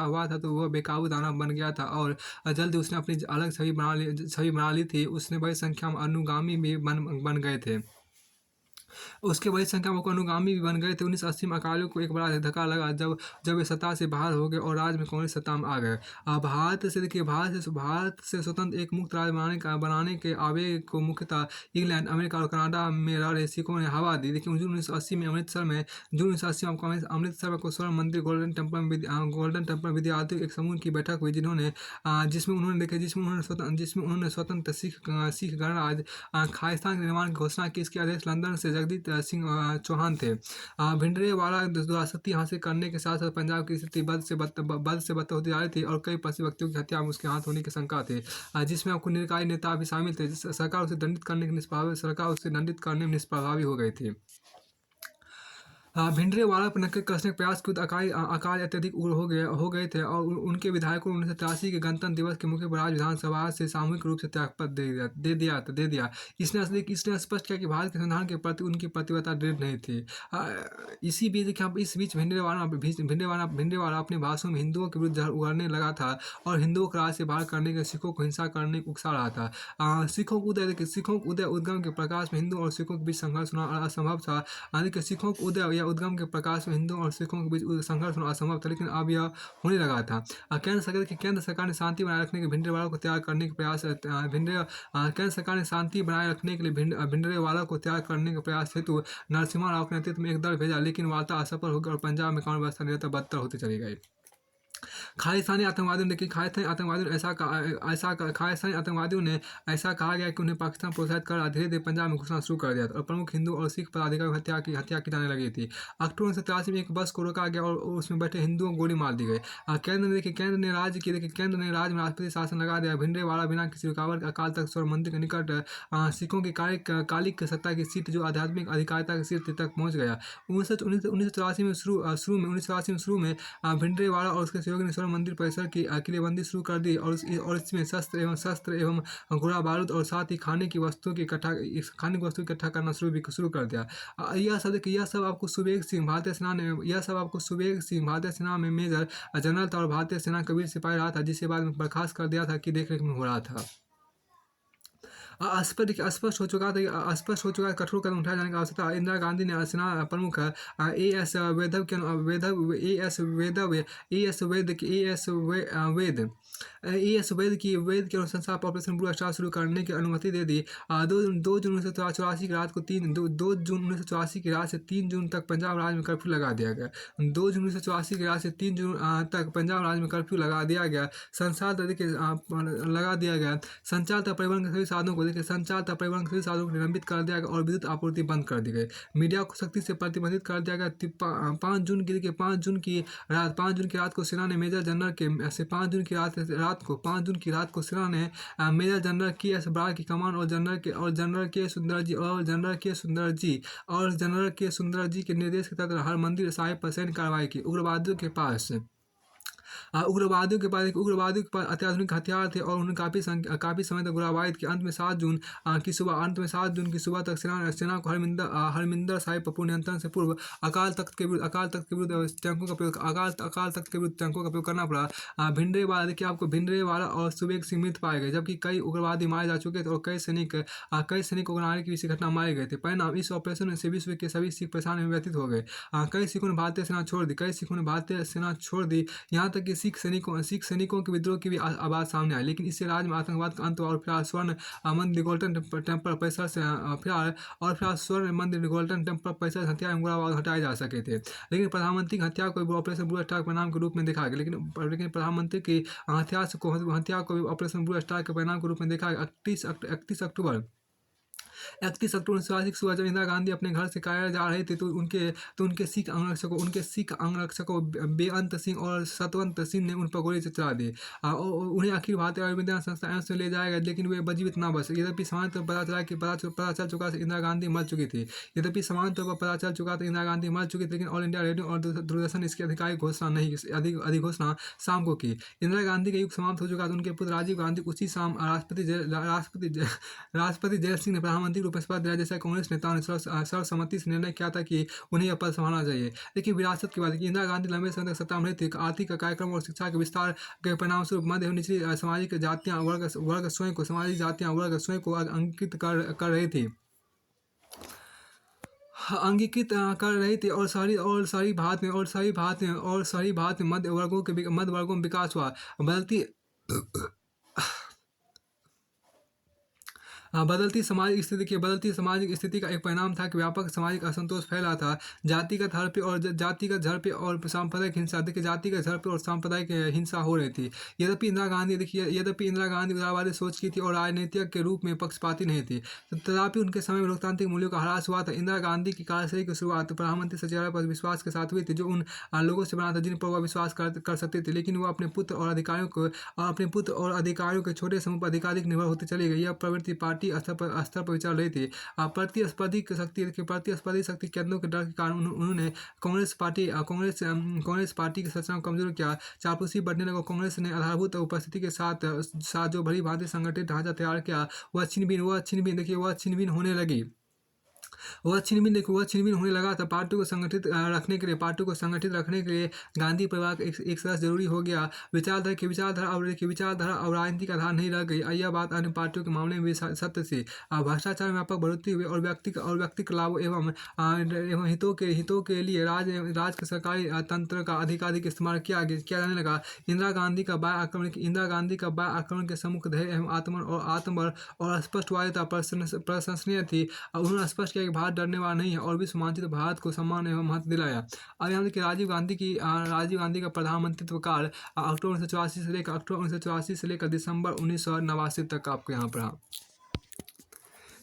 हुआ था तो वह बेकाबू दानव बन गया था और जल्द उसने अपनी अलग छवि बना ली थी। उसने बड़ी संख्या में अनुगामी भी बन गए थे। उसके बड़ी संख्या में अनुगामी भी बन गए थे। 1980 में अकालियों को एक बड़ा धक्का लगा जब वे सत्ता से बाहर हो गए और राज्य में कांग्रेस सत्ता में आ गए। भारत से स्वतंत्र एक मुक्त राज्य बनाने के आवेग को मुख्यतः इंग्लैंड, अमेरिका और कनाडा में रह रहे सिखों ने हवा दी। लेकिन जून 1980 में अमृतसर में स्वर्ण मंदिर गोल्डन टेम्पल विद्यार्थियों एक समूह की बैठक हुई, जिसमें उन्होंने स्वतंत्र सिख गणराज्य खालिस्तान के निर्माण की घोषणा की। इसके अध्यक्ष लंदन से जगदीप सिंह चौहान थे। भिंडरेवाला द्वारा शक्ति हासिल करने के साथ साथ पंजाब की स्थिति बद से बदतर होती जा रही थी और कई प्रसिद्ध व्यक्तियों की हत्या में उसके हाथ होने की शंका थे, जिसमें आपको निरकारी नेता भी शामिल थे। सरकार उसे दंडित करने में निष्प्रभावी हो गई थी। भिंडरेवाला पर नक्कल कसने के प्रयास के अकाली अत्यधिक उग्र हो गए थे और उनके विधायकों ने 1983 के गणतंत्र दिवस के मौके पर राज्य विधानसभा से सामूहिक रूप से त्यागपत्र दे दिया। इसने स्पष्ट किया कि भारत के संविधान के प्रति उनकी प्रतिबद्धता दृढ़ नहीं थी। इस बीच भिंडरेवाला अपने भाषण में हिंदुओं के विरुद्ध उगरने लगा था और हिंदुओं को राज्य से बाहर करने के सिखों को हिंसा करने को उकसा रहा था। सिखों को उद्गम के प्रकाश में हिंदू और सिखों के बीच संघर्ष होना असंभव था। सिखों को उदय या उद्गम के प्रकाश में हिंदुओं और सिखों के बीच संघर्ष होना असंभव था, लेकिन अब यह होने लगा था। केंद्र सरकार ने शांति बनाए रखने के भिंडरेवाला को त्याग करने के प्रयास हेतु नरसिम्हा राव के नेतृत्व में एक दल भेजा, लेकिन वार्ता असफल हो गई और पंजाब में कानून व्यवस्था निरंतर बदतर होती चली गई। खालिस्तानी आतंकवादियों ने ऐसा कहा गया कि उन्हें पाकिस्तान प्रोत्साहित कर धीरे धीरे पंजाब में घुसना शुरू कर दिया था और प्रमुख हिंदू और सिख पदाधिकारियों की हत्या की जाने लगी थी। अक्टूबर 1983 में एक बस को रोका गया और उसमें बैठे हिंदुओं को गोली मार दी गई। केंद्र ने राज्य में राष्ट्रपति शासन लगा दिया। भिंडरेवाला बिना किसी रुकावट अकाल तख्त स्वर्ण मंदिर के निकट सिखों की कालिक सत्ता की सीट जो आध्यात्मिक अधिकारिता की सीट तक पहुंच गया। 1984 में शुरू में भिंडरेवाला और उसके सहयोगी ने स्वर्ण मंदिर परिसर की किलेबंदी शुरू कर दी और इसमें शस्त्र एवं गोला बारूद और साथ ही खाने की वस्तुओं की इकट्ठा करना शुरू कर दिया। यह सब आपको सुबेग सिंह भारतीय सेना ने यह सब आपको सुबेग सिंह भारतीय सेना में मेजर जनरल था और भारतीय सेना कबीर सिपाही रहा था, जिसे बाद में बर्खास्त कर दिया था कि देखरेख में हो रहा था। स्पष्ट हो चुका था कठोर कदम उठाए जाने की आवश्यकता। इंदिरा गांधी ने सेना प्रमुख ए एस वेदव के वेदव ए एस वेदव ए एस वेद की A S Veda A S वेद के अनुशंसा पर ऑपरेशन ब्लू स्टार शुरू करने की अनुमति दे दी। 2 जून 1984 की रात को 2 जून 1984 की रात से 3 जून तक पंजाब राज्य में कर्फ्यू लगा दिया गया। 2 जून 1984 की रात से 3 जून तक पंजाब राज्य में कर्फ्यू लगा दिया गया। लगा दिया गया। संचार तथा परिवहन के सभी साधनों को निलंबित कर दिया गया और विद्युत आपूर्ति बंद कर दी गई। मीडिया को सख्ती से प्रतिबंधित कर दिया गया। 5 जून की रात को सेना ने मेजर जनरल के से 5 जून की रात को सेना ने मेजर जनरल के एस बराड़ की कमान और जनरल के सुंदर जी के निर्देश के तहत हर मंदिर साहिब पर सैन्य कार्रवाई की। उग्रवादियों के पास अत्याधुनिक हथियार थे और उन्होंने काफी समय तक गोलाबारी की। अंत में 7 जून की सुबह तक सेना को हरमिंदर साहिब पर पूर्ण नियंत्रण से पूर्व अकाल तख्त के विरुद्ध टैंकों का प्रयोग करना पड़ा। भिंडरेवाला और सुबेग सिंह मृत पाए गए, जबकि कई उग्रवादी मारे जा चुके थे और कई सैनिक उग्रवादी की घटना मारे गए थे। परिणाम इस ऑपरेशन से विश्व के सभी सिख परेशानी में व्यतीत हो गए। कई सिखों ने भारतीय सेना छोड़ दी। यहाँ तक कि सिख सैनिकों के विद्रोह की भी आवाज सामने आई, लेकिन इससे राज्य में आतंकवाद का अंत हुआ और फिलहाल स्वर्ण मंदिर गोल्डन टेम्पल परिसर से हथियार गोलाबारूद हटाए जा सके थे। लेकिन प्रधानमंत्री की हत्या को ऑपरेशन ब्लू स्टार के परिणाम के रूप में देखा गया। लेकिन प्रधानमंत्री की हत्या को ऑपरेशन ब्लू स्टार के परिणाम के रूप में देखा गया। 31 अक्टूबर 1984 की सुबह जब इंदिरा गांधी अपने घर से कार्यालय जा रहे थे तो उनके सिख अंगरक्षकों बेअंत सिंह और सतवंत सिंह ने उन पर गोली चला दी। उन्हें अखिल भारतीय आयुर्विज्ञान संस्थान एम्स में ले जाया गया, लेकिन वे जीवित न बचे। यद्यपि सामान्य तौर पर पता चल चुका था इंदिरा गांधी मर चुकी थी। लेकिन ऑल इंडिया रेडियो और दूरदर्शन इसकी आधिकारिक घोषणा शाम को की। इंदिरा गांधी का युग समाप्त हो चुका था। उनके पुत्र राजीव गांधी उसी शाम राष्ट्रपति जय सिंह ने प्रधानमंत्री के रूप में शपथ दिया। जैसा कांग्रेस नेताओं ने सर्वसम्मति से निर्णय किया था कि उन्हें यह पद संभालना चाहिए। लेकिन विरासत की बात है, इंदिरा गांधी लंबे समय तक सत्ता में रही थी। आर्थिक कार्यक्रम और शिक्षा के विस्तार के परिणाम स्वरूप मध्य एवं निचली सामाजिक जातियां वर्ग स्वयं को अंकित कर रही थी और शहरी भारत में मध्य वर्गों में विकास हुआ। बदलती सामाजिक स्थिति का एक परिणाम था कि व्यापक सामाजिक असंतोष फैला था। जातिगत झड़पें और सांप्रदायिक हिंसा हो रही थी। यद्यपि इंदिरा गांधी उदारवादी सोच की थी और राजनीतिक के रूप में पक्षपाती नहीं थी, तथापि उनके समय में लोकतांत्रिक मूल्यों का ह्रास हुआ था। इंदिरा गांधी की कार्यशैली की शुरुआत प्रधानमंत्री सचिवालय पर विश्वास के साथ हुई थी, जो उन लोगों से बना था जिन पर वह विश्वास कर सकते थे। लेकिन वह अपने पुत्र और अधिकारियों के छोटे समूह पर अधिकाधिक निर्भर होते चले गए। यह प्रवृत्ति पार्टी स्तर पर विचार रही थी। प्रतिस्पर्धी शक्ति केंद्रों के डर के कारण उन्होंने कांग्रेस पार्टी की संरचना को कमजोर किया। चापलूसी बढ़ने लगा। कांग्रेस ने आधारभूत उपस्थिति के साथ जो भली भांति संगठित ढांचा तैयार किया वह छिनभिन होने लगी। वह छिनभिन होने लगा था। पार्टी को संगठित रखने के लिए गांधी परिवार का एक सदस्य जरूरी हो गया। विचारधारा और राजनीतिक आधार नहीं रह गई। यह बात अन्य पार्टियों के मामले में भी सत्य थी। भ्रष्टाचार में व्यापक बढ़ोतरी हुई और व्यक्तिगत लाभों एवं हितों के लिए राज्य के सरकारी तंत्र का अधिकाधिक इस्तेमाल किया जाने लगा। इंदिरा गांधी का बाह्य आक्रमण के सम्मुख धैर्य एवं आत्मबल और स्पष्टवादिता प्रशंसनीय थी। उन्होंने स्पष्ट किया कि भारत डरने वाला नहीं है और विश्व मानचित्र भारत को सम्मान एवं महत्व दिलाया। अब यहाँ देखिए राजीव गांधी का प्रधानमंत्रित्व काल अक्टूबर 1984 से लेकर दिसंबर 1989 तक आपको यहाँ पर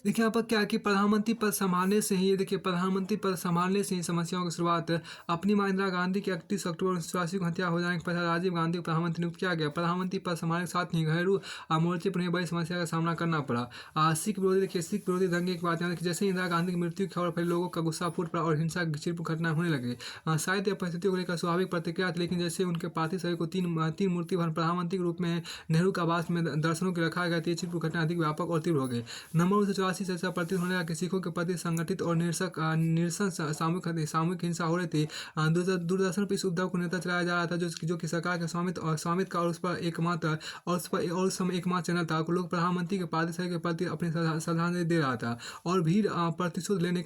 देखिए यहाँ पर क्या है कि प्रधानमंत्री पद संभालने से ही, देखिए प्रधानमंत्री पद संभालने से ही समस्याओं की शुरुआत अपनी मां इंदिरा गांधी की 31 अक्टूबर 1984 को हत्या हो जाने के पश्चात राजीव गांधी को प्रधानमंत्री नियुक्त किया गया। प्रधानमंत्री पद संभालने के साथ ही घरेलू मोर्चे पर उन्हें बड़ी समस्या का सामना करना पड़ा। सिख विरोधी, देखिए सिख विरोधी दंगे की बात यहाँ देखिए, जैसे ही इंदिरा गांधी की मृत्यु की खबर फैली, लोगों का गुस्सा फूट पड़ा और हिंसा की छिड़प घटना होने लगी। शायद यह परिस्थितियों को लेकर स्वाभाविक प्रतिक्रिया थी, लेकिन जैसे उनके पार्थिव शरीर को तीन मूर्ति भवन प्रधानमंत्री के रूप में नेहरू का आवास में दर्शनों के रखा गया, छिड़प घटना अधिक व्यापक और तीव्र हो गई। नंबर 1984 से ऐसा प्रतीत होने लगा कि सिखों के प्रति संगठित और निरसन सामूहिक हिंसा हो रही थी। दूरदर्शन पर इस उपद्रव को नेता चलाया जा रहा था, जो कि सरकार के स्वामित्व का, और उस पर एकमात्र और उस समय एकमात्र चैनल था। लोग प्रधानमंत्री के पार्थिव शरीर के प्रति अपनी श्रद्धांजलि दे रहा था और भीड़ प्रतिशोध लेने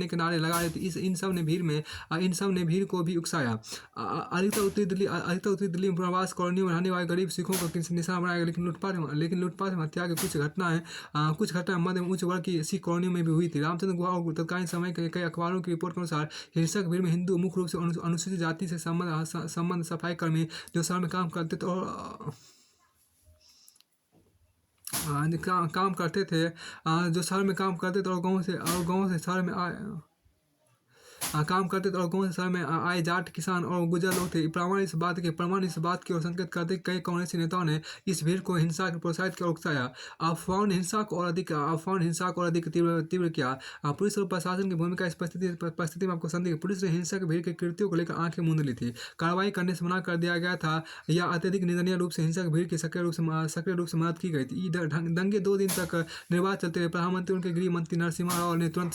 के नारे लगा रहे थे। इन सब ने भीड़ को भी उकसाया। अधिकतर उत्तरी दिल्ली में प्रवास कॉलोनी में रहने वाले गरीब सिखों को निशाना बनाया गया, लेकिन लूटपाट हत्या की कुछ घटनाएं मध्य उच्च वर्ग की सिख कॉलोनी में भी हुई थी। रामचंद्र गुहा और तत्कालीन समय के कई अखबारों की रिपोर्ट के अनुसार हिंसक भीड़ में हिंदू, मुख्य रूप से अनुसूचित जाति से संबंध सफाई कर्मी जो शहर में काम करते थे और काम करते थे, जो शहर में काम करते थे और गाँव से शहर में आए काम करते थे और गाँव से शहर में आए जाट किसान और गुजर लोग थे। प्रमाण इस बात की ओर संकेत करते कई कांग्रेसी नेताओं ने इस भीड़ को हिंसा के प्रोत्साहित किया और उकसाया। अफवाहों ने हिंसा को और अधिक तीव्र किया। पुलिस और प्रशासन की भूमिका इस परिस्थिति में आपको संदिग्ध। पुलिस ने हिंसक भीड़ के कृत्यों को लेकर आंखें मूंद ली थी, कार्रवाई करने से मना कर दिया गया था या अत्यधिक निंदनीय रूप से हिंसक भीड़ की सक्रिय रूप से मदद की गई थी। दंगे 2 दिन तक निर्बाध चलते रहे। प्रधानमंत्री, उनके गृह मंत्री नरसिम्हा राव ने तुरंत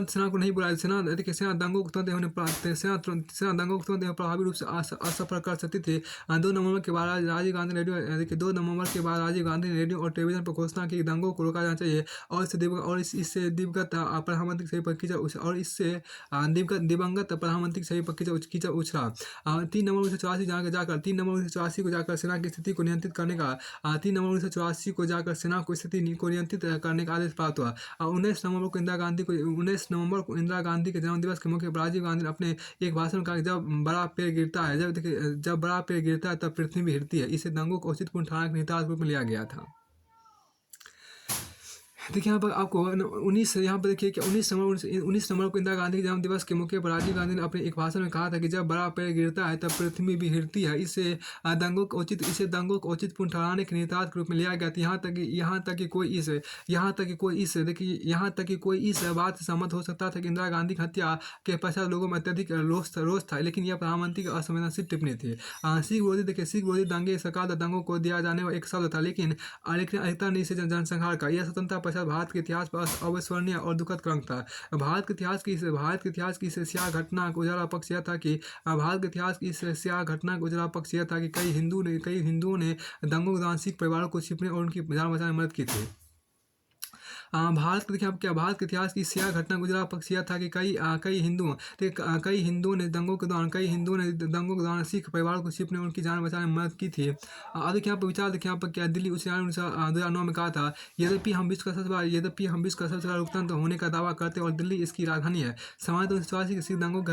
सेना को नहीं बुलाया। देखिए सेना दंगों को तुरंत एवं प्रभावी रूप से असफल कर सकती थी। 2 नवंबर के बाद राजीव गांधी ने रेडियो और टेलीविजन पर घोषणा की दंगों को रोका जाना चाहिए और इससे दिवंगत प्रधानमंत्री के शरीर पर कीचड़ उछला। 3 नवंबर 1984 को जाकर सेना की स्थिति को नियंत्रित करने का 3 नवंबर 1984 को जाकर सेना को स्थिति को नियंत्रित करने का आदेश प्राप्त हुआ। 19 नवंबर को इंदिरा गांधी के जन्मदिवस के मौके पर राजीव गांधी ने अपने एक भाषण में कहा कि जब बड़ा पेड़ गिरता है तब पृथ्वी भी हिलती है। इसे दंगों को औचित्यपूर्ण ठहराने के निहितार्थ रूप में लिया गया था। देखिए यहाँ पर आपको 19 नवंबर को इंदिरा गांधी के जन्म दिवस के मौके पर राजीव गांधी ने अपने एक भाषण में कहा था कि जब बड़ा पेड़ गिरता है तब पृथ्वी भी हिलती है। इसे दंगों को औचित्यपूर्ण ठहराने के निहितार्थ के रूप में लिया गया था। यहाँ तक कि कोई इस बात से सहमत हो सकता था कि इंदिरा गांधी की हत्या के पश्चात लोगों में अत्यधिक रोष था, लेकिन यह प्रधानमंत्री की असंवेदनशील टिप्पणी थी। सिख विरोधी दंगे सरकार दंगों को दिया जाने वाला एक शब्द था, लेकिन अधिकतर ने इसे जनसंहार का। यह स्वतंत्रता भारत के इतिहास पर अविस्मरणीय और दुखद कलंक था। भारत के इतिहास की इस स्याह घटना का उजाला पक्ष यह था कि कई हिंदुओं ने दंगों के दौरान सिख परिवारों को छिपने और उनकी जान बचाने में मदद की थी। भारत के इतिहास की स्याह घटना गुजरा पक्ष यह था कि कई हिंदुओं ने दंगों के दौरान सिख परिवारों को छिपने उनकी जान बचाने में मदद की थी। अब देखिए यहाँ पर विचार, देखिए यहाँ पर क्या दिल्ली उच्च न्यायालय ने 2009 में कहा था, यद्यपि हम विश्व का सबसे बड़ा लोकतंत्र होने का दावा करते हैं और दिल्ली इसकी राजधानी है, सामान्यतः 1984 की सिख दंगों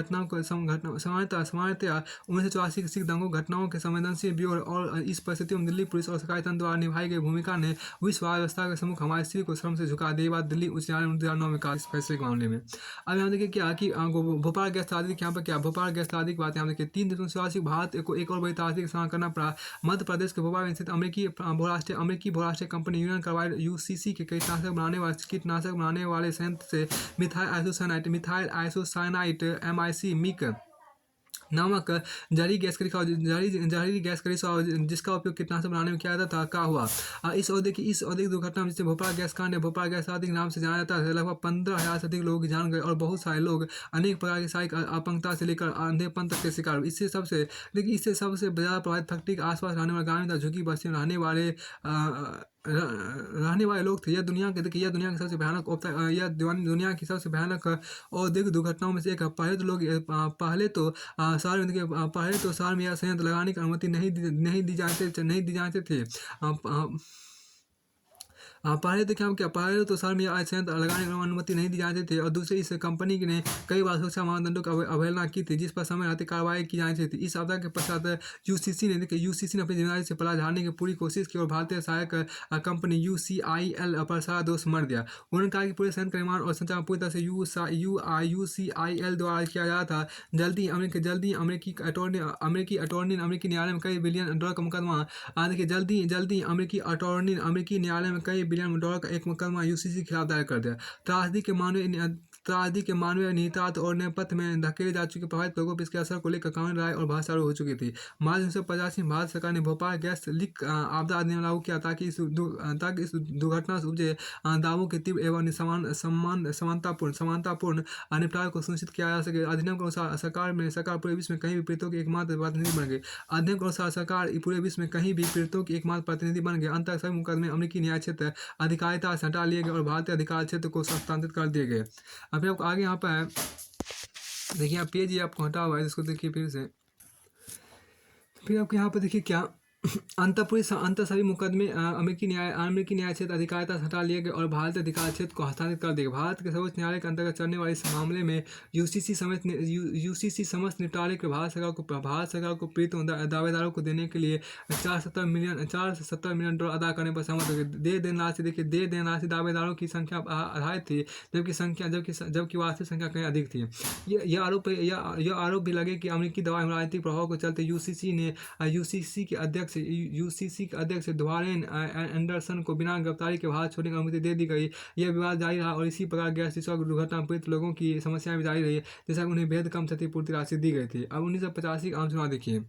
घटनाओं के संवेदनशील ब्यूरो और इस परिस्थितियों में दिल्ली पुलिस और सरकारी तंत्र द्वारा निभाई गई भूमिका ने विश्व व्यवस्था के सम्मुख हमारे स्त्री को शर्म से झुका दिया। बात दिल्ली उच्च न्यायालय ने 2009 में कहा इस फैसले के मामले में। अब यहाँ देखिए क्या कि भोपाल गैस तारीख यहाँ पर क्या भोपाल गैस तारीख की बात यहाँ देखिए 3 दिसंबर से भारत को एक और बड़ी तारीख का सामना करना पड़ा। मध्य प्रदेश के भोपाल में स्थित अमेरिकी बहुराष्ट्रीय कंपनी यूनियन कार्बाइड यूसीसी के कीटनाशक बनाने वाले संयंत्र से मिथाइल आइसोसाइनाइट MIC मिक नामक जहरीली गैस का रिसाव जिसका उपयोग कीटनाशक बनाने में किया जाता था का हुआ। इस औद्योगिक दुर्घटना में जिसे भोपाल गैस कांड या भोपाल गैस आदि के नाम से जाना जाता है, लगभग 15,000 से अधिक लोगों की जान गए और बहुत सारे लोग अनेक प्रकार की शारीरिक अपंगता से लेकर अंधेपन तक के शिकार हुए। इससे सबसे ज़्यादा प्रभावित फैक्ट्री के आसपास रहने वाले ग्रामीण झुग्गी बस्ती में रहने वाले लोग थे। यह दुनिया की सबसे भयानक औद्योगिक दुर्घटनाओं में से एक है। पहले तो शहर में यह संयंत्र लगाने की अनुमति नहीं दी जाते थे। पहले तो क्या क्या पहले तो शहर में यह संयंत्र लगाने की अनुमति नहीं दी जाती थी, और दूसरे इस कंपनी ने कई बार सुरक्षा मानदंडों की अवहेलना की थी, जिस पर समय रहते कार्रवाई की जानी थी। इस आपदा के पश्चात यूसीसी ने अपनी जिम्मेदारी से पला झाड़ने की पूरी कोशिश की और भारतीय सहायक कंपनी यूसीआईएल पर सारा दोष मर दिया। उन्होंने कहा कि पूरे संयंत्र का निर्माण और संचालन पूरी तरह से यूसीआईएल द्वारा किया जा रहा था। जल्दी ही अमेरिकी अमेरिकी न्यायालय में कई बिलियन डॉलर का मुकदमा देखिए जल्दी अमेरिकी न्यायालय में कई बिलियन डॉलर का एक मुकदमा यूसीसी के खिलाफ दायर कर दिया। त्रासदी के मानवीय निहितार्थ और नेपथ्य में धकेले जा चुके प्रभावित लोगों पर इसके असर को लेकर कानूनी राय और बहस चालू हो चुकी थी। मार्च 1985 में भारत सरकार ने भोपाल गैस लीक आपदा अधिनियम लागू किया, ताकि इस दुर्घटना से उपजे दावों के तीव्र एवं समानतापूर्ण निपटारे को सुनिश्चित किया जा सके। अधिनियम के अनुसार सरकार पूरे विश्व में कहीं भी पीड़ितों के एकमात्र प्रतिनिधि बन गई। अधिनियम के अनुसार सरकार पूरे विश्व में कहीं भी पीड़ितों की एकमात्र प्रतिनिधि बन गए। अंत तक सभी मुकदमे अमेरिकी न्याय क्षेत्र अधिकारिता से हटा लिए गए और भारतीय अधिकार क्षेत्र को हस्तांतरित कर दिए गए। अभी आपको आगे यहाँ पर देखिए, आप पेज ये आपको हटा हुआ है, इसको देखिए फिर आपको यहाँ पर देखिए क्या अंत सभी मुकदमे अमेरिकी न्याय क्षेत्र अधिकारिता से हटा लिए गए और भारतीय अधिकार क्षेत्र को हस्तांतरित कर दिया गया। भारत के सर्वोच्च न्यायालय के अंतर्गत चलने वाले इस मामले में यूसीसी समस्त निपटारे के भारत सरकार को पीड़ित दावेदारों को देने के लिए 470 मिलियन डॉलर अदा करने पर सहमत हो गए। दे देन राशि दावेदारों की संख्या आधारित थी, जबकि वास्तविक संख्या कहीं अधिक थी। यह आरोप भी लगे कि अमेरिकी दबाव राजनीतिक प्रभाव के चलते यूसीसी के अध्यक्ष ड्वारेन एंडरसन को बिना गिरफ्तारी के भारत छोड़ने की अनुमति दे दी गई। यह विवाद जारी रहा और इसी प्रकार गैस रिसाव दुर्घटना पीड़ित लोगों की समस्याएं भी जारी रही, जैसा कि उन्हें बेहद कम क्षतिपूर्ति राशि दी गई थी। अब 1985 का आम चुनाव देखिए।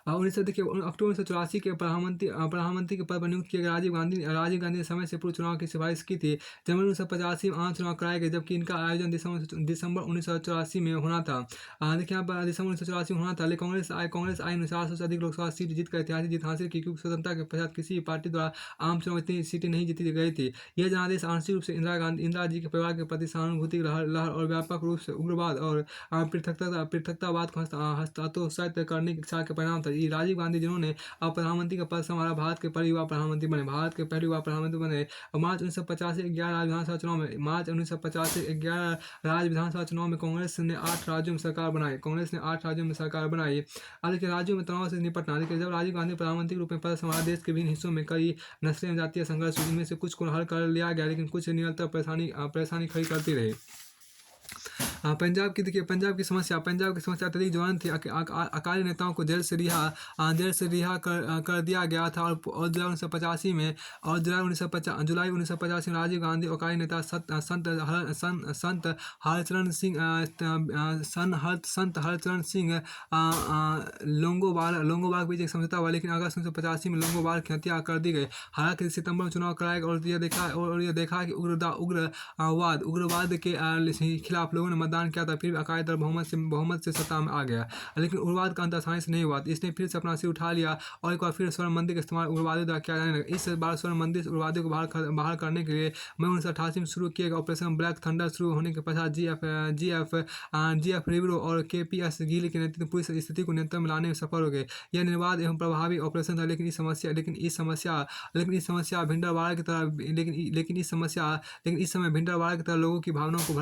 अक्टूबर 1984 के प्रधानमंत्री के पद पर नियुक्त किए गए राजीव गांधी ने समय से पूर्व चुनाव की सिफारिश की थी। जनवरी 1985 में आम चुनाव कराए गए, जबकि इनका आयोजन दिसंबर 1984 में होना था। देखिए यहाँ पर दिसंबर 1984 में होना था, लेकिन कांग्रेस आई 400 से अधिक लोकसभा सीट जीतकर ऐतिहासिक जीत हासिल की, क्योंकि स्वतंत्रता के पश्चात किसी भी पार्टी द्वारा आम चुनाव इतनी सीटें नहीं जीती गई थी। यह जनादेश आंशिक रूप से इंदिरा जी के परिवार के प्रति सहानुभूति लहर और व्यापक रूप से उग्रवाद और पृथकतावाद को हतोत्साहित करने की इच्छा के परिणाम था। राजीव गांधी, जिन्होंने अब प्रधानमंत्री का पद संभाला, भारत के पहले युवा प्रधानमंत्री बने। मार्च 1950 से 11 राज्य विधानसभा चुनाव में कांग्रेस ने 8 राज्यों में सरकार बनाई। आज के राज्यों में तनाव से निपटना। जब राजीव गांधी प्रधानमंत्री के रूप में पद संभाला, देश के विभिन्न हिस्सों में कई नस्लें जातीय संघर्ष, इनमें से कुछ को हल कर लिया गया, लेकिन कुछ निरंतर परेशानी खड़ी करती रही। पंजाब की समस्या अत्यधिक ज्वलंत थी। अकाली नेताओं को जेल से रिहा कर दिया गया था और जुलाई 1985 में राजीव गांधी और अकाली नेता संत हरचरण सिंह लोंगोवाल के बीच एक समझौता हुआ, लेकिन अगस्त 1985 में लोंगोवाल की हत्या कर दी गई। हालांकि सितंबर में चुनाव कराया गया और यह देखा कि उग्रवाद के खिलाफ लोगों ने मतदान किया था। फिर भी अकाली दल बहुमत से सत्ता में आ गया, लेकिन उग्रवाद का अंत आसानी से नहीं हुआ। इसने फिर से अपना सिर उठा लिया और एक बार फिर स्वर्ण मंदिर का इस्तेमाल उग्रवादियों द्वारा किया जाने लगा। इस बार स्वर्ण मंदिर से उग्रवादियों को बाहर करने के लिए मई 1988 में शुरू किया गया ऑपरेशन ब्लैक थंडर शुरू होने के पश्चात जीएफ रिबरो और केपीएस गिल के नेतृत्व में पूरी स्थिति को नियंत्रण में लाने में सफल हो गए। यह निर्बाध एवं प्रभावी ऑपरेशन था, लेकिन इस समय भिंडरवाड़ा की तरह लोगों की भावनाओं को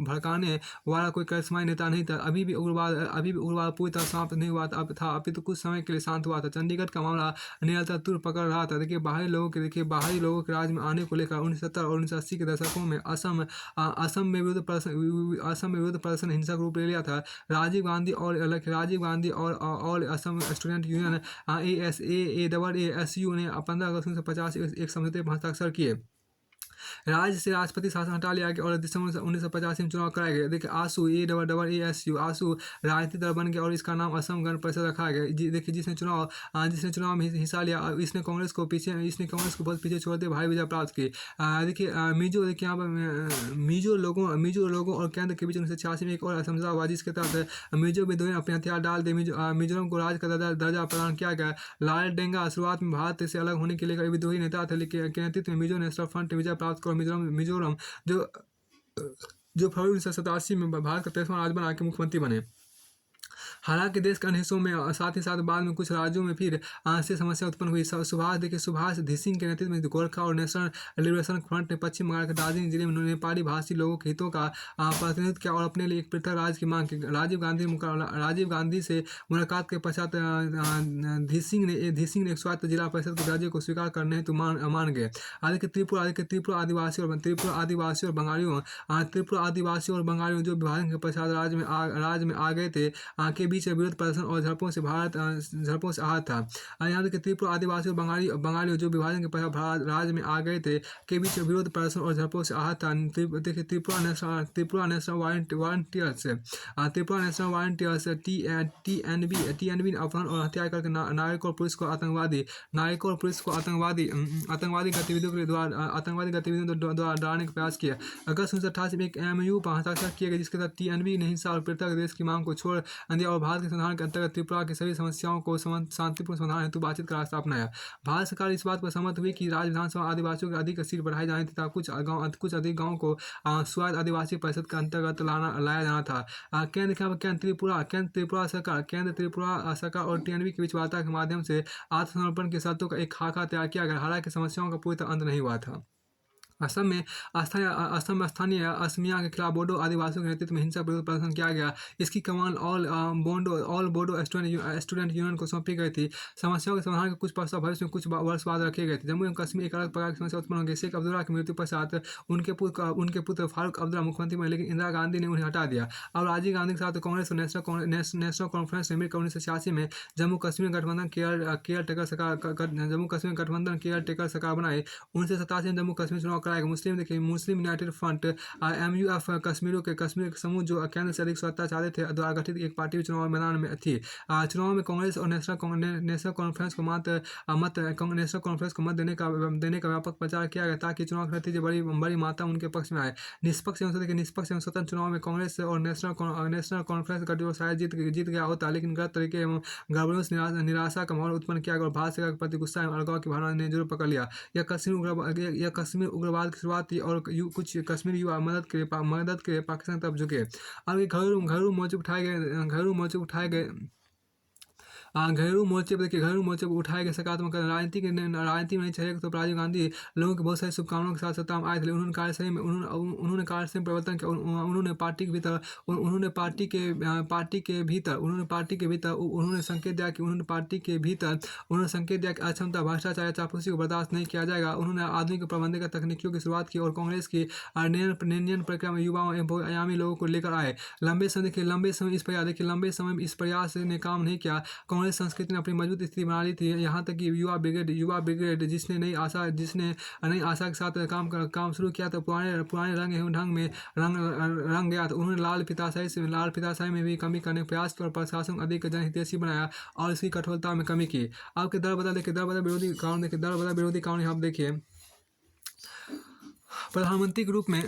भड़काने वाला कोई करिश्माई नेता नहीं था। अभी भी उग्रवाद पूरी तरह समाप्त नहीं हुआ था। अभी तो कुछ समय के लिए शांत हुआ था। चंडीगढ़ का मामला निरंतर तुर पकड़ रहा था। बाहरी लोगों के राज्य में आने को लेकर 1970 और 1980 के दशकों में असम में विरोध प्रदर्शन हिंसक रूप ले लिया था। राजीव गांधी और असम स्टूडेंट यूनियन ASAASU ने 15 अगस्त 1950 एक समझौते पर हस्ताक्षर किए। राज्य से राष्ट्रपति शासन हटा लिया गया और दिसंबर 1985 में चुनाव कराए गए। ASU आसू राजनीतिक दल बन गया और इसका नाम असम गण परिषद रखा गया। जिसने चुनाव में हिस्सा लिया, इसने कांग्रेस को बहुत पीछे छोड़ दिया, भारी विजय प्राप्त की। मिजो लोगों और केंद्र के बीच 1986 में एक और समझौता हुआ, जिसके तहत मिजो विद्रोही ने अपने हथियार डाल दिए। मिजोरम को राज्य का दर्जा प्रदान किया गया। लालडेंगा शुरुआत में भारत से अलग होने के लिए विद्रोही नेता थे, लेकिन के नेतृत्व में मिजो नेशनल फ्रंट विजय प्राप्त कर मिजोरम जो फरवरी 1987 में भारत का 23वां राज्य बना के मुख्यमंत्री बने। हालांकि देश के अन्य हिस्सों में साथ ही साथ बाद में कुछ राज्यों में फिर से समस्या उत्पन्न हुई। सुभाष धिसिंग के नेतृत्व में गोरखा और नेशनल लिबरेशन फ्रंट ने पश्चिम बंगाल के दार्जिलिंग जिले में नेपाली भाषी लोगों के हितों का प्रतिनिधित्व किया और अपने लिए एक पृथक राज्य की मांग की। राजीव गांधी से मुलाकात के पश्चात धिसिंग ने एक स्वायत्त जिला परिषद के दर्जे को स्वीकार करने हेतु मान गए। त्रिपुरा आदिवासी और बंगालियों जो विभाजन के पश्चात राज्य में आ गए थे के बीच विरोध प्रदर्शन और झड़पों से आहत था। यहाँ तक कि त्रिपुरा आदिवासी और बंगालियों जो विभाजन के पश्चात राज्य में आ गए थे के बीच विरोध प्रदर्शन और झड़पों से आहत था। त्रिपुरा नेशनल वॉलंटियर्स TNV ने अपहरण और हत्या करके नागरिकों और पुलिस को आतंकवादी गतिविधियों द्वारा डालने का प्रयास किया। अगस्त 1988 में एक MOU पर हस्ताक्षर किए गए जिसके तहत TNV ने हिंसा और पृथक देश की मांग को छोड़ दिया और भारत के संविधान के अंतर्गत त्रिपुरा की सभी समस्याओं को शांतिपूर्ण समाधान हेतु बातचीत का रास्ता अपनाया। भारत सरकार इस बात पर सहमत हुई कि राज्य विधानसभा आदिवासियों की अधिक सीट बढ़ाई जानी तथा कुछ अधिक गाँव को स्वायत्त आदिवासी परिषद के अंतर्गत लाया जाना था। केंद्र त्रिपुरा सरकार और TNV की बीच वार्ता के माध्यम से आत्मसमर्पण की शर्तों का एक खाका तैयार किया गया। हालांकि समस्याओं का पूरी तरह अंत नहीं हुआ था। असम में स्थानीय असमिया के खिलाफ बोडो आदिवासियों के नेतृत्व में हिंसक विरोध प्रदर्शन किया गया। इसकी कमान ऑल बोडो स्टूडेंट यूनियन को सौंपी गई थी। समस्याओं के समाधान के कुछ प्रस्ताव भविष्य में कुछ वर्ष बाद रखे गए थे। जम्मू एवं कश्मीर एक अलग प्रकार की समस्या उत्पन्न हो गई। शेख अब्दुल्ला की मृत्यु पश्चात उनके पुत्र फारूक अब्दुल्ला मुख्यमंत्री बने, लेकिन इंदिरा गांधी ने उन्हें हटा दिया। अब राजीव गांधी के साथ कांग्रेस और नेशनल कॉन्फ्रेंस ने मिलकर 1986 में जम्मू कश्मीर गठबंधन केयर टेकर सरकार बनाई। 1987 में जम्मू कश्मीर चुनाव कराएगा। Muslim United front MUF Kashmir के समूह जो केंद्र से अधिक सत्ता चाहते थे द्वारा गठित एक पार्टी चुनाव मैदान में थी। चुनाव में कांग्रेस और नेशनल कॉन्फ्रेंस को मत देने का व्यापक प्रचार किया गया ताकि चुनाव के नतीजे बड़ी मात्रा उनके पक्ष में आए। निष्पक्ष एवं स्वतंत्र चुनाव में कांग्रेस और नेशनल कॉन्फ्रेंस गठजोड़ शायद जीत गया होता, लेकिन गलत तरीके एवं गड़बड़ियों से निराशा का माहौल उत्पन्न किया गया और भारत सरकार के प्रति गुस्सा एवं अलगाव की भावना ने जोर पकड़ लिया। यह कश्मीर उग्रवाद की शुरुआत थी और कुछ कश्मीरी युवा मदद के लिए पाकिस्तान तरफ झुके। अब ये घरेलू मोर्चे उठाए गए घरेलू मोर्चे पर उठाए गए सकारात्मक राजनीति में नहीं चेहरे के तो राजीव गांधी लोगों की बहुत सारी शुभकामनाओं के साथ सत्ता में आए थे। उन्होंने कार्यशैली में परिवर्तन किया। उन्होंने पार्टी के भीतर उन्होंने संकेत दिया कि अक्षमता, भ्रष्टाचार या चापलूसी को बर्दाश्त नहीं किया जाएगा। उन्होंने आधुनिक प्रबंधन तकनीकियों की शुरुआत की और कांग्रेस की निर्णय प्रक्रिया में युवाओं एवं बहुआयामी लोगों को लेकर आए। लंबे समय में इस प्रयास ने काम नहीं किया। कांग्रेस संस्कृति ने अपनी मजबूत स्थिति बना ली थी। यहाँ तक कि युवा ब्रिगेड जिसने नई आशा के साथ काम शुरू किया तो पुराने रंग एवं ढंग में रंग गया। तो उन्होंने लाल पिताशाही में भी कमी करने का प्रयास किया और प्रशासन को अधिक जनहितैषी बनाया और इसकी कठोरता में कमी की। आपके दल बदल विरोधी कानून यहाँ देखिए। प्रधानमंत्री के रूप में